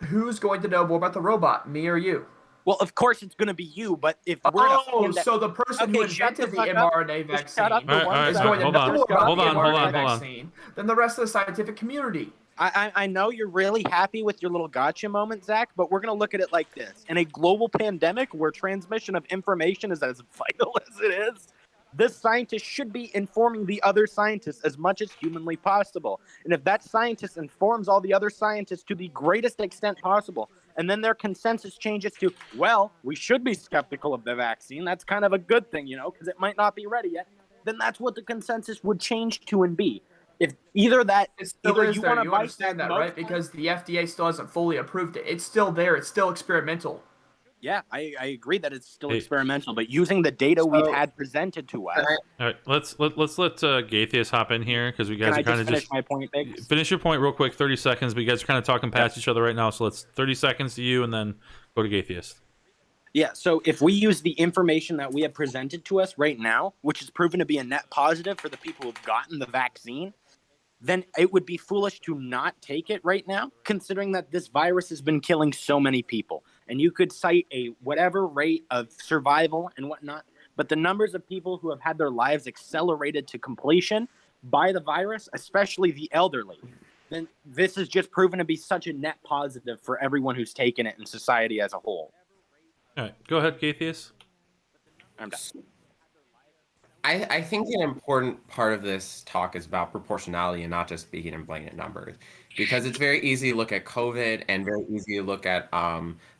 Who's going to know more about the robot, me or you? Well, of course it's going to be you, but if we're so the person who invented the mRNA vaccine is going to know about the mRNA vaccine than the rest of the scientific community. I know you're really happy with your little gotcha moment, Zach, but we're going to look at it like this. In a global pandemic where transmission of information is as vital as it is, this scientist should be informing the other scientists as much as humanly possible. And if that scientist informs all the other scientists to the greatest extent possible, and then their consensus changes to, well, we should be skeptical of the vaccine, that's kind of a good thing, you know, because it might not be ready yet, then that's what the consensus would change to and be. If either that, it still is there. You understand that, right? Because the FDA still hasn't fully approved it. It's still there. It's still experimental. Yeah, I agree that it's still experimental, but using the data we've had presented to us. All right, let's let Gaithias hop in here because we guys are kind of finish my point, Biggs? Finish your point real quick, 30 seconds. But you guys are kind of talking past each other right now, so let's 30 seconds to you and then go to Gaithias. Yeah, so if we use the information that we have presented to us right now, which is proven to be a net positive for the people who've gotten the vaccine, then it would be foolish to not take it right now, considering that this virus has been killing so many people. And you could cite a whatever rate of survival and whatnot, but the numbers of people who have had their lives accelerated to completion by the virus, especially the elderly, then this has just proven to be such a net positive for everyone who's taken it in society as a whole. All right, go ahead, Gaithias. I'm done. I think an important part of this talk is about proportionality and not just speaking in blanket numbers, because it's very easy to look at COVID and very easy to look at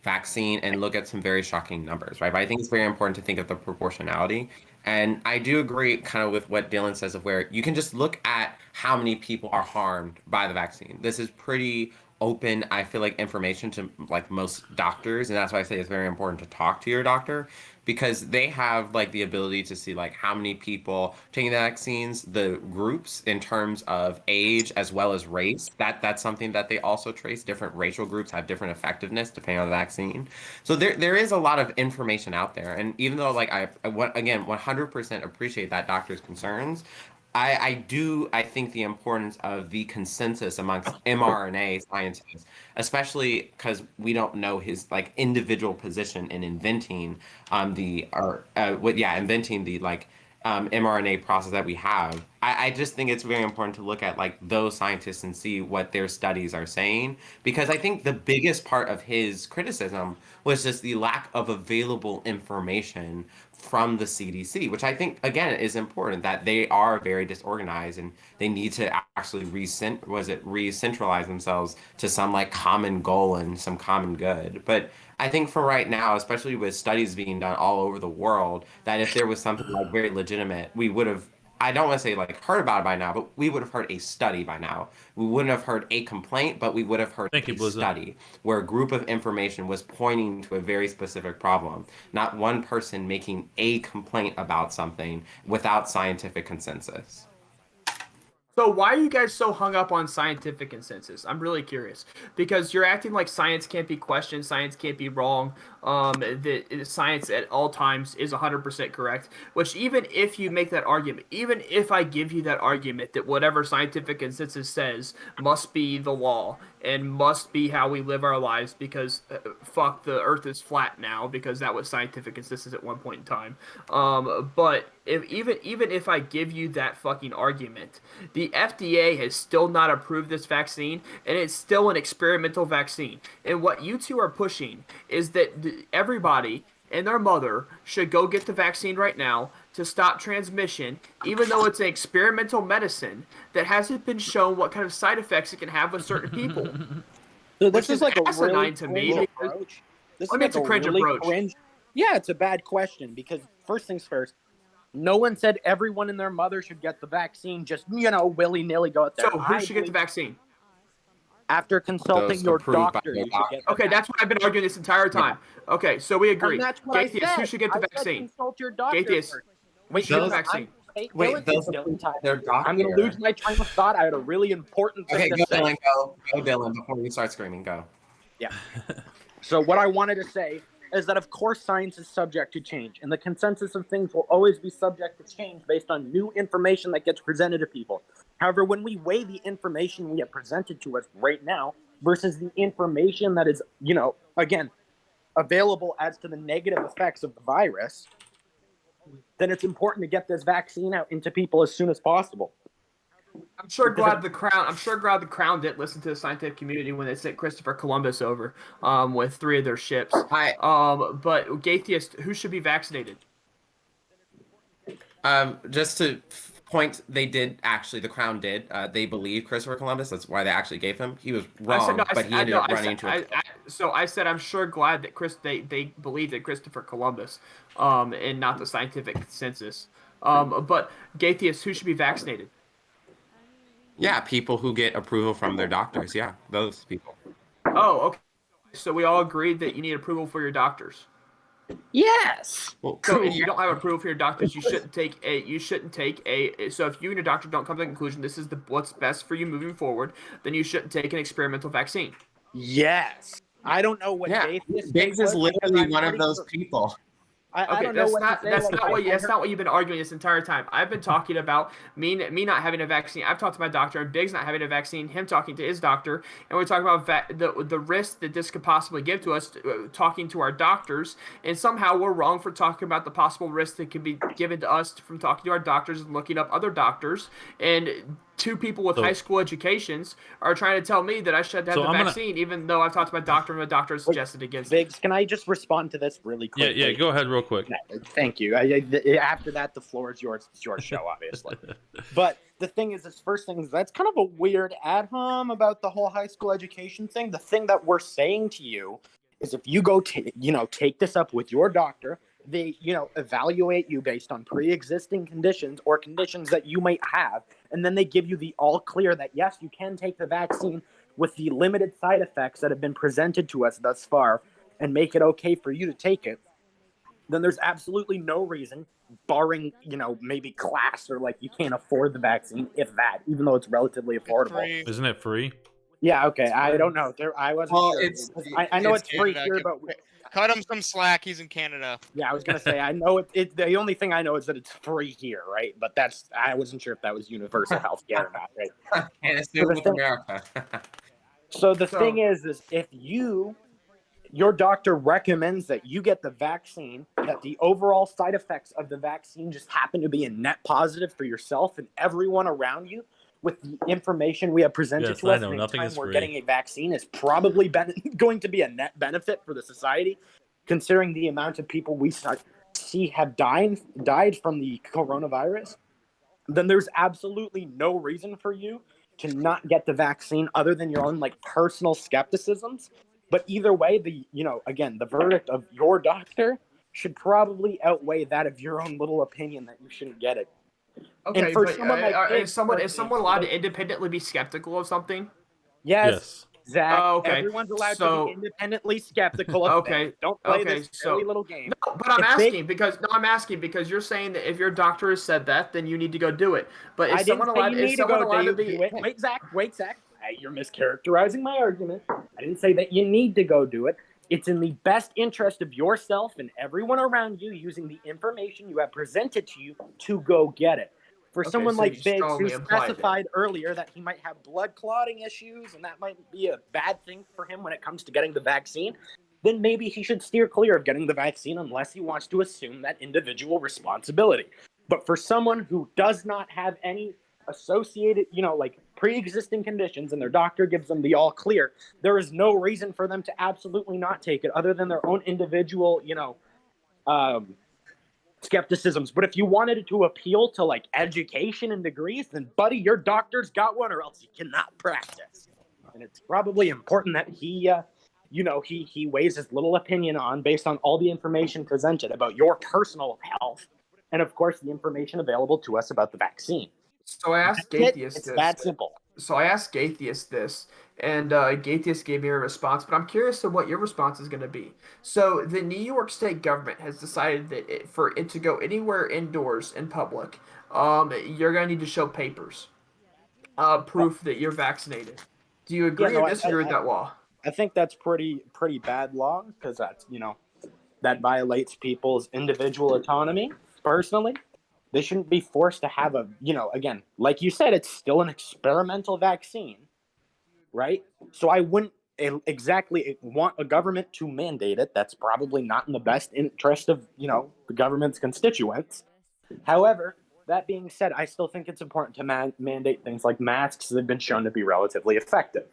vaccine and look at some very shocking numbers, right? But I think it's very important to think of the proportionality. And I do agree kind of with what Dylan says of where you can just look at how many people are harmed by the vaccine. This is pretty open, I feel like, information to like most doctors, and that's why I say it's very important to talk to your doctor, because they have like the ability to see like how many people taking the vaccines, the groups in terms of age as well as race. That's something that they also trace. Different racial groups have different effectiveness depending on the vaccine. So there is a lot of information out there, and even though like I again 100% appreciate that doctor's concerns, I think the importance of the consensus amongst mRNA scientists, especially because we don't know his like individual position in inventing inventing the mRNA process that we have. I just think it's very important to look at like those scientists and see what their studies are saying, because I think the biggest part of his criticism was just the lack of available information from the CDC, which I think, again, is important, that they are very disorganized and they need to actually re-centralize themselves to some like common goal and some common good. But I think for right now, especially with studies being done all over the world, that if there was something like very legitimate, we would have, I don't want to say like heard about it by now, but we would have heard a study by now. We wouldn't have heard a complaint, but we would have heard a study where a group of information was pointing to a very specific problem, not one person making a complaint about something without scientific consensus. So why are you guys so hung up on scientific consensus? I'm really curious, because you're acting like science can't be questioned, science can't be wrong, that science at all times is 100% correct, which even if you make that argument, even if I give you that argument that whatever scientific consensus says must be the law and must be how we live our lives, because fuck, the earth is flat now, because that was scientific consensus at one point in time. But even if I give you that fucking argument, the FDA has still not approved this vaccine, and it's still an experimental vaccine. And what you two are pushing is that everybody and their mother should go get the vaccine right now to stop transmission, even though it's an experimental medicine that hasn't been shown what kind of side effects it can have with certain people. So this is like a asinine really to me. Approach. This I mean, it's a cringe approach. Yeah, it's a bad question, because first things first, no one said everyone and their mother should get the vaccine, just, willy-nilly go out there. So who should get the vaccine? After consulting your doctor, you should get the Okay, that's what I've been arguing this entire time. Yeah. Okay, so we agree. And that's what Gaithias, who should get the vaccine? Consult your doctor. Gaithias, we should get the vaccine. Hey, Wait, Dylan, those are Dylan time. their doctor. I'm gonna lose my train of thought. I had a really important thing Okay, to go say. Dylan, go Dylan before you start screaming. Go. Yeah. So what I wanted to say is that of course science is subject to change, and the consensus of things will always be subject to change based on new information that gets presented to people. However, when we weigh the information we have presented to us right now versus the information that is, again, available as to the negative effects of the virus, then it's important to get this vaccine out into people as soon as possible. I'm sure glad the Crown didn't listen to the scientific community when they sent Christopher Columbus over with 3 of their ships. But Gatheist, who should be vaccinated? Just to point, they did actually. The Crown did. They believe Christopher Columbus. That's why they actually gave him. He was wrong, but he ended up running into a. So I said I'm sure glad that they believed in Christopher Columbus, and not the scientific consensus. But Gatheist, who should be vaccinated? Yeah, people who get approval from their doctors. Yeah, those people. Oh, okay. So we all agreed that you need approval for your doctors. Yes. So if you don't have approval for your doctors, you shouldn't take a. So if you and your doctor don't come to the conclusion this is what's best for you moving forward, then you shouldn't take an experimental vaccine. Yes. I don't know what Biggs is literally one of those people. I don't know what to say. That's not what you've been arguing this entire time. I've been talking about me not having a vaccine. I've talked to my doctor, and Biggs not having a vaccine. Him talking to his doctor, and we're talking about the risk that this could possibly give to us. Talking to our doctors, and somehow we're wrong for talking about the possible risk that could be given to us from talking to our doctors and looking up other doctors. And 2 people with high school educations are trying to tell me that I should have the vaccine, even though I've talked to my doctor and my doctor has suggested against it. Biggs, can I just respond to this really quickly? Yeah, go ahead real quick. Thank you. After that, the floor is yours. It's your show, obviously. But the thing is, this first thing is that's kind of a weird ad-hom about the whole high school education thing. The thing that we're saying to you is if you go, take this up with your doctor, they, evaluate you based on pre-existing conditions or conditions that you might have, and then they give you the all clear that yes, you can take the vaccine with the limited side effects that have been presented to us thus far, and make it okay for you to take it. Then there's absolutely no reason, barring, maybe class or like you can't afford the vaccine, if that, even though it's relatively affordable. Isn't it free? Yeah, okay. I don't know. I wasn't sure. I know it's free here, but cut him some slack. He's in Canada. Yeah, I was gonna say I know it. The only thing I know is that it's free here, right? But I wasn't sure if that was universal health care or not, right? And it's with America. So the thing is if your doctor recommends that you get the vaccine, that the overall side effects of the vaccine just happen to be a net positive for yourself and everyone around you, with the information we have presented to us, anytime we're getting a vaccine is probably going to be a net benefit for the society, considering the amount of people we see have died from the coronavirus. Then there's absolutely no reason for you to not get the vaccine other than your own personal skepticisms. But either way, the verdict of your doctor should probably outweigh that of your own little opinion that you shouldn't get it. Okay, and for but someone is someone allowed to independently be skeptical of something? Yes. Zach, okay. Everyone's allowed to be independently skeptical of things. Don't play this silly little game. No, but I'm asking because you're saying that if your doctor has said that, then you need to go do it. But is someone allowed to be? Wait, Zach. You're mischaracterizing my argument. I didn't say that you need to go do it. It's in the best interest of yourself and everyone around you using the information you have presented to you to go get it. For someone like Biggs, who specified earlier that he might have blood clotting issues and that might be a bad thing for him when it comes to getting the vaccine, then maybe he should steer clear of getting the vaccine unless he wants to assume that individual responsibility. But for someone who does not have any associated, pre-existing conditions and their doctor gives them the all clear, there is no reason for them to absolutely not take it other than their own individual, skepticisms. But if you wanted to appeal to education and degrees, then buddy, your doctor's got one or else you cannot practice. And it's probably important that he weighs his little opinion on based on all the information presented about your personal health and of course the information available to us about the vaccine. So I asked Gatheist it's that simple. So I asked Gatheist this, and Gatheist gave me a response, but I'm curious to what your response is going to be. So the New York State government has decided that for it to go anywhere indoors in public, you're going to need to show papers, proof that you're vaccinated. Do you Yeah, agree or no, disagree with that law? I think that's pretty bad law because that's that violates people's individual autonomy. Personally, they shouldn't be forced to have a again, like you said, it's still an experimental vaccine, right? So I wouldn't exactly want a government to mandate it. That's probably not in the best interest of the government's constituents. However, that being said, I still think it's important to mandate things like masks that have been shown to be relatively effective.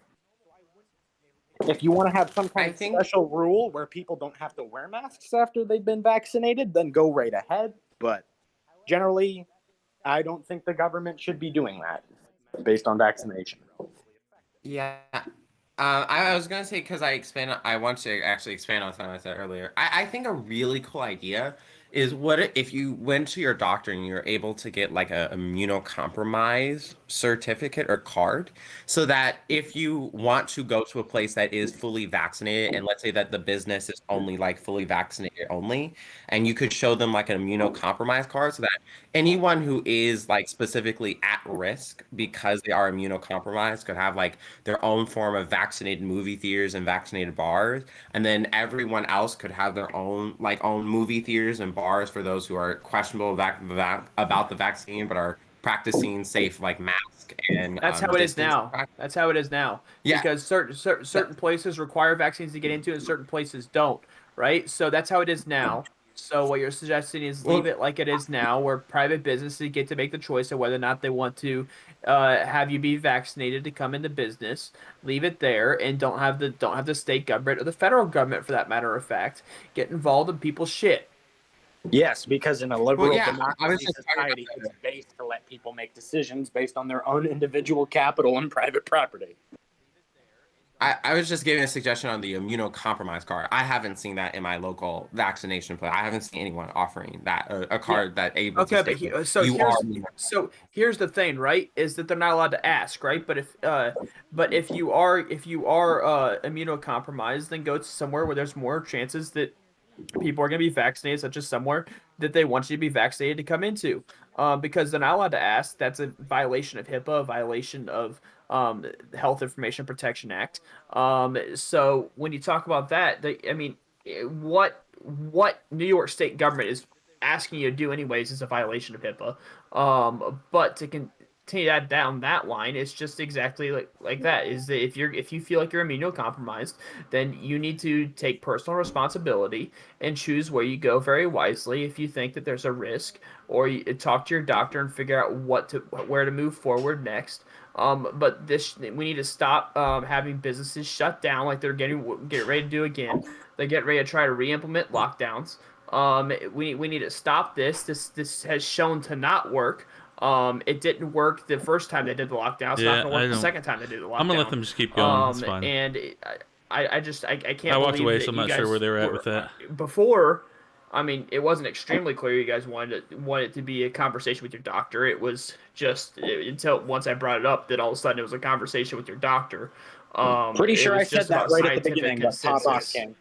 If you want to have some kind of special rule where people don't have to wear masks after they've been vaccinated, then go right ahead. But generally, I don't think the government should be doing that based on vaccination. Yeah. I was gonna say because I want to actually expand on something I said earlier. I think a really cool idea is what if you went to your doctor and you're able to get like a immunocompromised certificate or card, so that if you want to go to a place that is fully vaccinated, and let's say that the business is only like fully vaccinated only, and you could show them like an immunocompromised card, so that anyone who is like specifically at risk because they are immunocompromised could have like their own form of vaccinated movie theaters and vaccinated bars, and then everyone else could have their own movie theaters and bars for those who are questionable about the vaccine but are practicing safe like mask and That's how it is distance now. practice. That's how it is now. Yeah. Because certain places require vaccines to get into, and certain places don't. Right. So that's how it is now. So what you're suggesting is leave it like it is now, where private businesses get to make the choice of whether or not they want to have you be vaccinated to come into business. Leave it there, and don't have the state government or the federal government, for that matter of fact, get involved in people's shit. Yes, because in a liberal I was democracy just talking society, it's based to let people make decisions based on their own individual capital and private property. I was just giving a suggestion on the immunocompromised card. I haven't seen that in my local vaccination place. I haven't seen anyone offering that a card that able to state that so here's the thing, right? Is that they're not allowed to ask, right? But if you are immunocompromised, then go to somewhere where there's more chances that people are going to be vaccinated, such as somewhere that they want you to be vaccinated to come into, because they're not allowed to ask. That's a violation of HIPAA, a violation of the Health Information Protection Act. So when you talk about that, what New York State government is asking you to do anyways is a violation of HIPAA. But to continue that down that line, it's just exactly like that. Is that if you feel like you're immunocompromised, then you need to take personal responsibility and choose where you go very wisely. If you think that there's a risk, or you talk to your doctor and figure out where to move forward next. But we need to stop having businesses shut down like they're getting ready to do again. They get ready to try to re-implement lockdowns. We need to stop this. This has shown to not work. It didn't work the first time they did the lockdown. It's not going to work the second time they did the lockdown. I'm gonna let them just keep going. It's fine. And I can't. I walked believe away, that so I'm you not guys sure where they were at with that. Before, I mean, it wasn't extremely clear you guys wanted it to be a conversation with your doctor. It was just until once I brought it up that all of a sudden it was a conversation with your doctor. Pretty sure I said that right at the beginning, but pop off, King.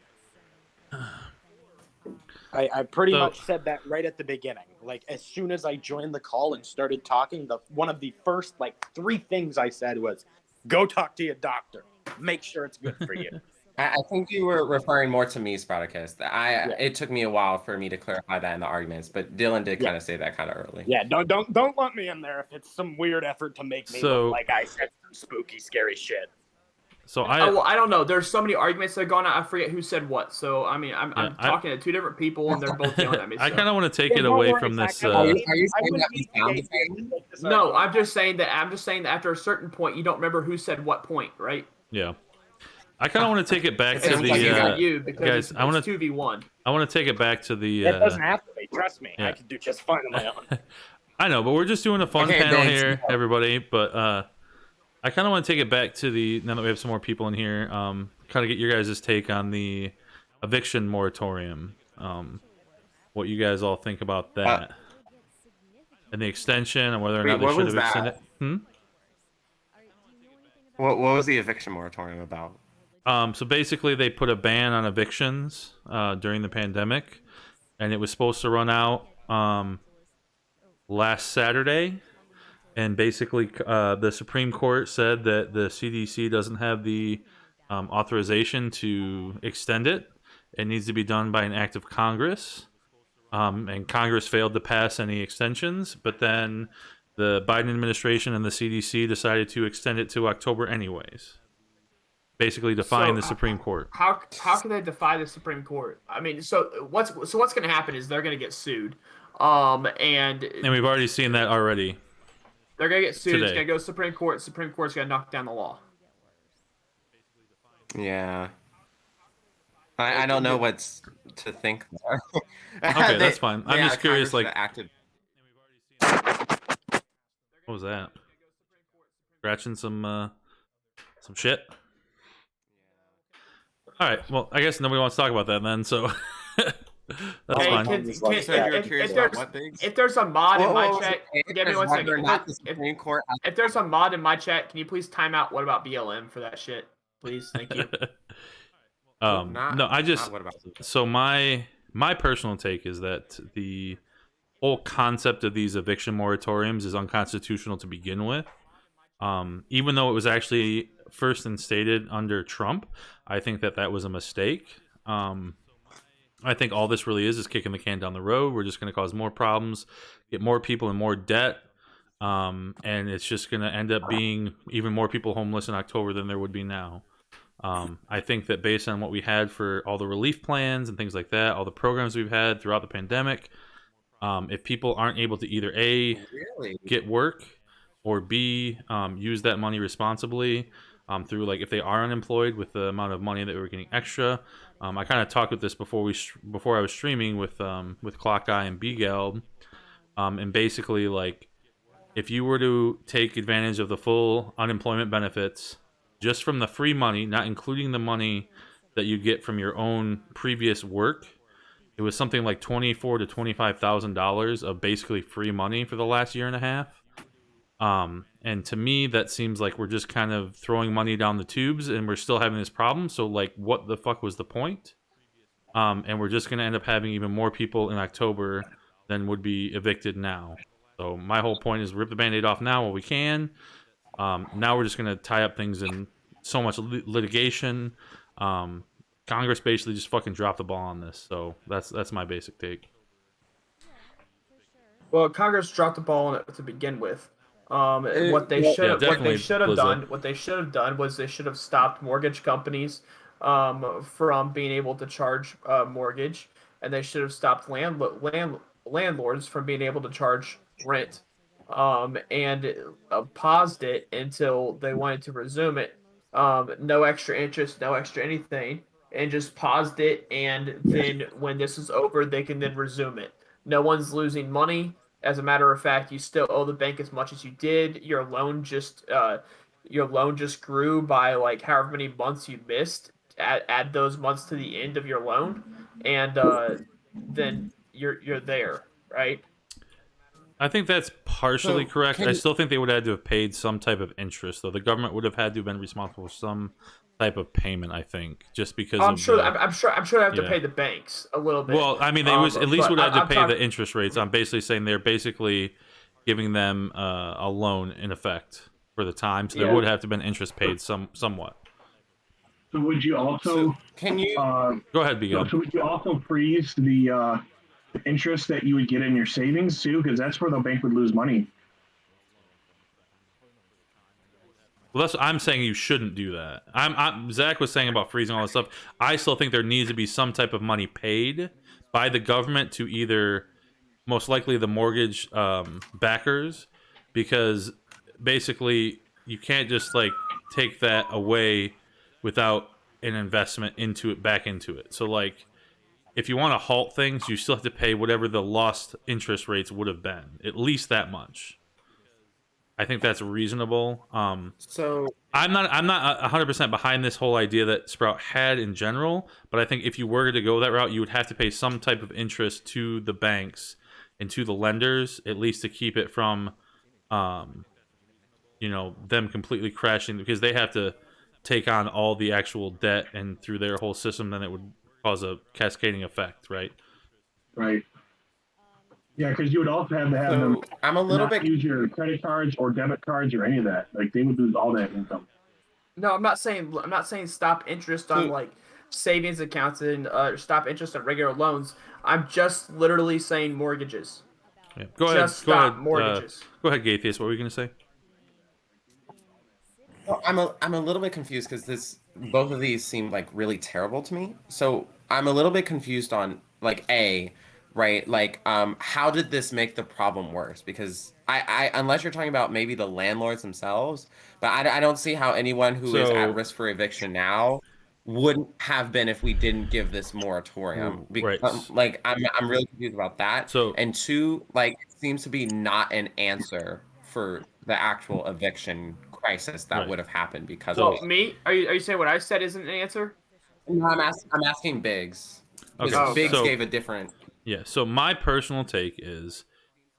I pretty much said that right at the beginning. Like, as soon as I joined the call and started talking, one of the first, 3 things I said was, go talk to your doctor. Make sure it's good for you. I think you were referring more to me, Spartacus. It took me a while for me to clarify that in the arguments, but Dylan did kind of say that kind of early. Yeah, don't let me in there if it's some weird effort to make me look like I said some spooky, scary shit. So I don't know. There's so many arguments that are going on. I forget who said what. So I mean, I'm talking to 2 different people, and they're both yelling at me. So. I kind of want to take it away from this. Are you saying that we found the No, I'm just saying that after a certain point, you don't remember who said what point, right? Yeah. I kind of want to take it back to the guys. I want to 2v1. I want to take it back to the. It doesn't have to be. Trust me, I can do just fine on my own. I know, but we're just doing a fun panel here, everybody. But I kind of want to take it back to now that we have some more people in here. Kind of get your guys' take on the eviction moratorium. What you guys all think about that, and the extension, and whether or not they should have extended. What was the eviction moratorium about? So basically, they put a ban on evictions during the pandemic, and it was supposed to run out last Saturday. And basically, the Supreme Court said that the CDC doesn't have the authorization to extend it. It needs to be done by an act of Congress. And Congress failed to pass any extensions, but then the Biden administration and the CDC decided to extend it to October anyways. Basically defying the Supreme Court. How can they defy the Supreme Court? I mean, so what's going to happen is they're going to get sued, and we've already seen that already. They're going to get sued. Today. It's going to go to the Supreme Court. Supreme Court's going to knock down the law. Yeah. I don't know what's to think there. Okay, that's fine. I'm just curious, like, acted. What was that? Scratching some shit. All right. Well, I guess nobody wants to talk about that then. So that's fine. If there's a mod in my chat, give me 1 second. If there's a mod in my chat, can you please time out? What about BLM for that shit, please? Thank you. No, I just so my personal take is that the whole concept of these eviction moratoriums is unconstitutional to begin with. Even though it was actually first instated under Trump, I think that was a mistake. I think all this really is kicking the can down the road. We're just going to cause more problems, get more people in more debt, and it's just going to end up being even more people homeless in October than there would be now. I think that based on what we had for all the relief plans and things like that, all the programs we've had throughout the pandemic, if people aren't able to either A, get work, or B, use that money responsibly through, like, if they are unemployed with the amount of money that we're getting extra. I kind of talked with this before I was streaming with Clock Guy and B-Gal, and basically, like, if you were to take advantage of the full unemployment benefits just from the free money, not including the money that you get from your own previous work, it was something like $24,000 to $25,000 of basically free money for the last year and a half. And to me, that seems like we're just kind of throwing money down the tubes and we're still having this problem. So, like, what the fuck was the point? And we're just going to end up having even more people in October than would be evicted now. So my whole point is rip the Band-Aid off now while we can. Now we're just going to tie up things in so much litigation. Congress basically just fucking dropped the ball on this. So that's my basic take. Well, Congress dropped the ball on it to begin with. What they should have done was they should have stopped mortgage companies from being able to charge mortgage, and they should have stopped landlords from being able to charge rent, and paused it until they wanted to resume it. No extra interest, no extra anything, and just paused it, and then when this is over, they can then resume it. No one's losing money. As a matter of fact, you still owe the bank as much as you did. Your loan just grew by, like, however many months you missed. Add those months to the end of your loan, and then you're there, right? I think that's partially correct. I still think they would have had to have paid some type of interest, though. The government would have had to have been responsible for some type of payment, I think, just because I'm sure they have to pay the banks a little bit. Well, I mean, they at least would have to pay the interest rates. I'm basically saying they're basically giving them a loan in effect for the time, so there would have to have been interest paid somewhat. So would you also can you go ahead, Miguel? So would you also freeze the interest that you would get in your savings too? Because that's where the bank would lose money. Well, I'm saying you shouldn't do that. Zach was saying about freezing all this stuff. I still think there needs to be some type of money paid by the government to either, most likely, the mortgage backers, because basically you can't just, like, take that away without an investment back into it. So, like, if you want to halt things, you still have to pay whatever the lost interest rates would have been, at least that much. I think that's reasonable. So I'm not 100% behind this whole idea that Sprout had in general, but I think if you were to go that route, you would have to pay some type of interest to the banks and to the lenders, at least to keep it from them completely crashing because they have to take on all the actual debt and through their whole system, then it would cause a cascading effect, right? Right. Yeah, because you would also have to have them So I'm a little not bit. use your credit cards or debit cards or any of that. Like they would lose all that income. No, I'm not saying stop interest on So like savings accounts and stop interest on regular loans. I'm just literally saying mortgages. Yeah. Just Go stop ahead. mortgages. Go ahead, Gaithius. What were you going to say? well, I'm a little bit confused because this both of these seem like really terrible to me. So I'm a little bit confused on like right? Like how did this make the problem worse? Because I unless you're talking about maybe the landlords themselves, but I don't see how anyone who is at So, risk for eviction now wouldn't have been if we didn't give this moratorium. right. Like I'm really confused about that. So, And two, like it seems to be not an answer for the actual eviction crisis that right. would have happened because of Well, it. me? Are you saying what I said isn't an answer? No, I'm asking Biggs. Okay. Oh, Biggs okay. gave a different. Yeah. So my personal take is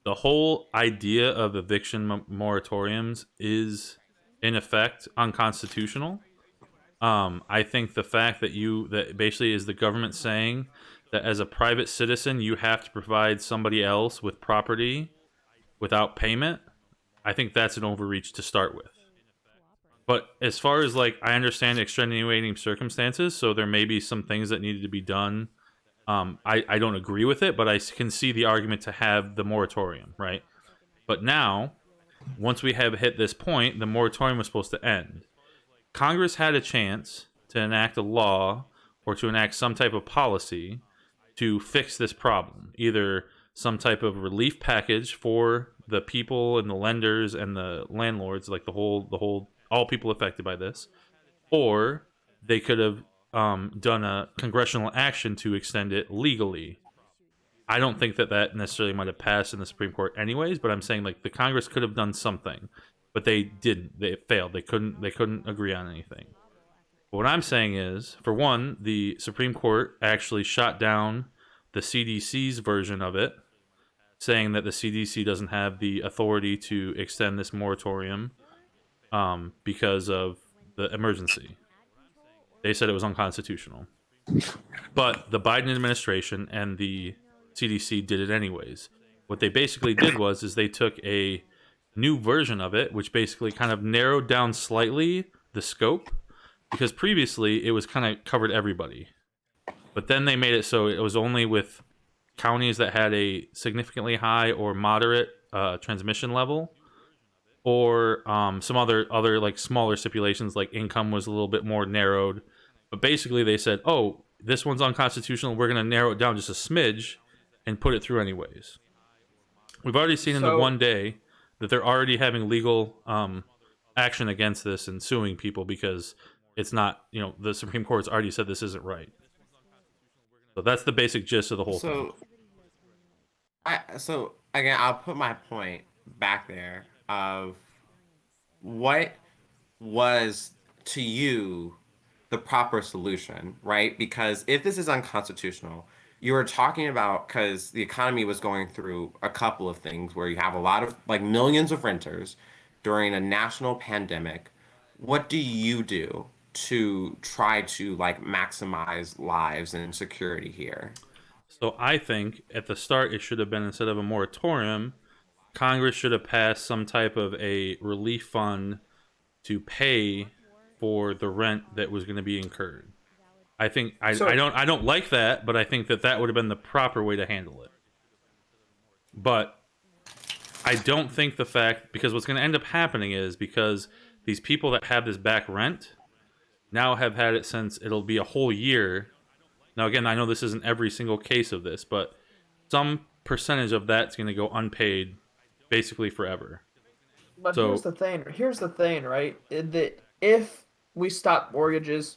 the whole idea of eviction moratoriums is in effect unconstitutional. I think the fact that basically is the government saying that as a private citizen you have to provide somebody else with property without payment. I think that's an overreach to start with. But as far as like, I understand extenuating circumstances, so there may be some things that needed to be done. I don't agree with it, but I can see the argument to have the moratorium, right? But now, once we have hit this point, the moratorium was supposed to end. Congress had a chance to enact a law or to enact some type of policy to fix this problem. Either some type of relief package for the people and the lenders and the landlords, like the whole all people affected by this, or they could have done a congressional action to extend it legally. I don't think that necessarily might have passed in the Supreme Court anyways, but I'm saying like the Congress could have done something, but they didn't. They failed. They couldn't agree on anything. But what I'm saying is, for one, the Supreme Court actually shot down the CDC's version of it, saying that the CDC doesn't have the authority to extend this moratorium because of the emergency. They said it was unconstitutional. But the Biden administration and the CDC did it anyways. What they basically did is they took a new version of it, which basically kind of narrowed down slightly the scope, because previously it was kind of covered everybody. But then they made it so it was only with counties that had a significantly high or moderate transmission level, or some other like smaller stipulations, like income was a little bit more narrowed. But basically they said, oh, this one's unconstitutional, we're going to narrow it down just a smidge and put it through anyways. We've already seen in the one day that they're already having legal action against this and suing people because it's not, the Supreme Court's already said this isn't right. So that's the basic gist of the whole thing. So again, I'll put my point back there of what was to you the proper solution, right? Because if this is unconstitutional, you were talking about, because the economy was going through a couple of things where you have a lot of like millions of renters during a national pandemic. What do you do to try to like maximize lives and security here? So I think at the start it should have been, instead of a moratorium, Congress should have passed some type of a relief fund to pay for the rent that was going to be incurred. I think I don't like that, but I think that would have been the proper way to handle it. But I don't think the fact, because what's going to end up happening is, because these people that have this back rent now have had it since, it'll be a whole year. Now again, I know this isn't every single case of this, but some percentage of that's going to go unpaid basically forever. But here's the thing, right? That if we stop mortgages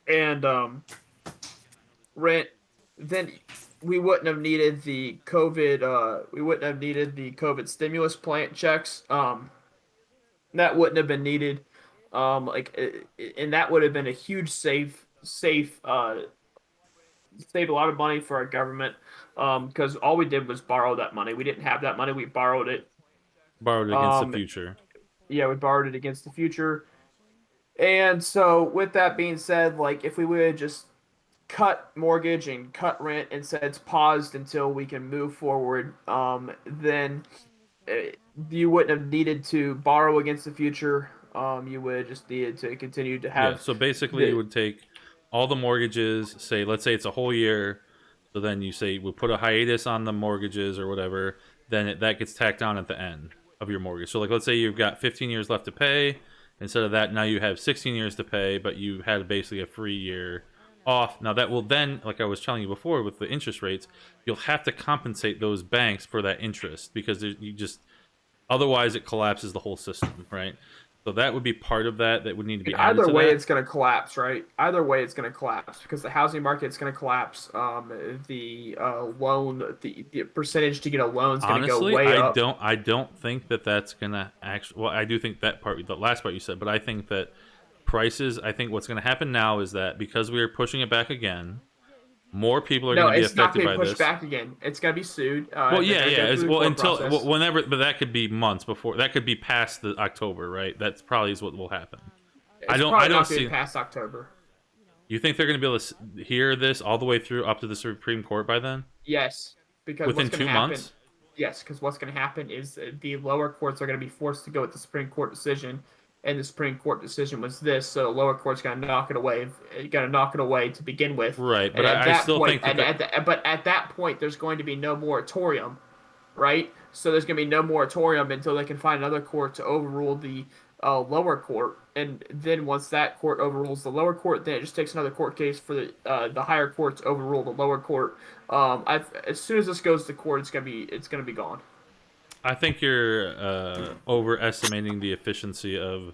and rent, then we wouldn't have needed the COVID. We wouldn't have needed the COVID stimulus plan checks. That wouldn't have been needed. And that would have been a huge save a lot of money for our government. Because all we did was borrow that money. We didn't have that money. We borrowed it. Borrowed against the future. Yeah, we borrowed it against the future. And so, with that being said, like if we would just cut mortgage and cut rent and said it's paused until we can move forward, then you wouldn't have needed to borrow against the future. You would have just needed to continue to Yeah, have so basically you the would take all the mortgages, say let's say it's a whole year, so then you say we put a hiatus on the mortgages or whatever, then that gets tacked on at the end of your mortgage. So like let's say you've got 15 years left to pay, instead of that now you have 16 years to pay, but you had basically a free year off. Now that will then, like I was telling you before with the interest rates, you'll have to compensate those banks for that interest because you just otherwise it collapses the whole system, right? So that would be part of that would need to be added either to way that. it's going to collapse, right? Either way it's going to collapse because the housing market's going to collapse. The loan, the percentage to get a loan is going to go Honestly, way up. I don't think that that's gonna actually. Well, I do think that part, the last part you said, but I think that prices. I think what's gonna happen now is that because we are pushing it back again, more people are No, gonna be it's not affected going to by be pushed this. back again. It's going to be sued. Well, And they're yeah, going to yeah. go through the Well, court until process. whenever, but that could be months before. That could be past the October, right? That's probably is what will happen. It's I don't probably not see. past October. You think they're gonna be able to hear this all the way through up to the Supreme Court by then? Yes, because Within what's going 2 to happen? months? Yes, because what's going to happen is the lower courts are going to be forced to go with the Supreme Court decision, and the Supreme Court decision was this, so the lower court's going to knock it away. Going to knock it away to begin with. Right, but And at I that still point, think that. but at that point, there's going to be no moratorium, right? So there's going to be no moratorium until they can find another court to overrule the lower court, and then once that court overrules the lower court, then it just takes another court case for the higher court to overrule the lower court. As soon as this goes to court, it's gonna be gone. I think you're overestimating the efficiency of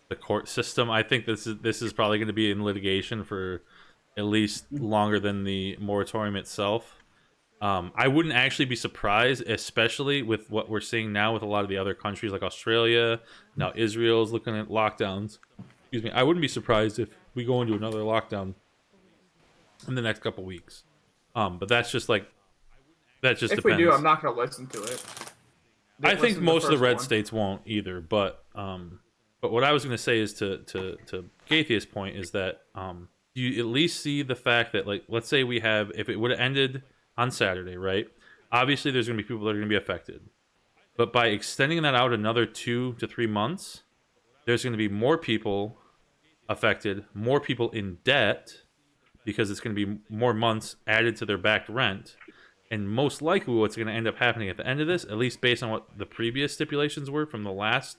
the court system. I think this is probably going to be in litigation for at least longer than the moratorium itself. I wouldn't actually be surprised, especially with what we're seeing now with a lot of the other countries like Australia. Now Israel's looking at lockdowns. Excuse me. I wouldn't be surprised if we go into another lockdown in the next couple weeks. But that's just like that just If depends. we do, I'm not gonna listen to it. I think most of the red one. states won't either, but what I was going to say is to Gaithia's point is that you at least see the fact that, like, let's say we have, if it would have ended on Saturday, right? Obviously, there's going to be people that are going to be affected, but by extending that out another 2 to 3 months, there's going to be more people affected, more people in debt because it's going to be more months added to their backed rent. And most likely what's going to end up happening at the end of this, at least based on what the previous stipulations were from the last,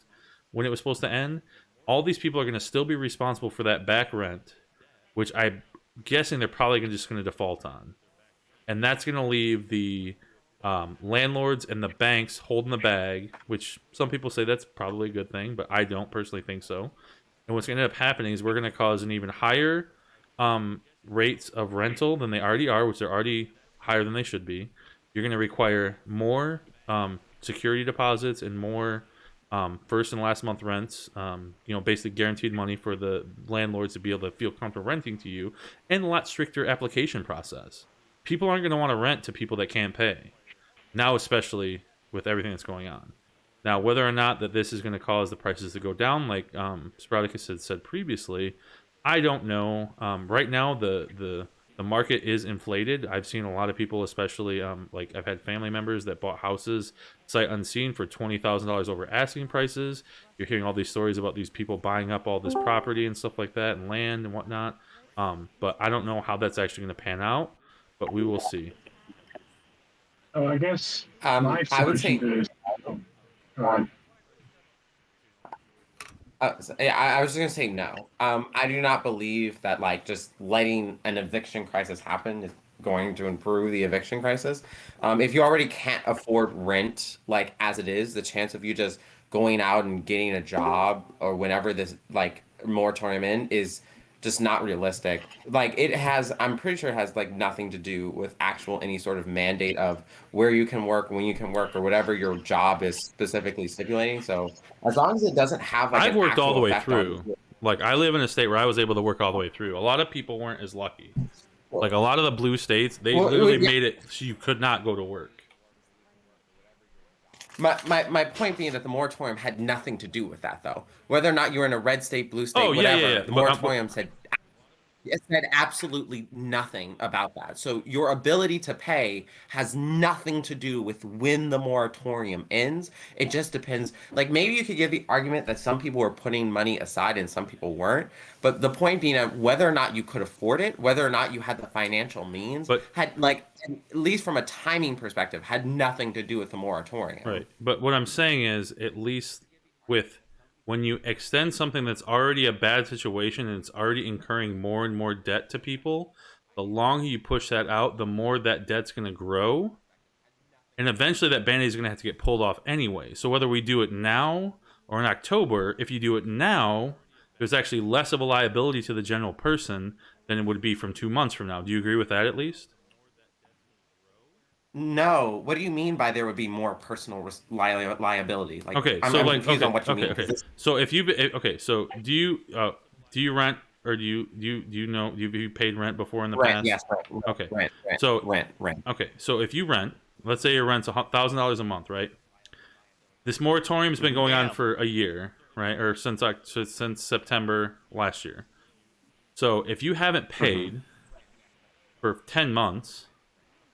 when it was supposed to end, all these people are going to still be responsible for that back rent, which I'm guessing they're probably just going to default on. And that's going to leave the landlords and the banks holding the bag, which some people say that's probably a good thing, but I don't personally think so. And what's going to end up happening is we're going to cause an even higher rates of rental than they already are, which are already higher than they should be. You're going to require more security deposits and more first and last month rents, basically guaranteed money for the landlords to be able to feel comfortable renting to you, and a lot stricter application process. People aren't going to want to rent to people that can't pay now, especially with everything that's going on. Now, whether or not that this is going to cause the prices to go down, like Sproticus had said previously, I don't know. Right now, the market is inflated. I've seen a lot of people, especially like I've had family members that bought houses sight unseen for $20,000 over asking prices. You're hearing all these stories about these people buying up all this property and stuff like that, and land and whatnot. But I don't know how that's actually going to pan out, but we will see. I guess my I would say. solution is. Go on. I was just gonna say no. I do not believe that like just letting an eviction crisis happen is going to improve the eviction crisis. If you already can't afford rent, like as it is, the chance of you just going out and getting a job or whenever this like moratorium in is just not realistic. Like it has, I'm pretty sure it has like nothing to do with actual any sort of mandate of where you can work, when you can work, or whatever your job is specifically stipulating. So as long as it doesn't have like I've worked all the way effect through. Like I live in a state where I was able to work all the way through. A lot of people weren't as lucky. Like a lot of the blue states, they literally made it so you could not go to work. My point being that the moratorium had nothing to do with that, though. Whether or not you were in a red state, blue state, Oh, yeah, whatever, yeah. the moratorium said it said absolutely nothing about that. So your ability to pay has nothing to do with when the moratorium ends. It just depends. Like maybe you could give the argument that some people were putting money aside and some people weren't. But the point being that whether or not you could afford it, whether or not you had the financial means, had like at least from a timing perspective, had nothing to do with the moratorium. Right. But what I'm saying is, at least with when you extend something that's already a bad situation and it's already incurring more and more debt to people, the longer you push that out, the more that debt's going to grow. And eventually that Band-Aid is going to have to get pulled off anyway. So whether we do it now or in October, if you do it now, there's actually less of a liability to the general person than it would be from 2 months from now. Do you agree with that at least? No. What do you mean by there would be more personal liability? Like, okay, I'm confused on what you mean. Okay. So if you so do you rent or do you know you paid rent before in the past? Yes, rent. Okay. Rent. So rent. Okay, so if you rent, let's say your rent's $1,000 a month, right? This moratorium's been going on for a year, right? Or since September last year. So if you haven't paid for 10 months,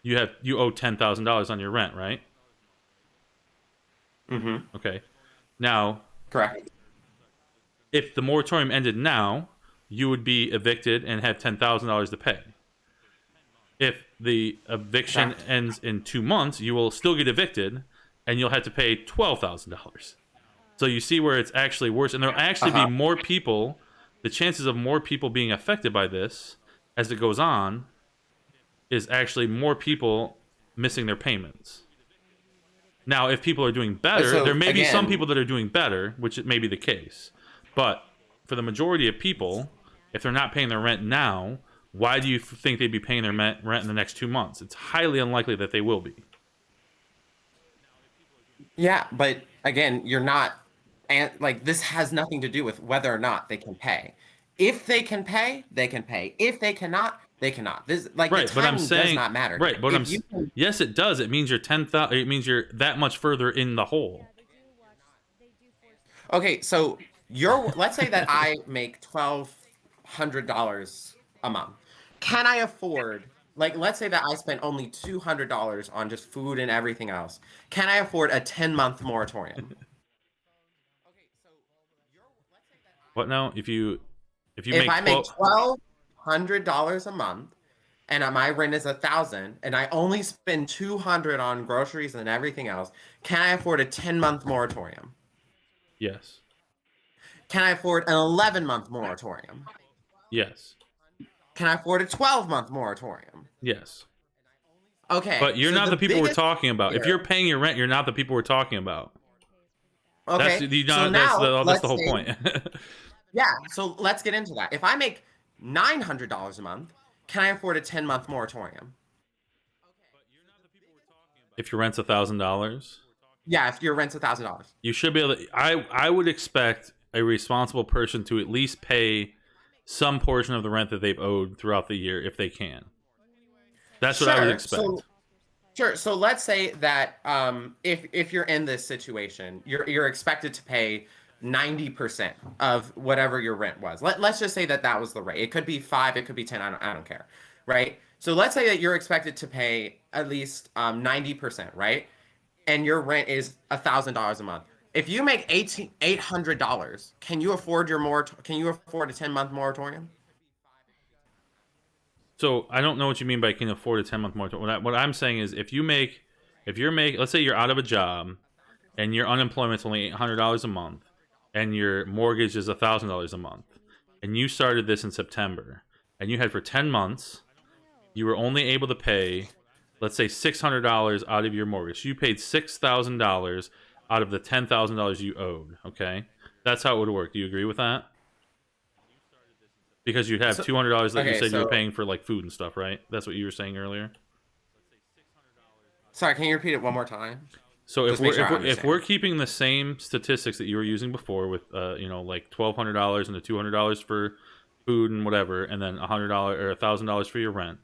you owe $10,000 on your rent, right? Mm-hmm. Okay. Now, correct. If the moratorium ended now, you would be evicted and have $10,000 to pay. If the eviction ends in 2 months, you will still get evicted, and you'll have to pay $12,000. So you see where it's actually worse, and there'll actually be more people. The chances of more people being affected by this as it goes on is actually more people missing their payments. Now, if people are doing better, there may be some people that are doing better, which it may be the case. But for the majority of people, if they're not paying their rent now, why do you think they'd be paying their rent in the next 2 months? It's highly unlikely that they will be. Yeah, but again, you're not, and like this has nothing to do with whether or not they can pay. If they can pay, they can pay. If they cannot, they cannot. This like the timing does not matter. Right, but yes, it does. It means you're 10,000. It means you're that much further in the hole. Okay, so let's say that I make $1,200 a month. Can I afford? Like, let's say that I spent only $200 on just food and everything else. Can I afford a 10-month moratorium? What now? If I make $1,200 a month, and my rent is $1,000, and I only spend $200 on groceries and everything else, can I afford a 10-month moratorium? Yes. Can I afford an 11-month moratorium? Yes. Can I afford a 12-month moratorium? Yes. Okay. But you're not the people we're talking about. If you're paying your rent, you're not the people we're talking about. Okay. That's the whole point. Yeah. So let's get into that. If I make $900 a month, can I afford a 10-month moratorium? If your rent's $1,000? Yeah, if your rent's $1,000. You should be able to. I would expect a responsible person to at least pay some portion of the rent that they've owed throughout the year if they can. That's what I would expect. So let's say that if you're in this situation, you're expected to pay 90% of whatever your rent was. Let's just say that was the rate. It could be 5, it could be 10. I don't care, right? So let's say that you're expected to pay at least 90%, right? And your rent is $1,000 a month. If you make $800, can you afford a 10-month moratorium? So I don't know what you mean by can afford a 10-month moratorium. What I'm saying is if you're let's say you're out of a job and your unemployment's only $800 a month and your mortgage is $1,000 a month and you started this in September and you had for 10 months, you were only able to pay, let's say $600 out of your mortgage. You paid $6,000 out of the $10,000 you owed, okay? That's how it would work. Do you agree with that? Because you'd have $200 that you said you were paying for like food and stuff, right? That's what you were saying earlier. Sorry, can you repeat it one more time? So if we're keeping the same statistics that you were using before with like $1,200 and the $200 for food and whatever, and then $100 or $1,000 for your rent,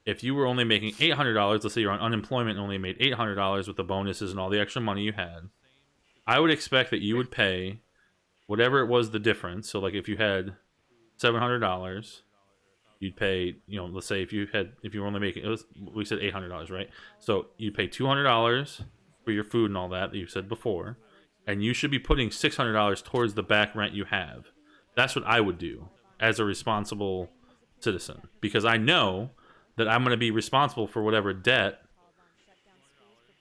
if you were only making $800, let's say you're on unemployment and only made $800 with the bonuses and all the extra money you had, I would expect that you would pay whatever it was the difference. So like if you had $700, you'd pay, let's say if you were only making, we said $800, right? So you'd pay $200 for your food and all that you said before, and you should be putting $600 towards the back rent you have. That's what I would do as a responsible citizen, because I know that I'm going to be responsible for whatever debt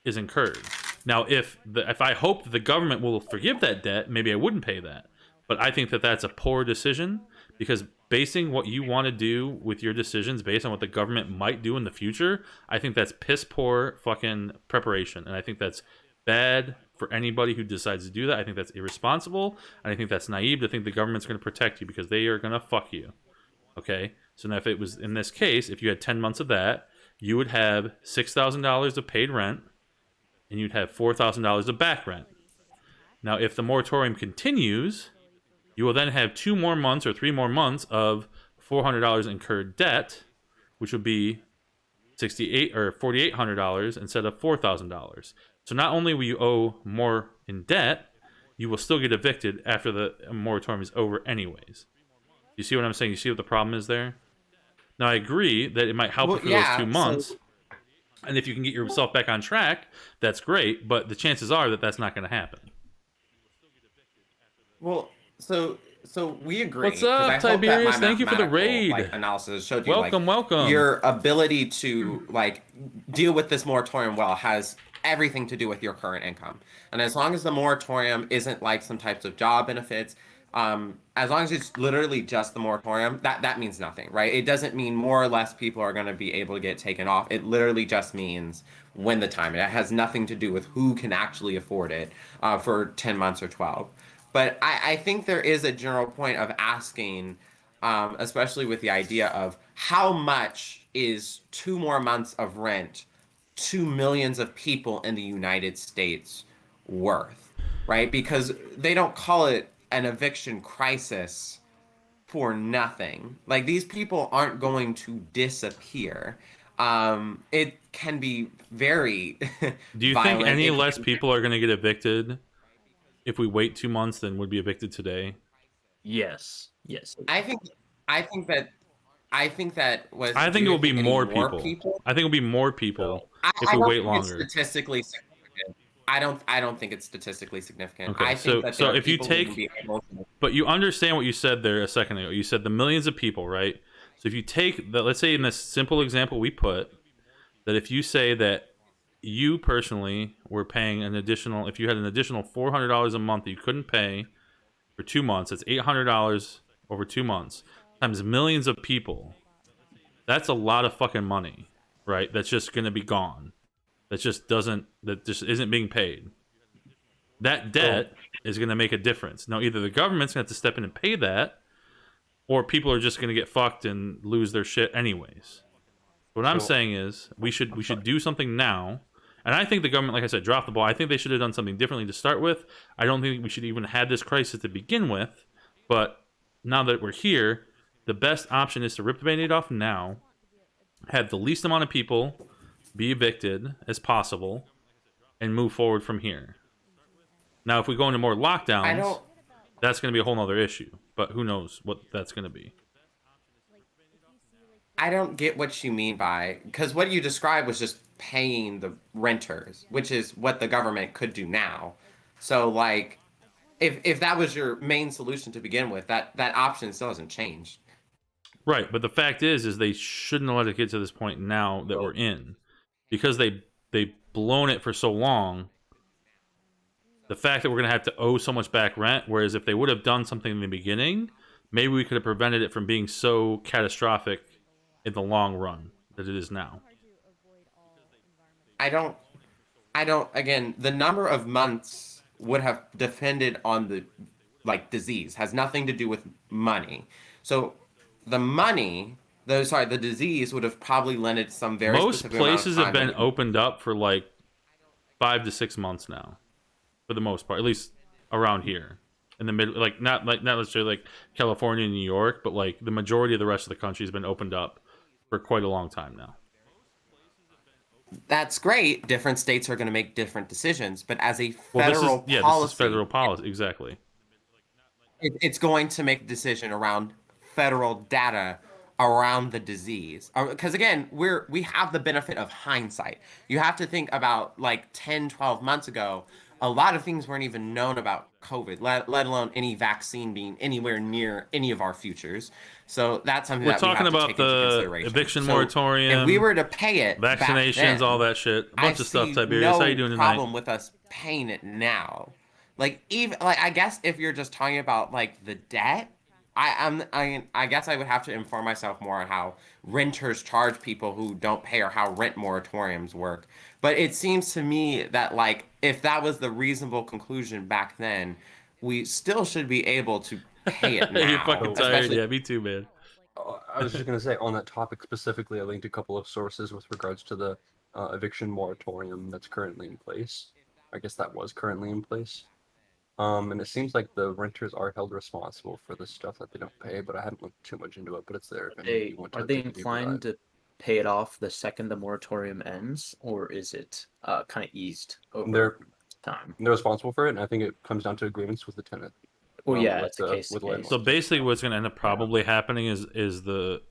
is incurred. Now, if I hope that the government will forgive that debt, maybe I wouldn't pay that. But I think that that's a poor decision, because basing what you want to do with your decisions based on what the government might do in the future, I think that's piss poor fucking preparation. And I think that's bad for anybody who decides to do that. I think that's irresponsible. And I think that's naive to think the government's going to protect you, because they are going to fuck you. Okay? So now if it was, in this case, if you had 10 months of that, you would have $6,000 of paid rent, and you'd have $4,000 of back rent. Now, if the moratorium continues, you will then have 2 more months or 3 more months of $400 incurred debt, which would be $6,800 or $4,800 instead of $4,000. So not only will you owe more in debt, you will still get evicted after the moratorium is over anyways. You see what I'm saying? You see what the problem is there? Now, I agree that it might help you for those 2 months. And if you can get yourself back on track, that's great. But the chances are that that's not going to happen. Well, so we agree. What's up, Tiberius? Thank you for the raid. Analysis showed you, welcome. Your ability to deal with this moratorium has everything to do with your current income. And as long as the moratorium isn't like some types of job benefits, as long as it's literally just the moratorium, that means nothing, right? It doesn't mean more or less people are going to be able to get taken off. It literally just means when the time. It has nothing to do with who can actually afford it for 10 months or 12. But I think there is a general point of asking, especially with the idea of how much is 2 more months of rent to millions of people in the United States worth, right? Because they don't call it an eviction crisis for nothing. Like, these people aren't going to disappear. It can be very Do you think any less people are going to get evicted if we wait 2 months than would be evicted today? Yes. I think that was. I think it will be more people. I think it will be more people if we wait longer. It's statistically significant. I don't think it's statistically significant. Okay, I think that so if you take, but you understand what you said there a second ago. You said the millions of people, right? So if you take the, let's say in this simple example we put, that if you say that you personally were paying an additional, if you had an additional $400 a month that you couldn't pay for 2 months, that's $800 over 2 months times millions of people. That's a lot of fucking money, right? That's just going to be gone. That just isn't being paid. That debt is going to make a difference. Now, either the government's going to have to step in and pay that, or people are just going to get fucked and lose their shit anyways. What I'm saying is we should do something now. And I think the government, like I said, dropped the ball. I think they should have done something differently to start with. I don't think we should even have this crisis to begin with. But now that we're here, the best option is to rip the Band-Aid off now, have the least amount of people be evicted as possible, and move forward from here. Now, if we go into more lockdowns, that's going to be a whole other issue. But who knows what that's going to be. I don't get what you mean by, because what you described was just paying the renters, which is what the government could do now. So, like, if that was your main solution to begin with, that option still hasn't changed. Right, but the fact is they shouldn't let it get to this point now that we're in. Because they've blown it for so long, the fact that we're going to have to owe so much back rent, whereas if they would have done something in the beginning, maybe we could have prevented it from being so catastrophic in the long run that it is now. I don't, again, the number of months would have depended on the, disease. Has nothing to do with money. So the the disease would have probably lended some very most specific places amount of time. have been opened up for 5 to 6 months now, for the most part, at least around here in the mid, not necessarily California and New York, but the majority of the rest of the country has been opened up for quite a long time now. that's great. Different states are going to make different decisions, but as a Well, federal this is policy, federal policy, exactly. it's going to make a decision around federal data around the disease. Because again, we have the benefit of hindsight. You have to think about like 10, 12 months ago, a lot of things weren't even known about COVID, let alone any vaccine being anywhere near any of our futures. So that's something We're that we talking have to about take into the consideration. eviction So if we moratorium, were to pay it back vaccinations, all then, that shit, a I bunch of stuff. see Tiberius, how you no doing tonight? problem with us paying it now. Like even like I guess if you're just talking about like the debt, I guess I would have to inform myself more on how renters charge people who don't pay or how rent moratoriums work. But it seems to me that like if that was the reasonable conclusion back then, we still should be able to pay it now. You're fucking tired. Especially Yeah, me too, man. I was just going to say on that topic specifically, I linked a couple of sources with regards to the eviction moratorium that's currently in place. I guess that was currently in place. And it seems like the renters are held responsible for the stuff that they don't pay, but I haven't looked too much into it. But it's there if any of you want to Are they take a deeper inclined dive. to pay it off the second the moratorium ends, or is it kind of eased over time? They're responsible for it, and I think it comes down to agreements with the tenant. Well, yeah, with it's a case to with case. landlords. So basically, what's going to end up probably happening is the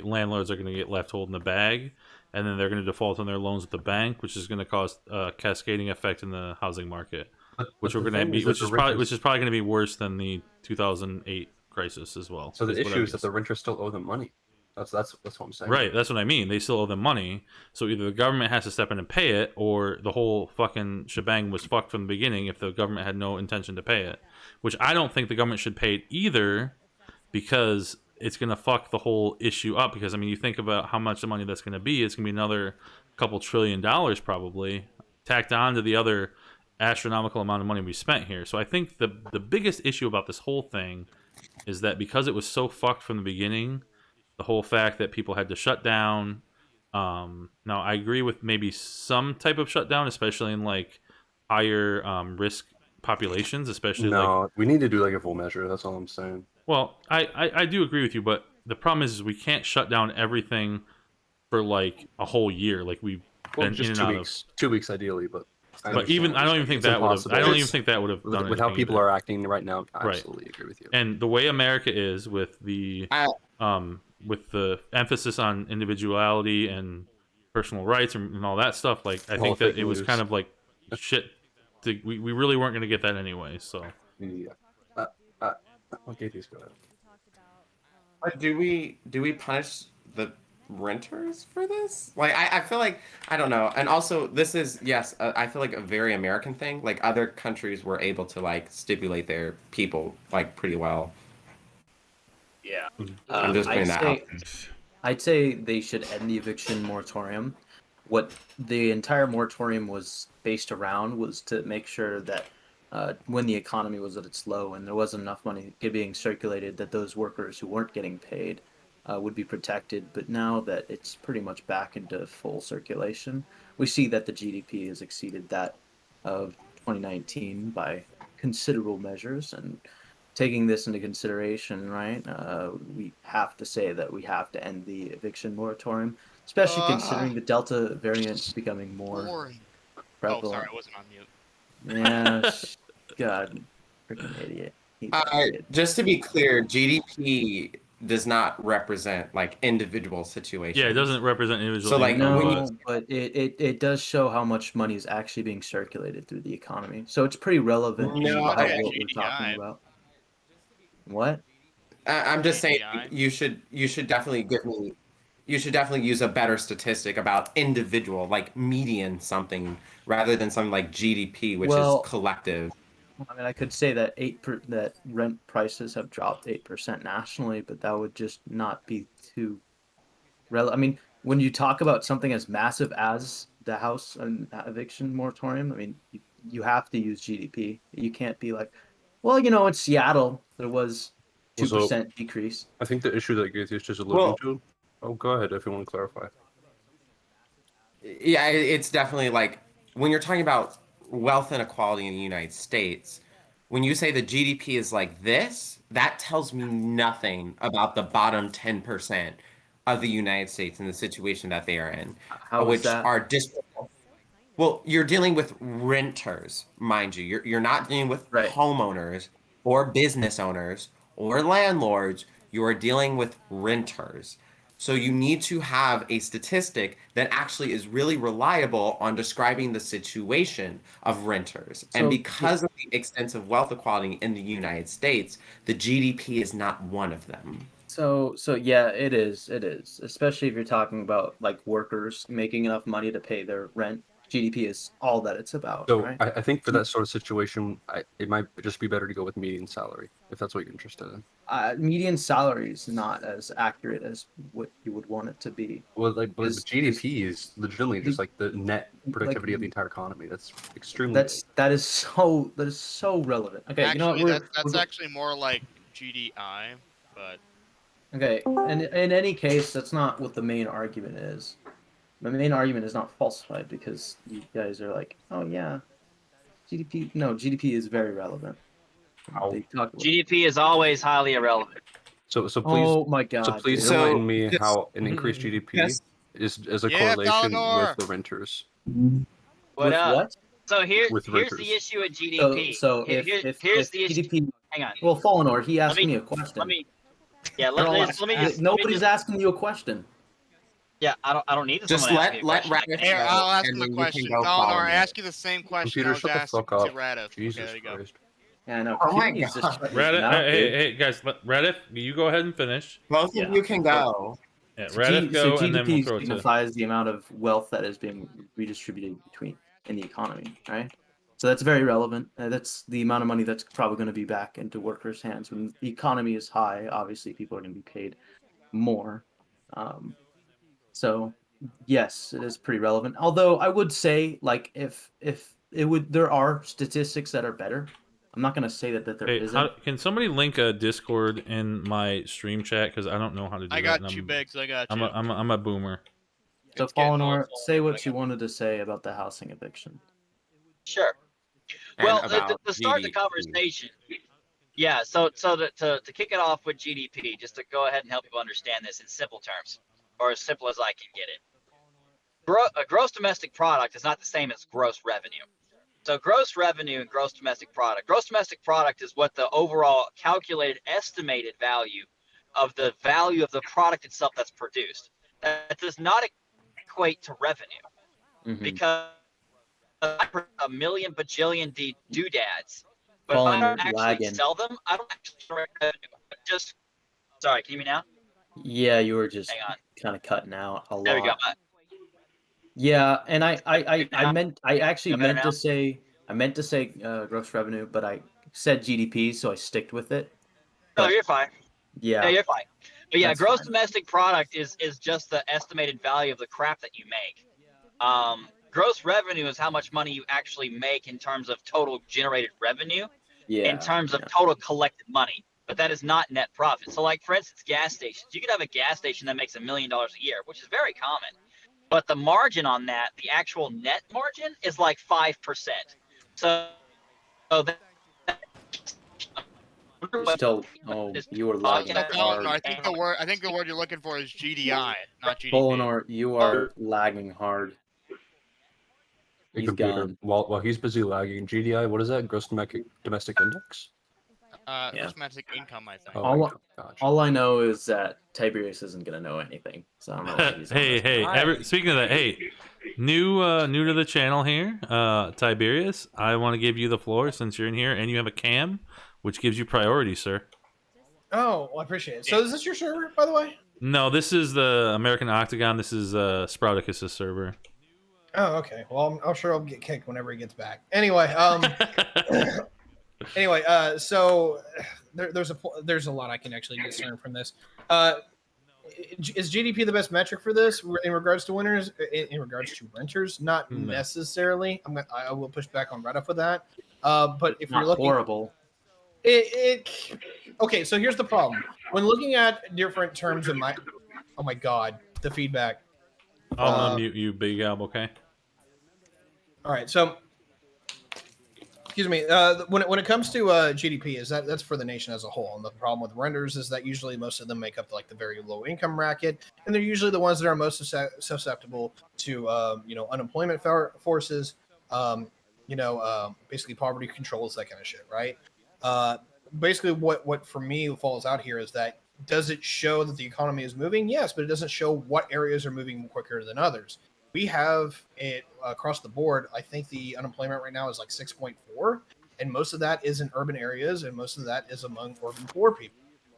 landlords are going to get left holding the bag, and then they're going to default on their loans with the bank, which is going to cause a cascading effect in the housing market, which is probably going to be worse than the 2008 crisis as well. So the issue is that the renters still owe them money. That's what I'm saying. Right, that's what I mean. They still owe them money, so either the government has to step in and pay it, or the whole fucking shebang was fucked from the beginning if the government had no intention to pay it. Which I don't think the government should pay it either, because it's going to fuck the whole issue up. Because I mean, you think about how much the money that's going to be. It's going to be another couple $1 trillion probably, tacked on to the other astronomical amount of money we spent here. So I think the biggest issue about this whole thing is that because it was so fucked from the beginning, the whole fact that people had to shut down. Now I agree with maybe some type of shutdown, especially in like higher risk populations, especially we need to do like a full measure. That's all I'm saying. Well, I do agree with you, but the problem is we can't shut down everything for like a whole year. Like we've been just in and 2 out weeks. 2 weeks ideally, but even I don't even think that would have. I don't even think that would have done with how people are acting right now. I Right. absolutely agree with you. And the way America is with the emphasis on individuality and personal rights and all that stuff, like I think that it was kind of like shit. We really weren't going to get that anyway. So yeah. Okay, please go ahead. Do we punish the renters for this? Like, I feel like, I don't know. And also, this is, yes, I feel like a very American thing. Like, other countries were able to, like, stipulate their people, like, pretty well. Yeah. I'm just putting that out. I'd say they should end the eviction moratorium. What the entire moratorium was based around was to make sure that when the economy was at its low and there wasn't enough money being circulated, that those workers who weren't getting paid would be protected. But now that it's pretty much back into full circulation, we see that the GDP has exceeded that of 2019 by considerable measures. And taking this into consideration, right, we have to say that we have to end the eviction moratorium, especially considering the Delta variant becoming more prevalent. Oh, sorry, I wasn't on mute. Yeah, God, freaking idiot. Just to be clear, GDP does not represent like individual situations. yeah, it doesn't represent individual. So like No, but it does show how much money is actually being circulated through the economy. So it's pretty relevant to what we're talking about. What? I'm just saying you should definitely you should definitely use a better statistic about individual, like median something, rather than something like GDP, which is collective. I mean, I could say that that rent prices have dropped 8% nationally, but that would just not be too relevant. I mean, when you talk about something as massive as the house and eviction moratorium, I mean, you have to use GDP. You can't be like, well, in Seattle there was 2% decrease. I think the issue that Gates is just alluding to. Oh, go ahead if you want to clarify. Yeah, it's definitely like when you're talking about wealth inequality in the United States, when you say the GDP is like this, that tells me nothing about the bottom 10%. of the United States in the situation that they are in, How is which that? are well, you're dealing with renters, mind you. You're not dealing with homeowners or business owners or landlords. You are dealing with renters. So you need to have a statistic that actually is really reliable on describing the situation of renters. And because of the extensive wealth equality in the United States, the GDP is not one of them. So yeah, it is. It is. Especially if you're talking about like workers making enough money to pay their rent. GDP is all that it's about, So right? I think for that sort of situation, it might just be better to go with median salary if that's what you're interested in. Median salary is not as accurate as what you would want it to be. Well, like, but GDP is legitimately just like the net productivity of the entire economy. That's extremely big. That is so relevant. Okay, Actually, you know what? that's actually more like GDI, but Okay, and in any case, that's not what the main argument is. The main argument is not falsified because you guys are like, oh yeah, GDP. No, GDP is very relevant. They talk about GDP is always highly irrelevant. So please, oh my god. So please dude. enlighten me how an increased GDP is a correlation with the renters. What With up? what? So here's renters. the issue with GDP. So here's the GDP, issue. Hang on. Well, Fallenor, he asked me a question. Let me Nobody's asking you a question. Yeah, I don't need Just someone to ask me a let question. Radif Here, go, I'll ask and him a then you question. can go Dalinar, follow I me. ask you the same question Computer, I was shut the asking fuck to up. Radif. Jesus Okay, there you go. Christ. Yeah, I know. Oh my He's just God. shut his Radif, mouth, dude. hey guys, Radif, you go ahead and finish. Both of you can go. Yeah, So Radif go, and then we'll GDP throw it to. signifies the amount of wealth that is being redistributed in the economy, right? So that's very relevant. That's the amount of money that's probably going to be back into workers' hands. When the economy is high, obviously people are going to be paid more. So yes, it is pretty relevant. Although I would say, like, if it would, there are statistics that are better. I'm not going to say that there Hey, isn't. can somebody link a Discord in my stream chat? Because I don't know how to do that. I got you, Biggs. I got you. I'm a boomer. So, Fallenor, say what you wanted to say about the housing eviction. Sure. And Well, about to start the GDP. conversation, yeah. So to kick it off with GDP, just to go ahead and help people understand this in simple terms, or as simple as I can get it. A gross domestic product is not the same as gross revenue. So gross revenue and gross domestic product. Gross domestic product is what the overall calculated estimated value of the product itself that's produced. That does not equate to revenue because I produce a million bajillion doodads, but if I don't actually sell them, I don't actually generate revenue. Just sorry, can you hear me now? Yeah, you were just kind of cutting out a lot. There we go. Yeah, and I actually meant to say gross revenue, but I said GDP, so I sticked with it. No, you're fine. Yeah, you're fine. But yeah, That's gross fine. domestic product is just the estimated value of the crap that you make. Gross revenue is how much money you actually make in terms of total generated revenue, in terms of total collected money. But that is not net profit. So, like for instance, gas stations. You could have a gas station that makes $1 million a year, which is very common. But the margin on that, the actual net margin, is like 5%. So that you were lagging hard. I think the word you're looking for is GDI, not GDP. Fallenor, you are lagging hard. Hey, computer, gone. while he's busy lagging, GDI, what is that? Gross domestic index? Gross domestic income, I think. All I know is that Tiberius isn't gonna know anything, so I don't know why he's Hey, speaking of that, hey, new to the channel here, Tiberius, I want to give you the floor since you're in here and you have a cam, which gives you priority, sir. Oh, well, I appreciate it. So is this your server, by the way? No, this is the American Octagon. This is Sprouticus' server. Oh, okay. Well, I'm sure I'll get kicked whenever he gets back. Anyway, so there's a lot I can actually discern from this. Is GDP the best metric for this in regards to winners? In regards to renters, not necessarily. I will push back on Reddit for that. But if you're looking horrible, okay. So here's the problem: when looking at different terms of oh my god, the feedback. I'll unmute you, Big Al. Okay. All right. So excuse me. When it comes to GDP, that's for the nation as a whole. And the problem with renters is that usually most of them make up like the very low income bracket, and they're usually the ones that are most susceptible to unemployment forces. Basically poverty controls, that kind of shit, right? Basically, what for me falls out here is that does it show that the economy is moving? Yes, but it doesn't show what areas are moving quicker than others. We have it across the board. I think the unemployment right now is like 6.4, and most of that is in urban areas, and most of that is among urban poor people.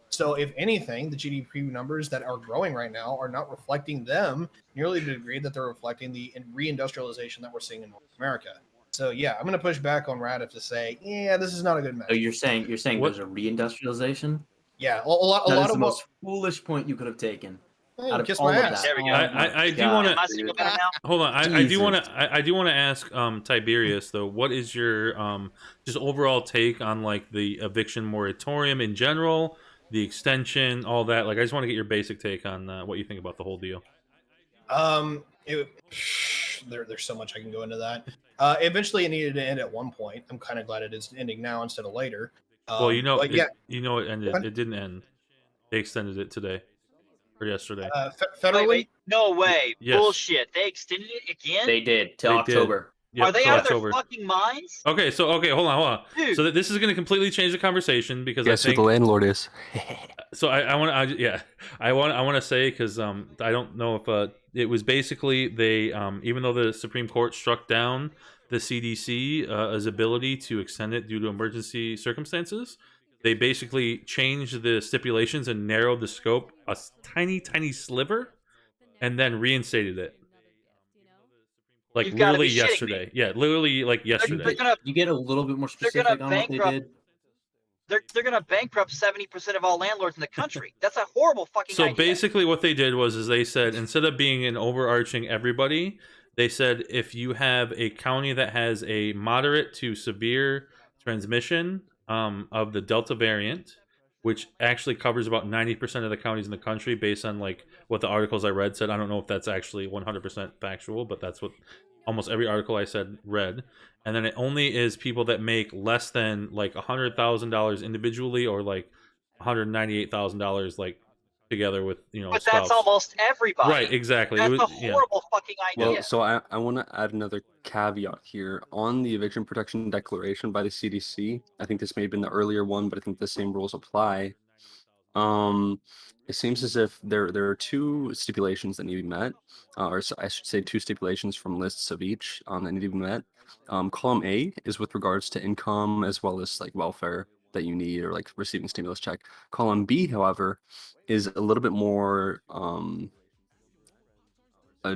So, if anything, the GDP numbers that are growing right now are not reflecting them nearly to the degree that they're reflecting the reindustrialization that we're seeing in North America. So, yeah, I'm going to push back on Radif to say, yeah, this is not a good match. So you're saying there's a reindustrialization? Yeah, a lot That is of the most foolish point you could have taken. Hey, Out of kiss all my of ass. that. There we go. I do want Am I to single better now? hold on. I do want Jesus. to. I do want to ask Tiberius though. What is your just overall take on like the eviction moratorium in general, the extension, all that? Like, I just want to get your basic take on what you think about the whole deal. There's so much I can go into that. Eventually, it needed to end at one point. I'm kind of glad it is ending now instead of later. Well, But yeah, it ended. It didn't end. They extended it today or yesterday. Federally. Wait, no way. Yes. Bullshit. They extended it again? They did till They October. did. Yep, Are they till out October. of their fucking minds? Okay, hold on. Dude. So this is going to completely change the conversation because Guess I think who the landlord is? so. I want to say because I don't know if it was basically they even though the Supreme Court struck down the CDC's ability to extend it due to emergency circumstances, they basically changed the stipulations and narrowed the scope a tiny sliver, and then reinstated it. Like You've gotta literally be shitting yesterday. Yeah, literally like yesterday. You get a little bit more They're specific gonna on what they bankrupt. did. They're gonna bankrupt 70% of all landlords in the country. That's a horrible fucking So idea. basically what they did was they said instead of being an overarching everybody, they said if you have a county that has a moderate to severe transmission of the Delta variant, which actually covers about 90% of the counties in the country based on like what the articles I read said. I don't know if that's actually 100% factual, but that's what almost every article I said read. And then it only is people that make less than like $100,000 individually or like $198,000 like together with But spouse. that's almost everybody. Right, exactly. That's It was, a horrible fucking idea. Well, so I want to add another caveat here on the eviction protection declaration by the CDC. I think this may have been the earlier one, but I think the same rules apply. It seems as if there are two stipulations that need to be met, or I should say two stipulations from lists of each that need to be met. Column A is with regards to income as well as like welfare that you need or like receiving stimulus check. Column B, however, is a little bit more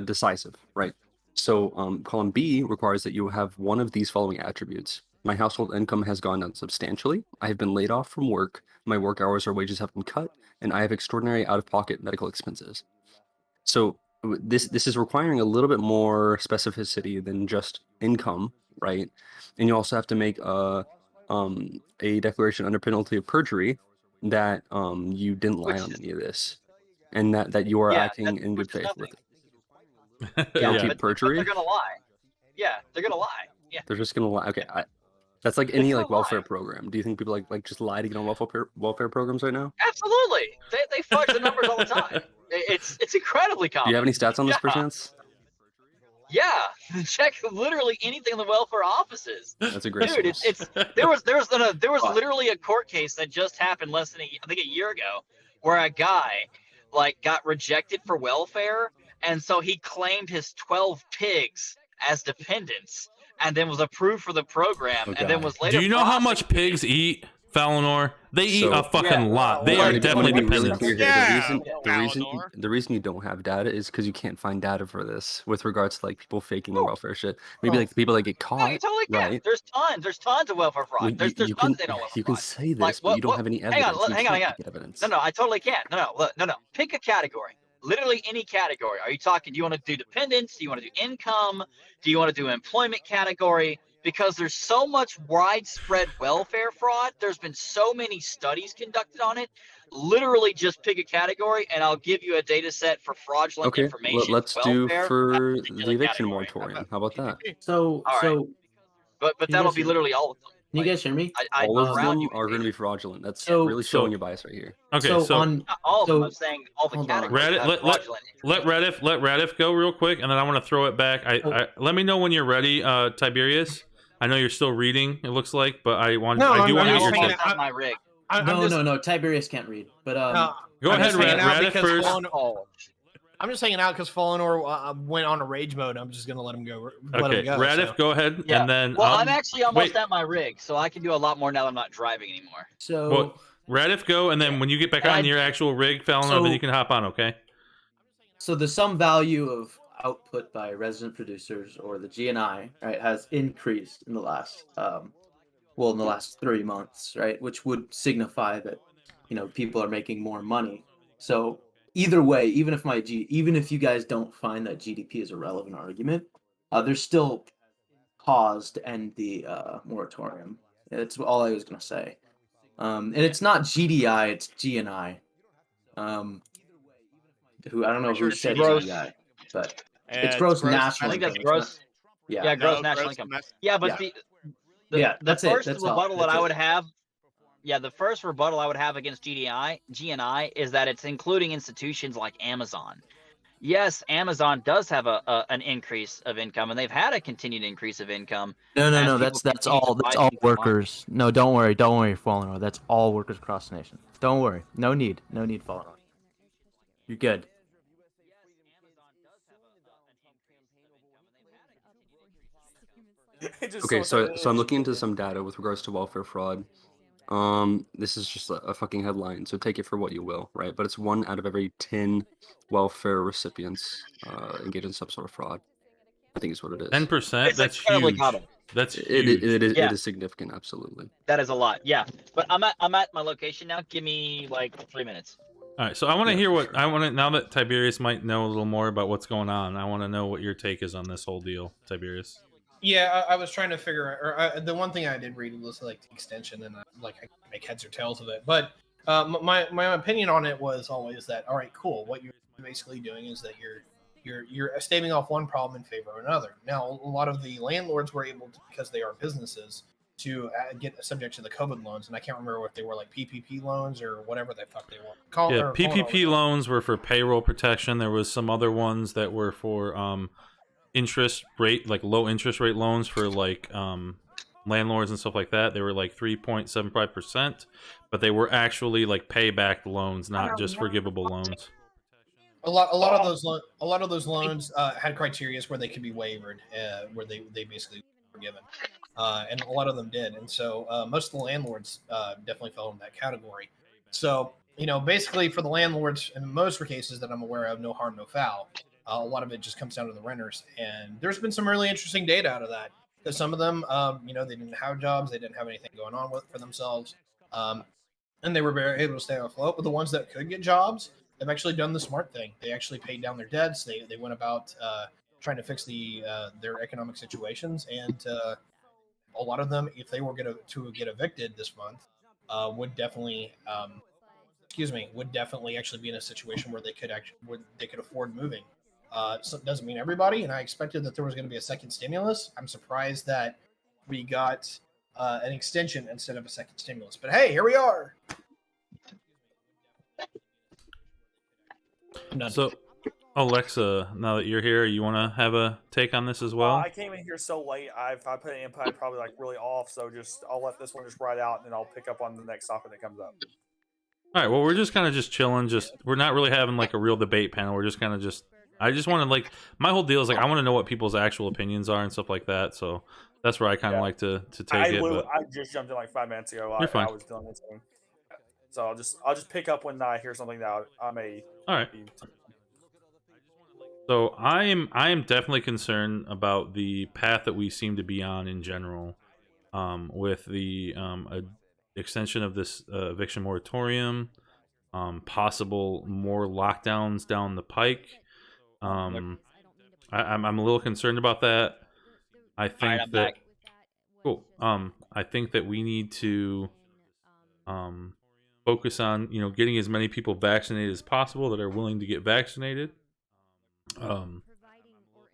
decisive, right? So column B requires that you have one of these following attributes. My household income has gone down substantially. I have been laid off from work. My work hours or wages have been cut, and I have extraordinary out-of-pocket medical expenses. So this is requiring a little bit more specificity than just income, right? And you also have to make a declaration under penalty of perjury that you didn't lie on any of this, and that you are acting in good faith with it. Guilty of perjury. But they're gonna lie. Yeah, they're gonna lie. Yeah. They're just gonna lie. Okay, that's like any like welfare program. Do you think people like just lie to get on welfare programs right now? Absolutely. They fudge the numbers all the time. It's incredibly common. Do you have any stats on this, Yeah. perchance? Yeah, check literally anything in the welfare offices. That's a great Dude, source. there was literally a court case that just happened less than I think a year ago, where a guy like got rejected for welfare, and so he claimed his 12 pigs as dependents, and then was approved for the program, and then was later. Do you know how much pigs eat, Falinor? They eat So- a fucking lot. They I'm are gonna definitely be really dependents. clear here. The reason you don't have data is because you can't find data for this with regards to like people faking the welfare shit. Maybe like the people that get caught, No, you totally can. right? There's tons of welfare fraud. Well, There's you tons can they don't welfare you can fraud. say this, Like, but you don't have any evidence. Hang on. Get evidence. No, I totally can't. No. Pick a category. Literally any category. Are you talking? Do you want to do dependents? Do you want to do income? Do you want to do employment category? Because there's so much widespread welfare fraud. There's been so many studies conducted on it. Literally, just pick a category, and I'll give you a data set for fraudulent Okay, information. let's do welfare. for the eviction moratorium. How about that? So But Can you that'll guys be hear me? literally all of them. Can you guys hear me? All of Brown, them you are going to be idiot. fraudulent. That's So- really showing your bias right here. Okay, So so on Not all of them. so I'm saying all the hold on. categories Reddit, have fraudulent. let Rediff go real quick, and then I want to throw it back. Let me know when you're ready, Tiberius. I know you're still reading. It looks like, but I do want to get your Almost take. at my rig. No. Tiberius can't read. But Go ahead, Rediff first. I'm just hanging out because Fallen Or went on a rage mode. I'm just gonna let him go. Let Okay, him go. Rediff, So. go ahead, Yeah. and then Well, I'm actually almost wait. at my rig, so I can do a lot more now that I'm not driving anymore. So Well, Rediff, go, and then when you get back on your actual rig, Fallon, then you can hop on. Okay. So the sum value of output by resident producers, or the GNI, right, has increased in the last in the last 3 months, right, which would signify that people are making more money. So either way, even if you guys don't find that GDP is a relevant argument, there's still cause to end the moratorium. That's all I was gonna say. And it's not GDI, it's GNI. Who I don't know who said GDI, but it's gross national. I think that's income. gross. Yeah, gross national income. Yeah, but the that's it. first That's all. rebuttal that That's I it. would have. Yeah, the first rebuttal I would have against GNI is that it's including institutions like Amazon. Yes, Amazon does have an increase of income, and they've had a continued increase of income. No. That's all workers. No, don't worry, Fallen Or. That's all workers across the nation. Don't worry. No need, Fallen Or. You're good. Okay, so I'm looking into some data with regards to welfare fraud. This is just a fucking headline, so take it for what you will, right? But it's 1 out of every 10 welfare recipients engage in some sort of fraud. I think is what it is. 10%. That's huge. That's huge. It is significant, absolutely. That is a lot, yeah. But I'm at my location now. Give me like 3 minutes. All right, so I want to hear what I want to now that Tiberius might know a little more about what's going on. I want to know what your take is on this whole deal, Tiberius. Yeah, I was trying to figure out, or the one thing I did read was like the extension, and I can make heads or tails of it. But my opinion on it was always that, all right, cool. What you're basically doing is that you're staving off one problem in favor of another. Now, a lot of the landlords were able to, because they are businesses, to get subject to the COVID loans, and I can't remember what they were, like PPP loans or whatever the fuck they were. PPP loans were for payroll protection. There was some other ones that were for interest rate, like low interest rate loans for like landlords and stuff like that. They were like 3.75%, but they were actually like payback loans, not just forgivable loans. A lot of those loans had criteria where they could be waived, where they basically were given, and a lot of them did. And so most of the landlords definitely fell in that category. So basically for the landlords, in most cases that I'm aware of, no harm, no foul. A lot of it just comes down to the renters, and there's been some really interesting data out of that, because some of them, they didn't have jobs, they didn't have anything going on for themselves, and they were very able to stay afloat. But the ones that could get jobs, they've actually done the smart thing. They actually paid down their debts. They went about trying to fix their economic situations, and a lot of them, if they were going to get evicted this month, would definitely actually be in a situation where they could afford moving. So it doesn't mean everybody, and I expected that there was going to be a second stimulus. I'm surprised that we got an extension instead of a second stimulus. But hey, here we are. So, Alexa, now that you're here, you want to have a take on this as well? I came in here so late. If I put an input, I'd probably like really off. So I'll let this one just ride out, and then I'll pick up on the next topic that comes up. All right. Well, we're just kind of just chilling. We're not really having like a real debate panel. We're just kind of I just want to like my whole deal is like I want to know what people's actual opinions are and stuff like that. So that's where I kind of like to take it. But I just jumped in like 5 minutes ago. You're fine. I was doing this thing. So I'll just pick up when I hear something that I may. All right. So I am definitely concerned about the path that we seem to be on in general, with the extension of this eviction moratorium, possible more lockdowns down the pike. I'm a little concerned about that. I think that cool. I think that we need to focus on getting as many people vaccinated as possible that are willing to get vaccinated.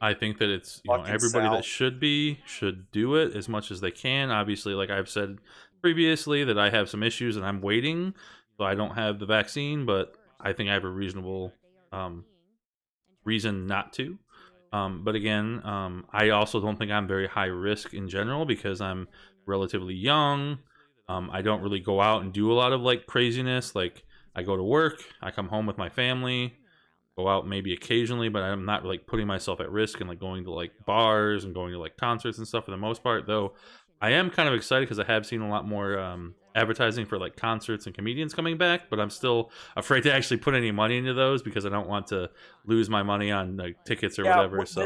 I think that it's Fucking everybody that South. should do it as much as they can. Obviously, like I've said previously, that I have some issues and I'm waiting, so I don't have the vaccine. But I think I have a reasonable reason not to. But again, I also don't think I'm very high risk in general because I'm relatively young. I don't really go out and do a lot of like craziness. Like I go to work, I come home with my family, go out maybe occasionally, but I'm not like putting myself at risk and like going to like bars and going to like concerts and stuff for the most part. Though I am kind of excited because I have seen a lot more advertising for like concerts and comedians coming back, but I'm still afraid to actually put any money into those because I don't want to lose my money on like tickets or Yeah, whatever. So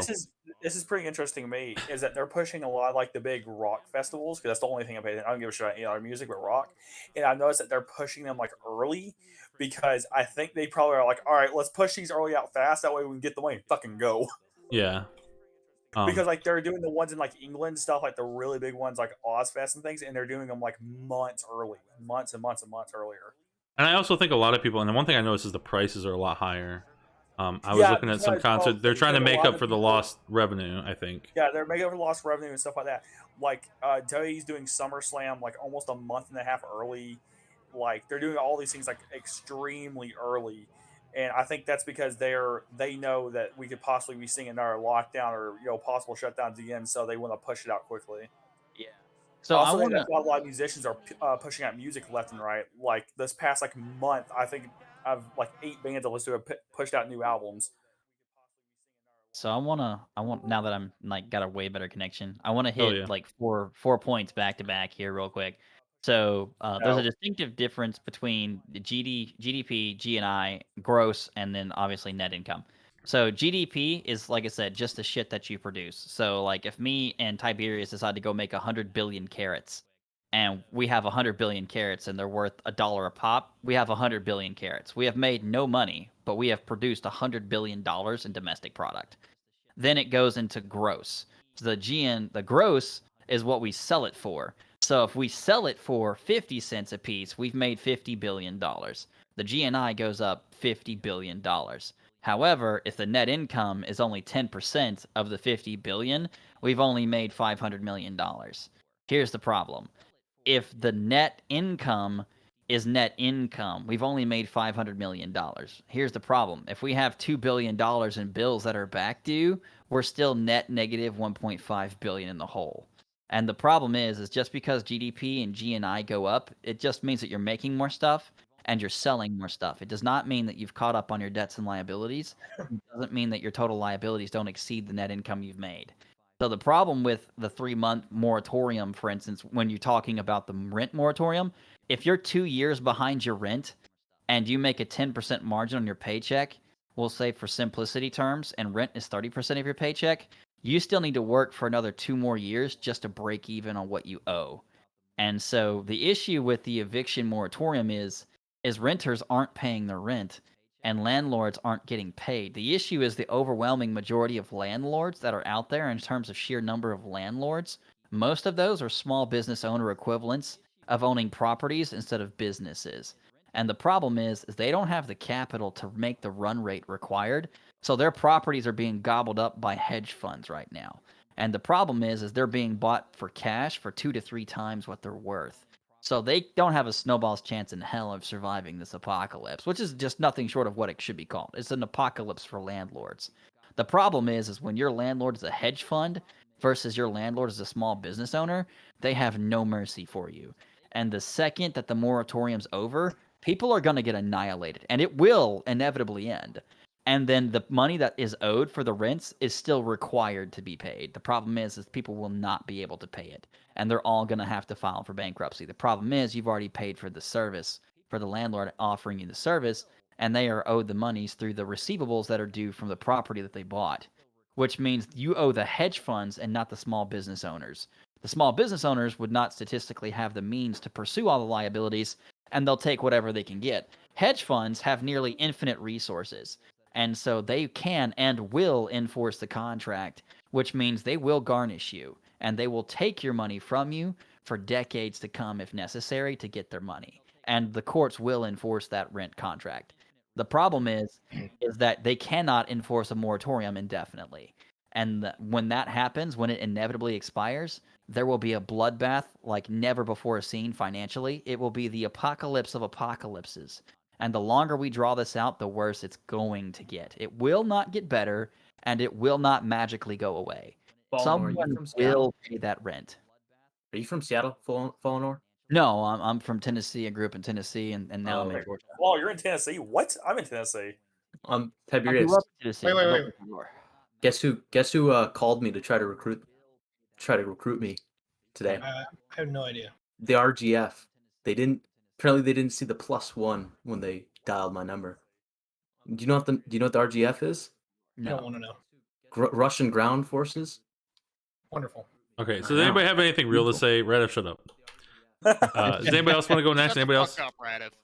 this is pretty interesting to me. Is that they're pushing a lot of, like the big rock festivals because that's the only thing I pay. I don't give a shit about any other music but rock, and I noticed that they're pushing them like early because I think they probably are like, all right, let's push these early out fast. That way we can get the money and fucking go. yeah, Because like they're doing the ones in like England stuff, like the really big ones like Ozfest and things, and they're doing them like months early, months and months and months earlier. and I also think a lot of people, and the one thing I noticed is the prices are a lot higher. I was Yeah, looking at some because well, concerts. They're trying to because a make lot up of for the people, lost revenue, I think. yeah, they're making up for lost revenue and stuff like that. Like WWE's doing SummerSlam like almost a month and a half early. Like they're doing all these things like extremely early, and I think that's because they know that we could possibly be seeing another lockdown or possible shutdowns again, so they want to push it out quickly. Yeah. I So I also think want that's to. why a lot of musicians are pushing out music left and right. Like this past like month, I think I've like 8 bands I listened to have pushed out new albums. So I want now that I'm like got a way better connection. I want to Oh hit yeah. like four points back to back here real quick. So there's a No. distinctive difference between the GDP, GNI, gross, and then obviously net income. So GDP is like I said, just the shit that you produce. So like if me and Tiberius decide to go make 100 billion carrots, and we have 100 billion carrots and they're worth $1 a pop, we have 100 billion carrots. We have made no money, but we have produced $100 billion in domestic product. Then it goes into gross. So the gross is what we sell it for. So if we sell it for 50 cents a piece, we've made $50 billion. The GNI goes up $50 billion. However, if the net income is only 10% of the 50 billion, we've only made $500 million. Here's the problem. If the net income is net income, we've only made $500 million. Here's the problem. If we have $2 billion in bills that are back due, we're still net negative 1.5 billion in the hole. And the problem is just because GDP and GNI go up, it just means that you're making more stuff and you're selling more stuff. It does not mean that you've caught up on your debts and liabilities. It doesn't mean that your total liabilities don't exceed the net income you've made. So the problem with the 3-month moratorium, for instance, when you're talking about the rent moratorium, if you're 2 years behind your rent and you make a 10% margin on your paycheck, we'll say for simplicity terms, and rent is 30% of your paycheck, you still need to work for another 2 more years just to break even on what you owe. And so the issue with the eviction moratorium is renters aren't paying their rent and landlords aren't getting paid. The issue is the overwhelming majority of landlords that are out there in terms of sheer number of landlords. Most of those are small business owner equivalents of owning properties instead of businesses. And the problem is they don't have the capital to make the run rate required. So their properties are being gobbled up by hedge funds right now. And the problem is they're being bought for cash for 2 to 3 times what they're worth. So they don't have a snowball's chance in hell of surviving this apocalypse, which is just nothing short of what it should be called. It's an apocalypse for landlords. The problem is when your landlord is a hedge fund versus your landlord is a small business owner, they have no mercy for you. And the second that the moratorium's over, people are going to get annihilated, and it will inevitably end. And then the money that is owed for the rents is still required to be paid. The problem is people will not be able to pay it, and they're all going to have to file for bankruptcy. The problem is you've already paid for the service, for the landlord offering you the service, and they are owed the monies through the receivables that are due from the property that they bought, which means you owe the hedge funds and not the small business owners. The small business owners would not statistically have the means to pursue all the liabilities, and they'll take whatever they can get. Hedge funds have nearly infinite resources. And so they can and will enforce the contract, which means they will garnish you and they will take your money from you for decades to come if necessary to get their money. And the courts will enforce that rent contract. The problem is that they cannot enforce a moratorium indefinitely. And when that happens, when it inevitably expires, there will be a bloodbath like never before seen financially. It will be the apocalypse of apocalypses. And the longer we draw this out, the worse it's going to get. It will not get better, and it will not magically go away. Fallenor, are you Someone from Seattle? will pay that rent. Are you from Seattle, Fallenor? No, I'm from Tennessee. I grew up in Tennessee, and now I'm in Georgia. Oh, you're in Tennessee? What? I'm in Tennessee. I Tiberius. grew up in Tennessee. Wait, I wait, built wait. my floor. Guess who called me to try to recruit me today? I have no idea. The RGF. Apparently they didn't see the +1 when they dialed my number. Do you know what the RGF is? I don't want to know. Russian ground forces. Wonderful. Okay, so does anybody have anything real to say? Radif, shut up. Does anybody else want to go next? Anybody else?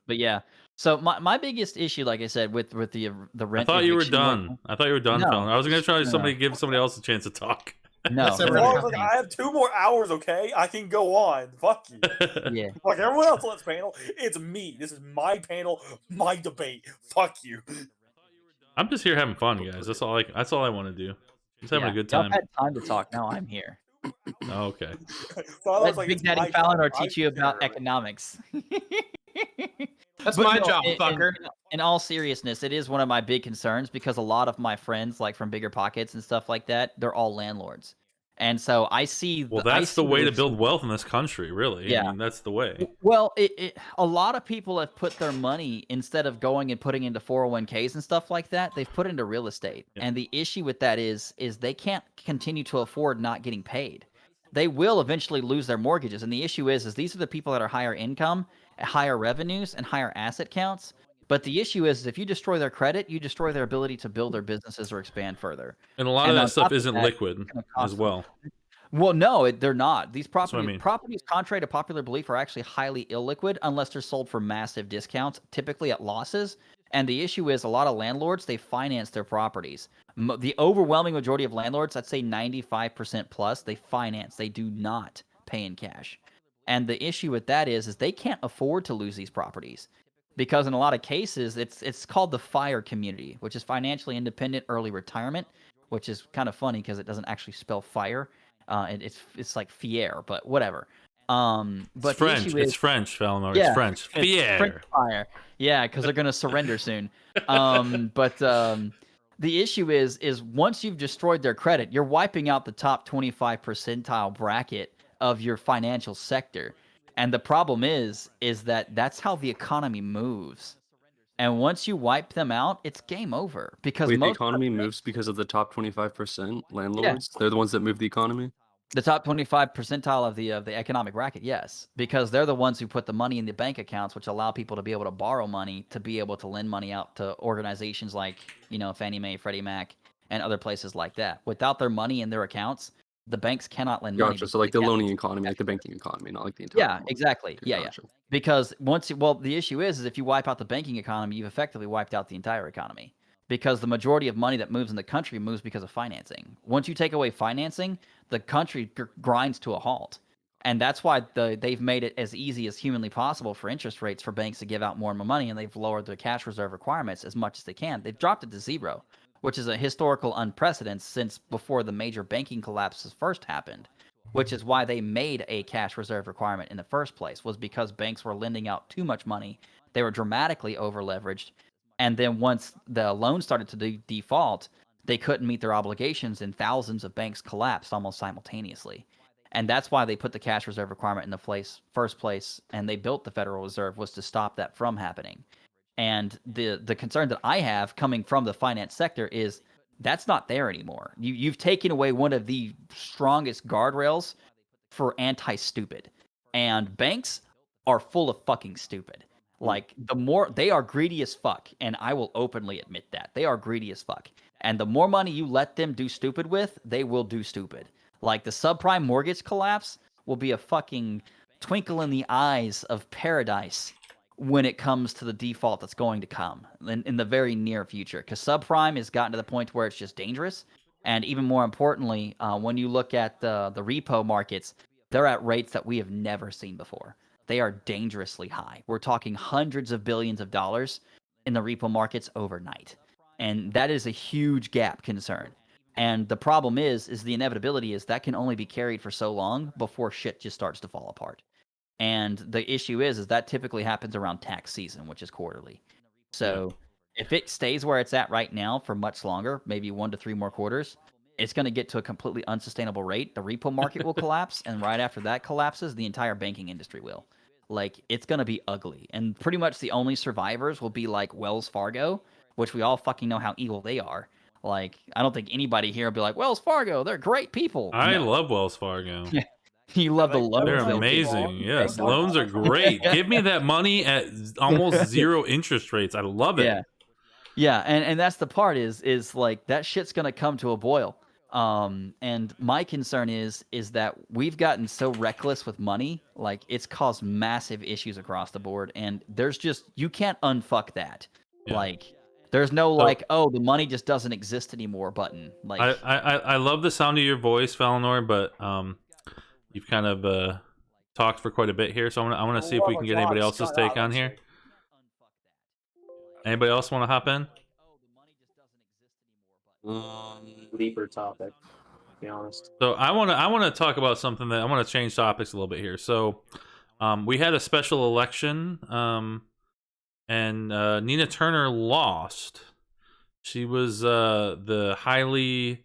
But yeah, so my biggest issue, like I said, with the I rent. thought you were eviction done. moratorium- I thought you were done, No. Phil. I was gonna try No. to give somebody else a chance to talk. No, As long as, like, I have 2 more hours, okay? I can go on. Fuck you. Yeah. Like everyone else on this panel, it's me. This is my panel, my debate. Fuck you. I'm just here having fun, guys. That's all I want to do. Just having a good Y'all time. had time to talk. Now I'm here. Oh, okay. So I Let was like, Big it's Daddy my Fallon job. teach you about economics. That's But my no, job, in- fucker. In all seriousness, it is one of my big concerns because a lot of my friends, like from bigger pockets and stuff like that, they're all landlords, and so I see. Well, I that's see the way to this- build wealth in this country, really. Yeah. I mean, that's the way. Well, a lot of people have put their money, instead of going and putting into 401ks and stuff like that, they've put into real estate. And the issue with that is they can't continue to afford not getting paid. They will eventually lose their mortgages. And the issue is these are the people that are higher income, higher revenues, and higher asset counts. But the issue is if you destroy their credit, you destroy their ability to build their businesses or expand further. And a lot of on that stuff top of isn't that, liquid it's gonna cost as them. well. Well, no, they're not. These what I properties, mean. properties, contrary to popular belief, are actually highly illiquid unless they're sold for massive discounts, typically at losses. And the issue is a lot of landlords, they finance their properties. The overwhelming majority of landlords, I'd say 95% plus, they finance. They do not pay in cash. And the issue with that is they can't afford to lose these properties. Because in a lot of cases, it's called the FIRE community, which is financially independent early retirement, which is kind of funny because it doesn't actually spell fire. It's like fier, but whatever. But It's the French. issue It's is, French, Falmar. yeah, It's French. French Fier. fire. Yeah, because they're gonna surrender soon. The issue is once you've destroyed their credit, you're wiping out the top 25 percentile bracket of your financial sector. And the problem is that that's how the economy moves. And once you wipe them out, it's game over. Because Wait, the most economy moves because of the top 25% landlords? They're the ones that move the economy? the top 25 percentile of the economic bracket, yes, because they're the ones who put the money in the bank accounts, which allow people to be able to borrow money to be able to lend money out to organizations like Fannie Mae, Freddie Mac, and other places like that. Without their money in their accounts, the banks cannot lend money. Gotcha. So like the loaning economy, like the banking economy, not like the entire Yeah, market. exactly. Okay, Yeah, gotcha. yeah. Because the issue is if you wipe out the banking economy, you've effectively wiped out the entire economy. Because the majority of money that moves in the country moves because of financing. Once you take away financing, the country grinds to a halt. And that's why they've made it as easy as humanly possible for interest rates for banks to give out more and more money, and they've lowered their cash reserve requirements as much as they can. They've dropped it to zero, which is a historical unprecedented since before the major banking collapses first happened. Which is why they made a cash reserve requirement in the first place, was because banks were lending out too much money. They were dramatically over leveraged. And then once the loan started to default, they couldn't meet their obligations, and thousands of banks collapsed almost simultaneously. And that's why they put the cash reserve requirement in the first place, and they built the Federal Reserve, was to stop that from happening. And the concern that I have coming from the finance sector is that's not there anymore. You've taken away one of the strongest guardrails for anti-stupid. And banks are full of fucking stupid. Like, the more they are greedy as fuck, and I will openly admit that. They are greedy as fuck. And the more money you let them do stupid with, they will do stupid. Like, the subprime mortgage collapse will be a fucking twinkle in the eyes of paradise when it comes to the default that's going to come in the very near future. Because subprime has gotten to the point where it's just dangerous. And even more importantly, when you look at the repo markets, they're at rates that we have never seen before. They are dangerously high. We're talking hundreds of billions of dollars in the repo markets overnight. And that is a huge gap concern. And the problem is the inevitability is that can only be carried for so long before shit just starts to fall apart. And the issue is that typically happens around tax season, which is quarterly. So if it stays where it's at right now for much longer, maybe 1 to 3 more quarters, it's going to get to a completely unsustainable rate. The repo market will collapse, and right after that collapses, the entire banking industry will. Like, it's going to be ugly. And pretty much the only survivors will be like Wells Fargo, which we all fucking know how evil they are. Like, I don't think anybody here will be like, Wells Fargo, they're great people. I No. love Wells Fargo. You love the loans. They're they'll give you. amazing. Yes, loans are great. Give me that money at almost zero interest rates. I love it. Yeah. Yeah, and that's the part is like that shit's gonna come to a boil. And my concern is that we've gotten so reckless with money, like it's caused massive issues across the board, and there's just you can't unfuck that. Yeah. Like there's no So- like, oh, the money just doesn't exist anymore button. Like I love the sound of your voice, Valinor, but you've kind of talked for quite a bit here, so I want to see if we can get anybody else's take on here. Anybody else want to hop in? Deeper topic, to be honest. So I want to talk about something that I want to change topics a little bit here. So we had a special election, and Nina Turner lost. She was the highly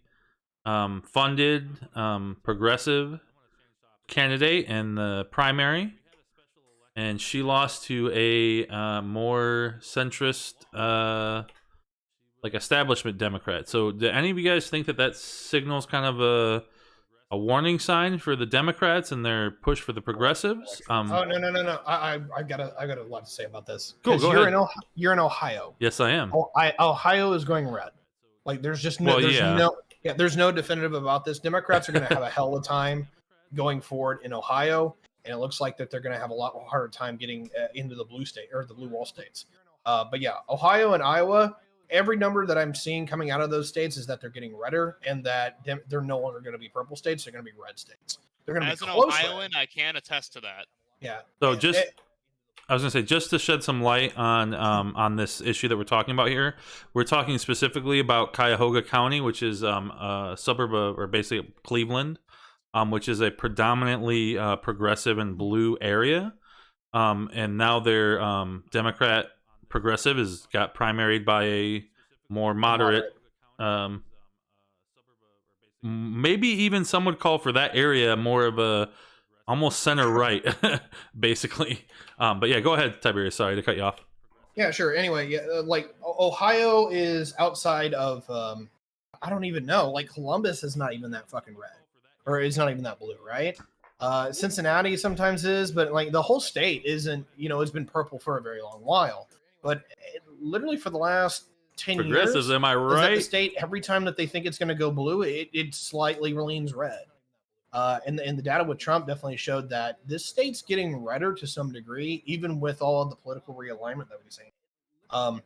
funded progressive candidate in the primary, and she lost to a more centrist like establishment Democrat. So do any of you guys think that signals kind of a warning sign for the Democrats and their push for the progressives? Oh no! I got a lot to say about this. Cool, 'Cause go you're ahead. You're in Ohio. Yes, I am. Ohio is going red. Like there's just no. Well, There's no definitive about this. Democrats are going to have a hell of a time going forward in Ohio, and it looks like that they're going to have a lot harder time getting into the blue state or the blue wall states. But yeah, Ohio and Iowa. Every number that I'm seeing coming out of those states is that they're getting redder, and that they're no longer going to be purple states. They're going to be red states. They're going to be As an close Ohioan, I can attest to that. Yeah. So I was gonna say, just to shed some light on this issue that we're talking about here, we're talking specifically about Cuyahoga County, which is a suburb of, or basically Cleveland, which is a predominantly progressive and blue area, and now their Democrat progressive got primaried by a more moderate, maybe even some would call for that area more of a almost center right, basically. But yeah, go ahead, Tiberius. Sorry to cut you off. Yeah, sure. Anyway, yeah, like Ohio is outside of I don't even know. Like Columbus is not even that fucking red, or it's not even that blue, right? Cincinnati sometimes is, but like the whole state isn't. It's been purple for a very long while. But literally for the last 10 years, Progressives, am I is that right? the state, every time that they think it's going to go blue, it slightly leans red. And the data with Trump definitely showed that this state's getting redder to some degree, even with all of the political realignment that we've seen.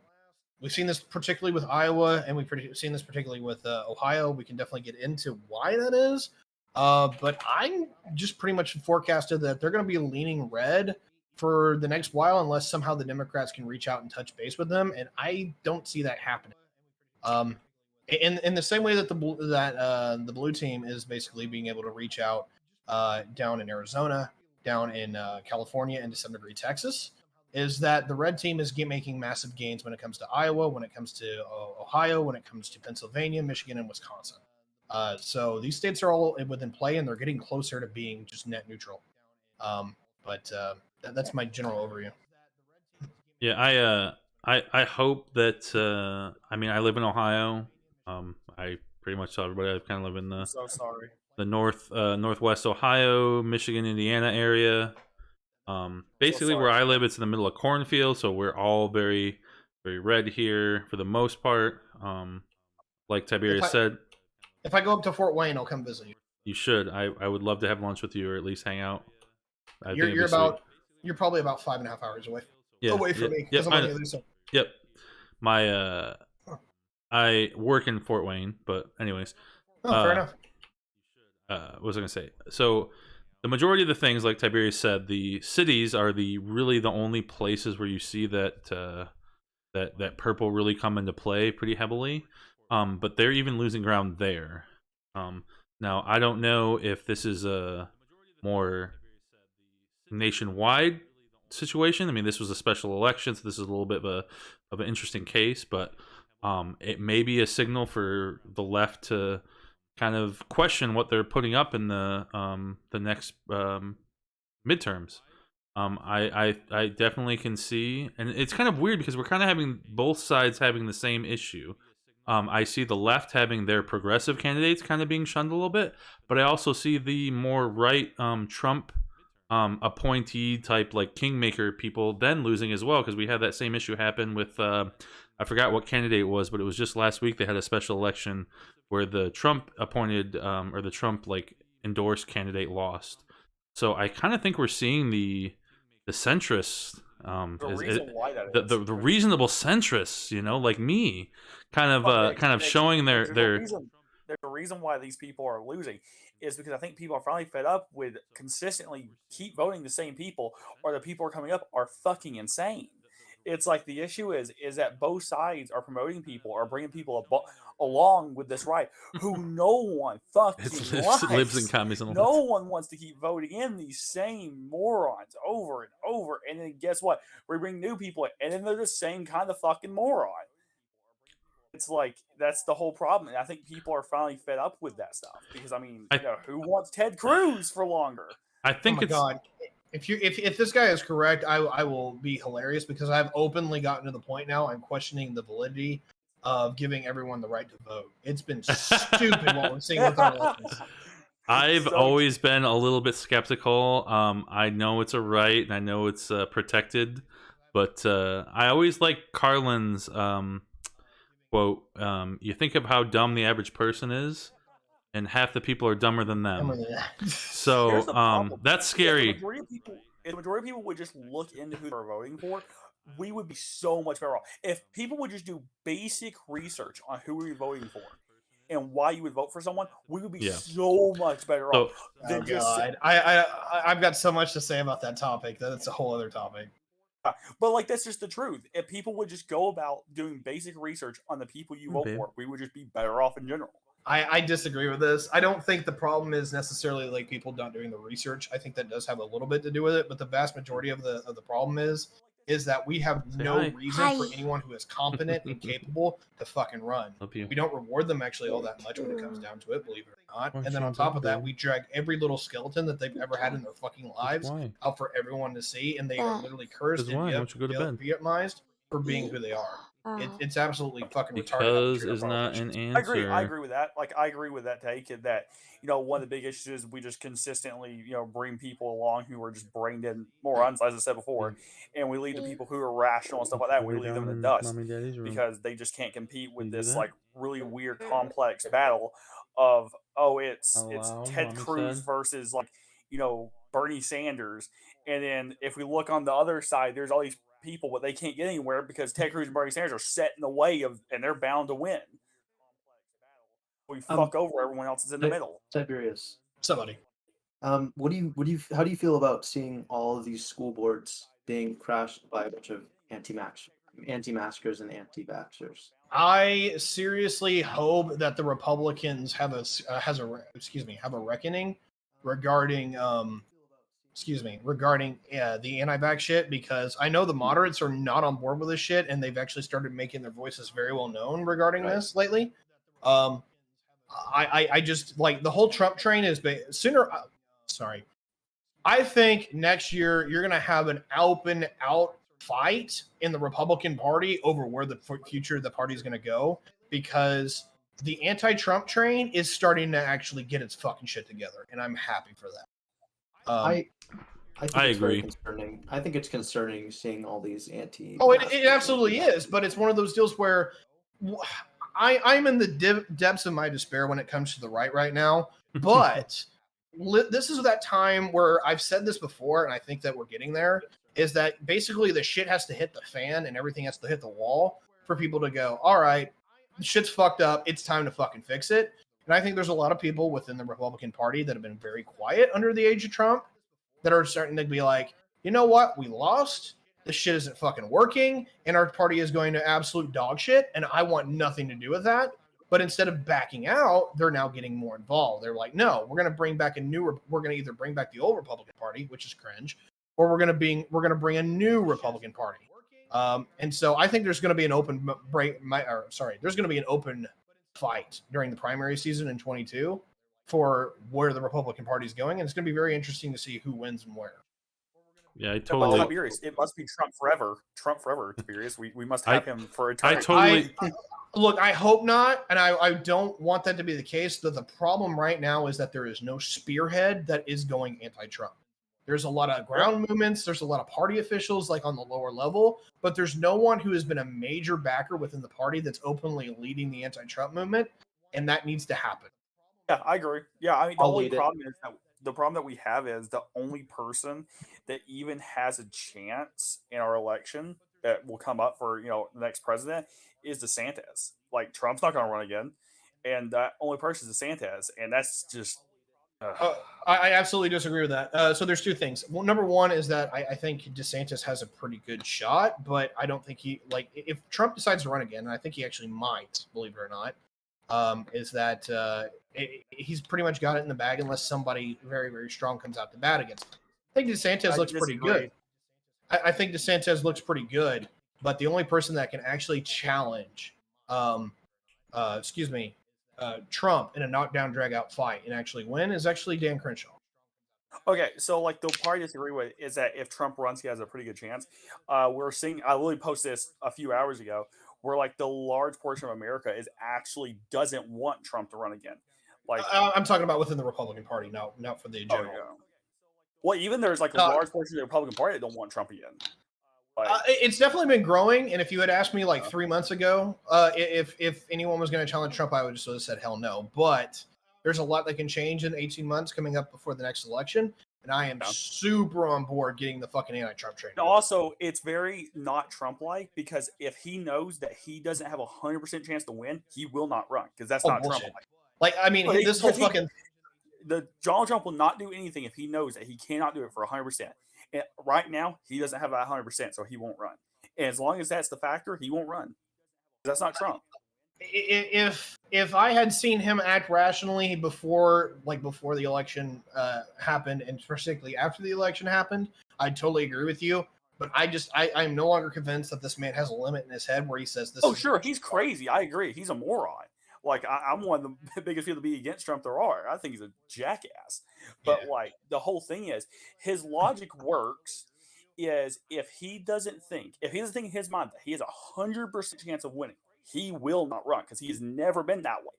We've seen this particularly with Iowa, and we've seen this particularly with Ohio. We can definitely get into why that is. But I'm just pretty much forecasted that they're going to be leaning red for the next while, unless somehow the Democrats can reach out and touch base with them, and I don't see that happening. In the same way that the blue team is basically being able to reach out down in Arizona, down in California, and to some degree Texas, is that the red team is making massive gains when it comes to Iowa, when it comes to Ohio, when it comes to Pennsylvania, Michigan, and Wisconsin. So these states are all within play, and they're getting closer to being just net neutral. But that's my general overview. Yeah, I hope that I mean, I live in Ohio. I pretty much tell everybody I kind of live in the So sorry. the northwest Ohio, Michigan, Indiana area. Basically where I live, it's in the middle of cornfield, so we're all very, very red here for the most part. Like Tiberius said, if I go up to Fort Wayne, I'll come visit you. you should. I would love to have lunch with you, or at least hang out. I think it'd be You're probably about 5.5 hours away. Away from me, Yep, because I'm on the other side. Yep. My I work in Fort Wayne, but anyways. Fair enough. What was I gonna say? So the majority of the things, like Tiberius said, the cities are really the only places where you see that that purple really come into play pretty heavily. But they're even losing ground there. Now I don't know if this is a more nationwide situation. I mean, this was a special election, so this is a little bit of an interesting case, but it may be a signal for the left to kind of question what they're putting up in the next midterms. I definitely can see, and it's kind of weird because we're kind of having both sides having the same issue. I see the left having their progressive candidates kind of being shunned a little bit, but I also see the more right Trump appointee type like kingmaker people then losing as well, because we had that same issue happen with I forgot what candidate it was, but it was just last week they had a special election where the Trump appointed or the Trump like endorsed candidate lost. So I kind of think we're seeing the centrists, the reasonable centrists, you know, like me, kind of showing their there's a reason why these people are losing is because I think people are finally fed up with consistently keep voting the same people, or the people who are coming up are fucking insane. It's like the issue is that both sides are promoting people or bringing people along with this right who no one fucking likes. Libs and commies and all No one wants to keep voting in these same morons over and over, and then guess what? We bring new people in, and then they're the same kind of fucking moron. It's like that's the whole problem, and I think people are finally fed up with that stuff because I mean, who wants Ted Cruz for longer? I think oh my God. If this guy is correct, I will be hilarious because I've openly gotten to the point now I'm questioning the validity of giving everyone the right to vote. It's been stupid what we're seeing with our elections. I've always been a little bit skeptical. I know it's a right and I know it's protected, but I always like Carlin's quote. You think of how dumb the average person is, and half the people are dumber than them. So that's scary. If the majority of people would just look into who they're voting for, we would be so much better off. If people would just do basic research on who we're voting for and why you would vote for someone, we would be so much better off. Oh God, I've got so much to say about that topic. That's a whole other topic. But like that's just the truth. If people would just go about doing basic research on the people you vote for, we would just be better off in general. I disagree with this. I don't think the problem is necessarily like people not doing the research. I think that does have a little bit to do with it, but the vast majority of the problem is that we have no reason for anyone who is competent and capable to fucking run. We don't reward them actually all that much when it comes down to it, believe it or not. And then on top of that, we drag every little skeleton that they've ever had in their fucking lives out for everyone to see, and they are literally cursed and vietmized for being who they are. It's absolutely fucking retarded. Because is not an answer. I agree with that. Like I agree with that take. That one of the big issues is we just consistently bring people along who are just brain dead morons, as I said before, and we leave the people who are rational and stuff like that. We leave them in the dust because they just can't compete with this like really weird complex battle of it's Ted Cruz versus like Bernie Sanders, and then if we look on the other side, there's all these people, but they can't get anywhere because Ted Cruz and Bernie Sanders are set in the way of, and they're bound to win. We fuck over everyone else is in the middle. Tiberius, somebody. How do you feel about seeing all of these school boards being crashed by a bunch of anti-maskers and anti-vaxxers? I seriously hope that the Republicans have a reckoning regarding the anti-vax shit, because I know the moderates are not on board with this shit, and they've actually started making their voices very well known regarding this lately. I just like the whole Trump train is I think next year you're gonna have an open out fight in the Republican Party over where the future of the party is gonna go, because the anti-Trump train is starting to actually get its fucking shit together, and I'm happy for that. I think it's agree. Concerning. I think it's concerning seeing all these anti. Oh, it absolutely is, but it's one of those deals where I'm in the depths of my despair when it comes to the right now. But this is that time where I've said this before, and I think that we're getting there, is that basically the shit has to hit the fan and everything has to hit the wall for people to go, all right, shit's fucked up. It's time to fucking fix it. And I think there's a lot of people within the Republican Party that have been very quiet under the age of Trump that are starting to be like, you know what? We lost. This shit isn't fucking working. And our party is going to absolute dog shit. And I want nothing to do with that. But instead of backing out, they're now getting more involved. They're like, no, we're going to bring back we're going to either bring back the old Republican Party, which is cringe, or we're going to bring a new Republican Party. And so I think there's going to be an open there's going to be an open fight during the primary season in 22 for where the Republican Party is going, and it's going to be very interesting to see who wins and where. Yeah, I But totally. Tiberius, it must be Trump forever. Trump forever, Tiberius. We must have him for eternity. Look, I hope not, and I don't want that to be the case. The problem right now is that there is no spearhead that is going anti-Trump. There's a lot of ground movements. There's a lot of party officials like on the lower level, but there's no one who has been a major backer within the party that's openly leading the anti-Trump movement, and that needs to happen. Yeah, I agree. Yeah, I mean, the I'll only lead it. problem is that the problem that we have is the only person that even has a chance in our election that will come up for the next president is DeSantis. Like Trump's not going to run again, and that only person is DeSantis, and that's just. I absolutely disagree with that. So there's two things. Well, number one is that I think DeSantis has a pretty good shot, but I don't think if Trump decides to run again, and I think he actually might, believe it or not, is that he's pretty much got it in the bag unless somebody very, very strong comes out to bat against him. I think DeSantis looks pretty good. I think DeSantis looks pretty good, but the only person that can actually challenge, Trump in a knockdown, drag-out fight and actually win is actually Dan Crenshaw. Okay, so like the part I disagree with is that if Trump runs, he has a pretty good chance. We're seeing. I literally posted this a few hours ago, where like the large portion of America doesn't want Trump to run again. Like I'm talking about within the Republican Party, not for the general. Yeah. Well, even there's like a large portion of the Republican Party that don't want Trump again. It's definitely been growing, and if you had asked me like 3 months ago, if anyone was going to challenge Trump, I would just have said hell no. But there's a lot that can change in 18 months coming up before the next election, and I am super on board getting the fucking anti-Trump train. Also, it's very not Trump-like because if he knows that he doesn't have 100% chance to win, he will not run because that's not bullshit. Trump-like. Like, I mean, this whole fucking Donald Trump will not do anything if he knows that he cannot do it for 100%. And right now, he doesn't have that 100%, so he won't run. And as long as that's the factor, he won't run. That's not Trump. If I had seen him act rationally before the election happened, and particularly after the election happened, I'd totally agree with you. But I'm no longer convinced that this man has a limit in his head where he says this. Oh, sure, he's crazy. I agree. He's a moron. Like I'm one of the biggest people to be against Trump there are. I think he's a jackass. But like the whole thing is, his logic works. Is if he doesn't think in his mind that he has 100% chance of winning, he will not run because he's never been that way.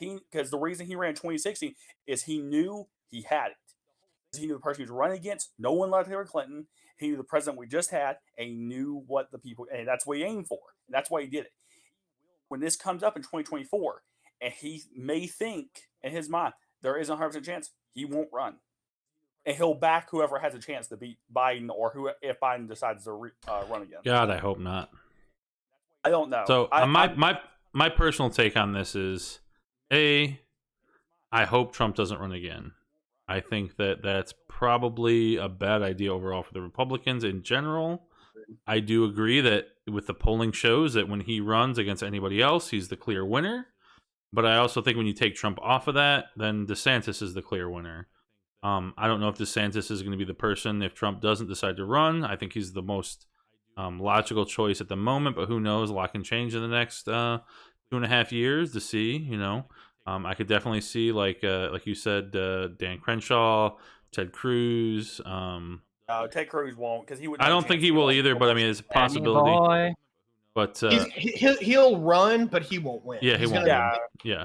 Because the reason he ran in 2016 is he knew he had it. He knew the person he was running against. No one liked Hillary Clinton. He knew the president we just had, and he knew what the people, and that's what he aimed for. And that's why he did it. When this comes up in 2024, and he may think in his mind there is a 100% chance, he won't run. And he'll back whoever has a chance to beat Biden, or if Biden decides to run again. God, I hope not. I don't know. So my personal take on this is, I hope Trump doesn't run again. I think that's probably a bad idea overall for the Republicans in general. I do agree that with the polling shows that when he runs against anybody else, he's the clear winner. But I also think when you take Trump off of that, then DeSantis is the clear winner. I don't know if DeSantis is going to be the person if Trump doesn't decide to run. I think he's the most logical choice at the moment, but who knows? A lot can change in the next 2.5 years to see. I could definitely see like you said, Dan Crenshaw, Ted Cruz. Ted Cruz won't because he would. I don't think he will either, but I mean, it's a possibility. Boy. But he'll run, but he won't win. Yeah, he won't win. Yeah.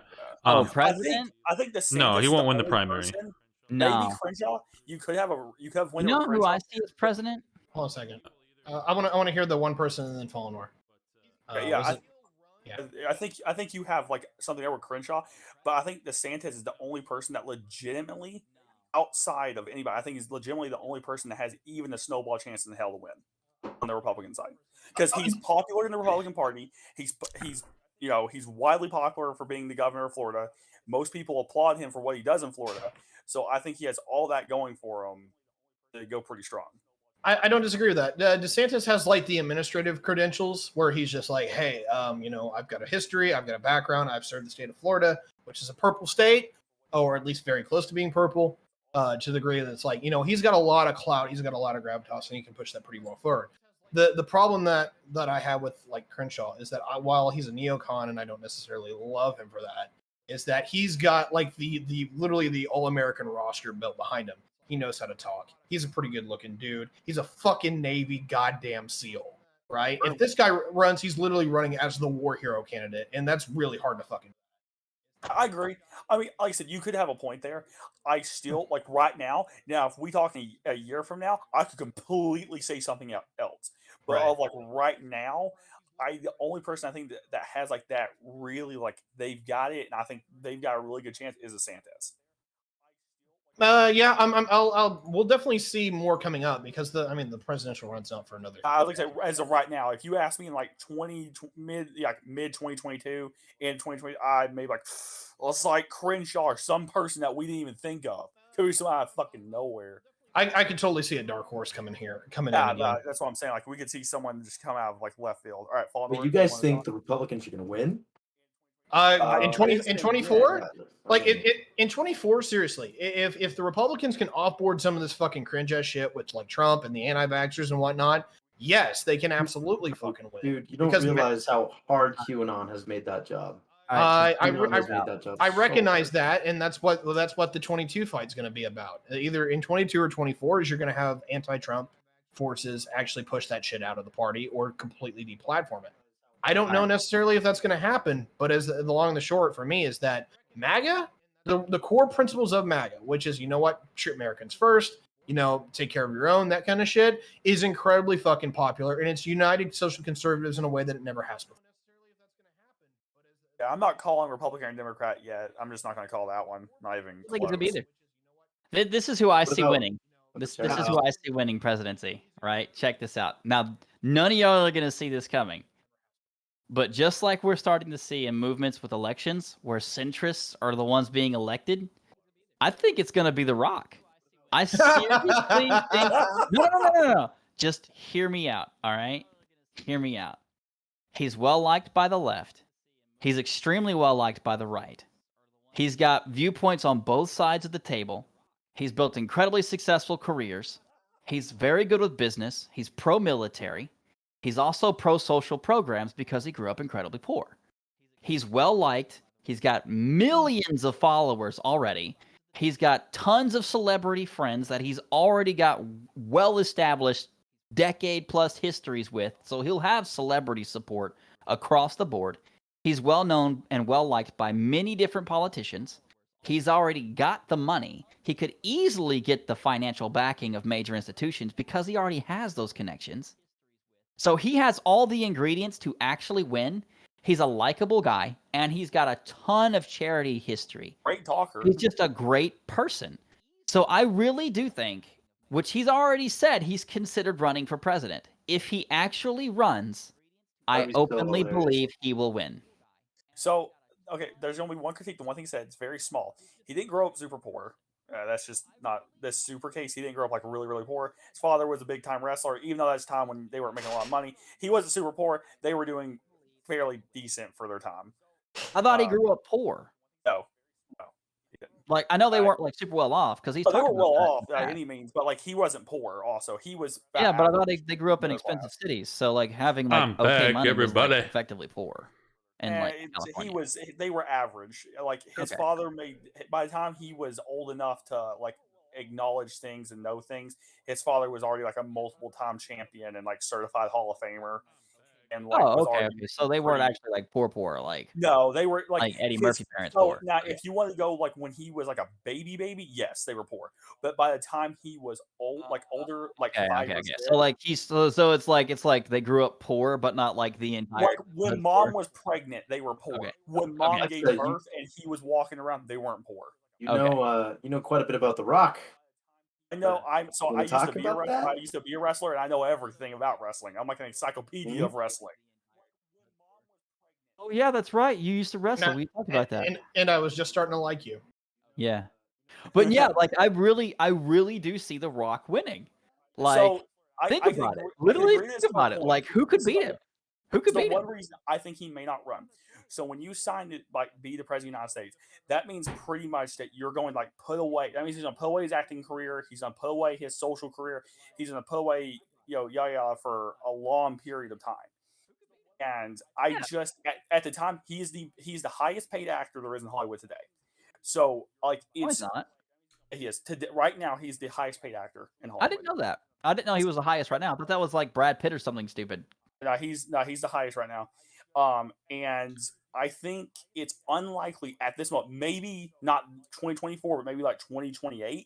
President? I think DeSantis No, he won't win the only primary. person. No. Maybe Crenshaw. You could have win. You know who I see as president? Hold on a second. I want to hear the one person and then Fallenor. I think you have like something there with Crenshaw, but I think DeSantis is the only person that legitimately, outside of anybody, I think he's legitimately the only person that has even a snowball chance in hell to win on the Republican side because he's popular in the Republican Party. He's widely popular for being the governor of Florida. Most people applaud him for what he does in Florida. So I think he has all that going for him to go pretty strong. I don't disagree with that. DeSantis has like the administrative credentials where he's just like, hey, I've got a history, I've got a background, I've served the state of Florida, which is a purple state, or at least very close to being purple, to the degree that it's like, he's got a lot of clout, he's got a lot of gravitas, and he can push that pretty well forward. The problem that I have with like Crenshaw is that while he's a neocon and I don't necessarily love him for that, is that he's got like the literally the all-American roster built behind him. He knows how to talk. He's a pretty good looking dude. He's a fucking Navy goddamn SEAL, right? If this guy runs, he's literally running as the war hero candidate, and that's really hard to fucking. I agree. I mean, like I said, you could have a point there. I still like right now. Now, if we talk a year from now, I could completely say something else. But Right. of like right now, the only person I think that has like that really like they've got it, and I think they've got a really good chance is DeSantis. Yeah, we'll definitely see more coming up because the presidential run's out for another. I would say as of right now, if you ask me in like mid 2022 and 2020, I maybe like let's like Crenshaw or some person that we didn't even think of. Could be somebody out of fucking nowhere. I could totally see a dark horse coming in again. That's what I'm saying. Like we could see someone just come out of like left field. All right, follow. But you guys think the Republicans are going to win? In 24, like in 24, seriously, if the Republicans can offboard some of this fucking cringe ass shit with like Trump and the anti-vaxxers and whatnot, yes, they can absolutely fucking win. Dude, you don't realize how hard QAnon has made that job. I recognize that, and that's what the 22 fight is going to be about. Either in 22 or 24 is you're going to have anti-Trump forces actually push that shit out of the party or completely deplatform it. I don't know necessarily if that's going to happen, but as the long and the short for me is that MAGA, the core principles of MAGA, which is, treat Americans first, take care of your own, that kind of shit, is incredibly fucking popular, and it's united social conservatives in a way that it never has before. Yeah, I'm not calling Republican and Democrat yet. I'm just not going to call that one. Not even. I don't think it's going to be either. This is who I see winning. This is who I see winning presidency, right? Check this out. Now, none of y'all are going to see this coming. But just like we're starting to see in movements with elections where centrists are the ones being elected, I think it's going to be The Rock. I seriously think... No. Just hear me out, all right? Hear me out. He's well-liked by the left. He's extremely well-liked by the right. He's got viewpoints on both sides of the table. He's built incredibly successful careers. He's very good with business. He's pro-military. He's also pro-social programs because he grew up incredibly poor. He's well-liked. He's got millions of followers already. He's got tons of celebrity friends that he's already got well-established decade-plus histories with, so he'll have celebrity support across the board. He's well-known and well-liked by many different politicians. He's already got the money. He could easily get the financial backing of major institutions because he already has those connections. So he has all the ingredients to actually win. He's a likable guy, and he's got a ton of charity history. Great talker. He's just a great person. So I really do think, which he's already said, he's considered running for president. If he actually runs, I openly believe he will win. So, okay, there's only one critique. The one thing he said, it's very small. He didn't grow up super poor. That's just not this super case. He didn't grow up like really, really poor. His father was a big time wrestler, even though that's time when they weren't making a lot of money. He wasn't super poor. They were doing fairly decent for their time. I thought he grew up poor. No, he didn't. Like, I know they weren't like super well off because he's they talking were well about off by any means, but like he wasn't poor. Also, he was. Yeah, but I thought they grew up in expensive cities, so like having like I'm okay back, money everybody. was like, effectively poor. And like California. They were average. Like his father made, by the time he was old enough to like acknowledge things and know things, his father was already like a multiple time champion and like certified Hall of Famer. And like okay. So they weren't actually like poor, like no, they were like Eddie Murphy parents so poor. now, if you want to go like when he was like a baby, yes, they were poor. But by the time he was older, like 5 years old, So like he's so it's like they grew up poor, but not like the entire. Like when mom was pregnant, they were poor. When mom gave birth and he was walking around, they weren't poor. You know quite a bit about The Rock. I know. I used to be a wrestler, and I know everything about wrestling. I'm like an encyclopedia of wrestling. Oh yeah, that's right. You used to wrestle. We talked about that. And I was just starting to like you. Yeah, but yeah, like I really do see The Rock winning. Like, so Think I about it. agree- I Literally agree to think about some it. point. Like, who could beat him? Who could So beat one him? reason I think he may not run. So when you sign to like be the president of the United States, that means pretty much that you're going to like put away. That means he's going to put away his acting career. He's going to put away his social career. He's going to put away yada yada for a long period of time. And I just at the time he's the highest paid actor there is in Hollywood today. So like No, he's it's not. he is today right now he's the highest paid actor in I Hollywood. didn't know that. I didn't know he was the highest right now. I thought that was like Brad Pitt or something stupid. No, he's the highest right now. And I think it's unlikely at this moment, maybe not 2024, but maybe like 2028.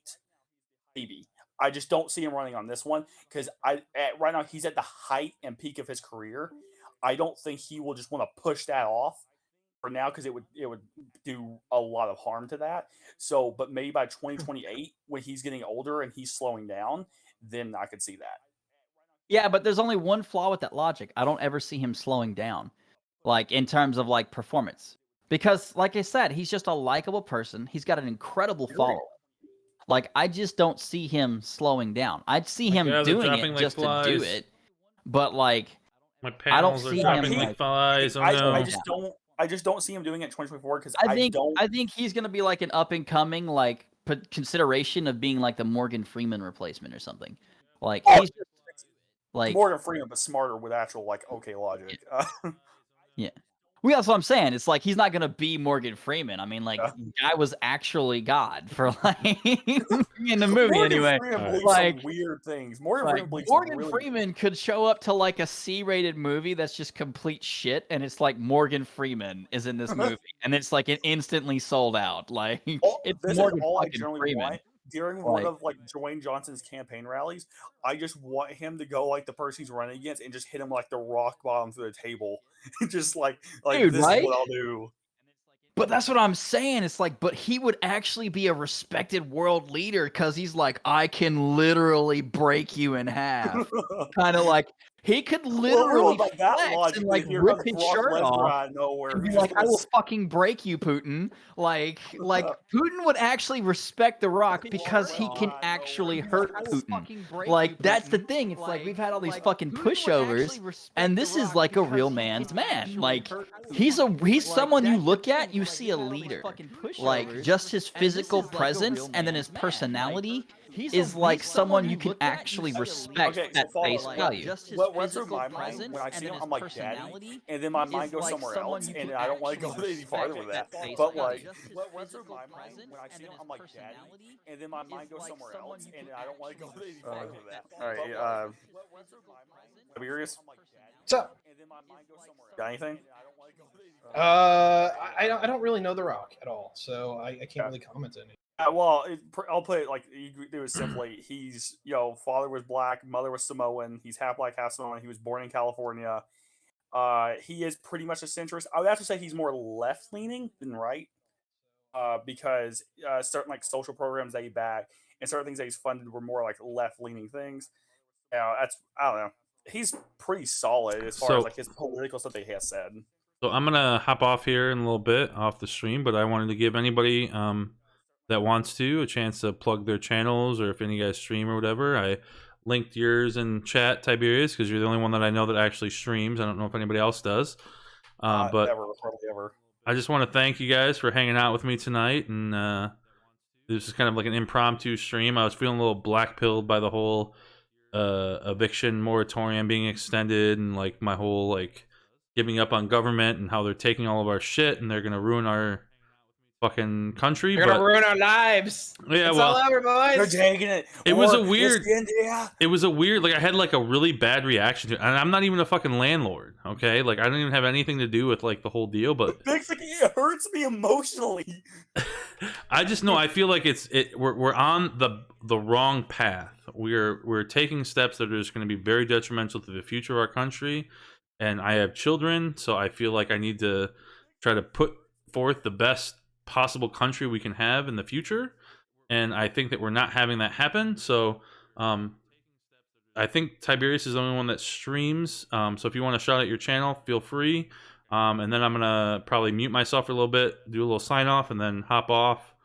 Maybe. I just don't see him running on this one because right now he's at the height and peak of his career. I don't think he will just want to push that off for now because it would do a lot of harm to that. So, but maybe by 2028, when he's getting older and he's slowing down, then I could see that. Yeah, but there's only one flaw with that logic. I don't ever see him slowing down, like in terms of like performance, because like I said, he's just a likable person. He's got an incredible following. Like I just don't see him slowing down. I'd see him guys are doing dropping it like just to do flies. it, but like My I don't panels are see dropping him like flies. Oh I no! just don't see him doing it in 2024 because I think don't. I think he's gonna be like an up and coming like consideration of being like the Morgan Freeman replacement or something. Like he's just like Morgan Freeman, but smarter with actual like okay logic. yeah. Well, that's what I'm saying. It's like he's not gonna be Morgan Freeman. I mean, like guy was actually God for like in the movie Morgan anyway. Freeman believes Like some weird things. Morgan like, Freeman believes Morgan some really Freeman could show up to like a C-rated movie that's just complete shit, and it's like Morgan Freeman is in this movie, and it's like it instantly sold out. Like it's this Morgan is all I fucking generally Freeman. want during one Like, of like Dwayne Johnson's campaign rallies. I just want him to go like the person he's running against and just hit him like the rock bottom through the table, just like dude, this right? is what I'll do. But that's what I'm saying. It's like, but he would actually be a respected world leader because he's like, I can literally break you in half. Kind of like he could literally by that flex logic, and then like here rip comes his Brock shirt Lesnar off out of nowhere, and be who's just like, I gonna will fucking break you, Putin. Like Putin would actually respect The Rock because he can actually hurt Putin. Like that's the thing. It's like we've had all these fucking pushovers, and this is like a real man's man. Like he's someone you look at, you see a leader. Like just his physical presence and then his personality is like someone you can actually respect Okay, at so face follow. value. What runs through my mind when I see him, I'm like, Daddy, and then my mind goes somewhere else, and I don't want to go any farther with that. But like, what runs through my mind when I see him, I'm like, Daddy, and then my mind goes somewhere else, and I don't want to go any farther with that. All right, Tiberius, what's up? got anything? I don't really know The Rock at all, so I can't really comment on it. Well, I'll put it like you could do it simply. He's father was black, mother was Samoan. He's half black, half Samoan. He was born in California. He is pretty much a centrist. I would have to say he's more left leaning than right, because certain like social programs that he backed and certain things that he's funded were more like left leaning things. I don't know. He's pretty solid as far as like his political stuff that he has said. So I'm gonna hop off here in a little bit off the stream, but I wanted to give anybody that wants to a chance to plug their channels, or if any guys stream or whatever. I linked yours in chat, Tiberius, because you're the only one that I know that actually streams. I don't know if anybody else does. But Hardly ever. I just want to thank you guys for hanging out with me tonight, and this is kind of like an impromptu stream. I was feeling a little black-pilled by the whole eviction moratorium being extended, and like my whole like giving up on government and how they're taking all of our shit and they're gonna ruin our fucking country. They're gonna ruin our lives. Yeah, it's well, all over, boys. They're taking it. It was a weird. It was a weird. Like I had like a really bad reaction to it, and I'm not even a fucking landlord. Okay, like I don't even have anything to do with like the whole deal. But It hurts me emotionally. I just know I feel like we're on the wrong path. We're taking steps that are just going to be very detrimental to the future of our country. And I have children, so I feel like I need to try to put forth the best possible country we can have in the future. And I think that we're not having that happen. So I think Tiberius is the only one that streams. So if you want to shout out your channel, feel free. And then I'm going to probably mute myself for a little bit, do a little sign off, and then hop off.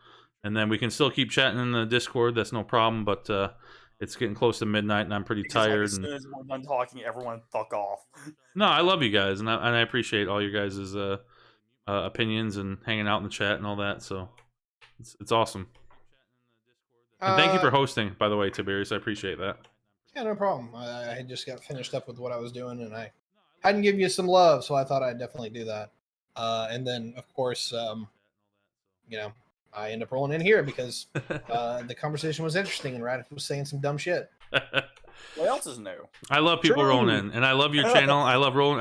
And then we can still keep chatting in the Discord. That's no problem. But it's getting close to midnight, and I'm pretty Because like, tired. as soon as we're done talking, everyone fuck off. No, I love you guys, and I appreciate all your guys' opinions and hanging out in the chat and all that. So it's awesome. And thank you for hosting, by the way, Tiberius. I appreciate that. Yeah, no problem. I had just got finished up with what I was doing, and I hadn't given you some love, so I thought I'd definitely do that. And then, of course, you know, I end up rolling in here because the conversation was interesting and Radic was saying some dumb shit. What else is new? I love people True. rolling in, and I love your channel. I love rolling.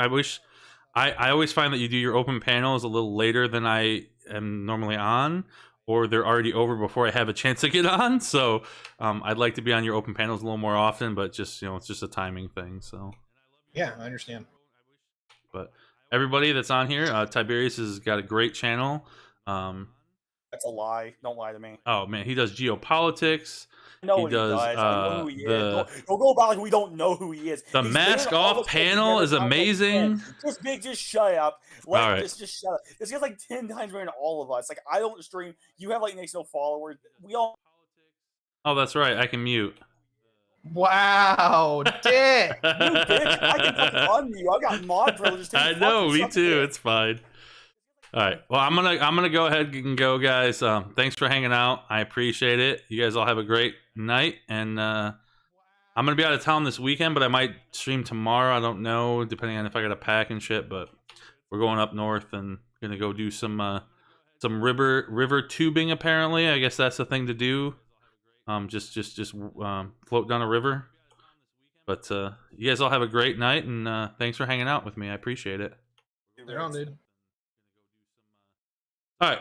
I always find that you do your open panels a little later than I am normally on, or they're already over before I have a chance to get on. So I'd like to be on your open panels a little more often, but just it's just a timing thing. So yeah, I understand. But everybody that's on here, Tiberius has got a great channel. That's a lie. Don't lie to me. Oh man, he does geopolitics. I know He what does he does. I know who he is. the Don't go about like we don't know who he is. the He's mask been on all off the shows panel together is times like amazing. 10. Just big, just shut up. All right. Just shut up. This guy's like 10 times more than all of us. Like I don't stream. You have like next to no followers. We all. Oh, that's right. I can mute. Wow, dick. You bitch. I can fucking unmute. I got mod privileges. Too. I know, me too. It's fine. All right. Well, I'm gonna go ahead and go, guys. Thanks for hanging out. I appreciate it. You guys all have a great night, and I'm gonna be out of town this weekend, but I might stream tomorrow. I don't know, depending on if I got to pack and shit. But we're going up north and gonna go do some river tubing. Apparently, I guess that's the thing to do. Just float down a river. But you guys all have a great night, and thanks for hanging out with me. I appreciate it. They're on, dude. All right,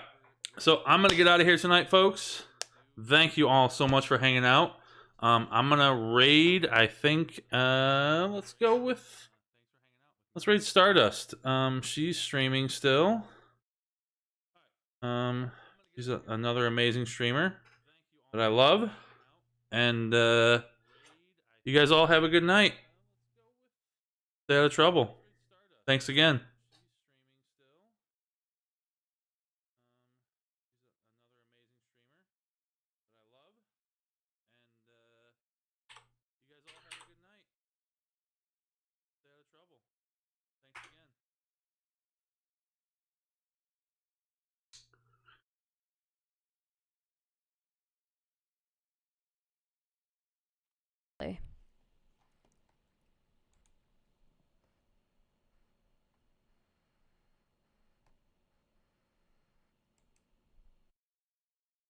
so I'm gonna get out of here tonight, folks. Thank you all so much for hanging out. I'm gonna raid. I think let's raid Stardust. She's streaming still. She's another amazing streamer that I love, and you guys all have a good night. Stay out of trouble. Thanks again. Play.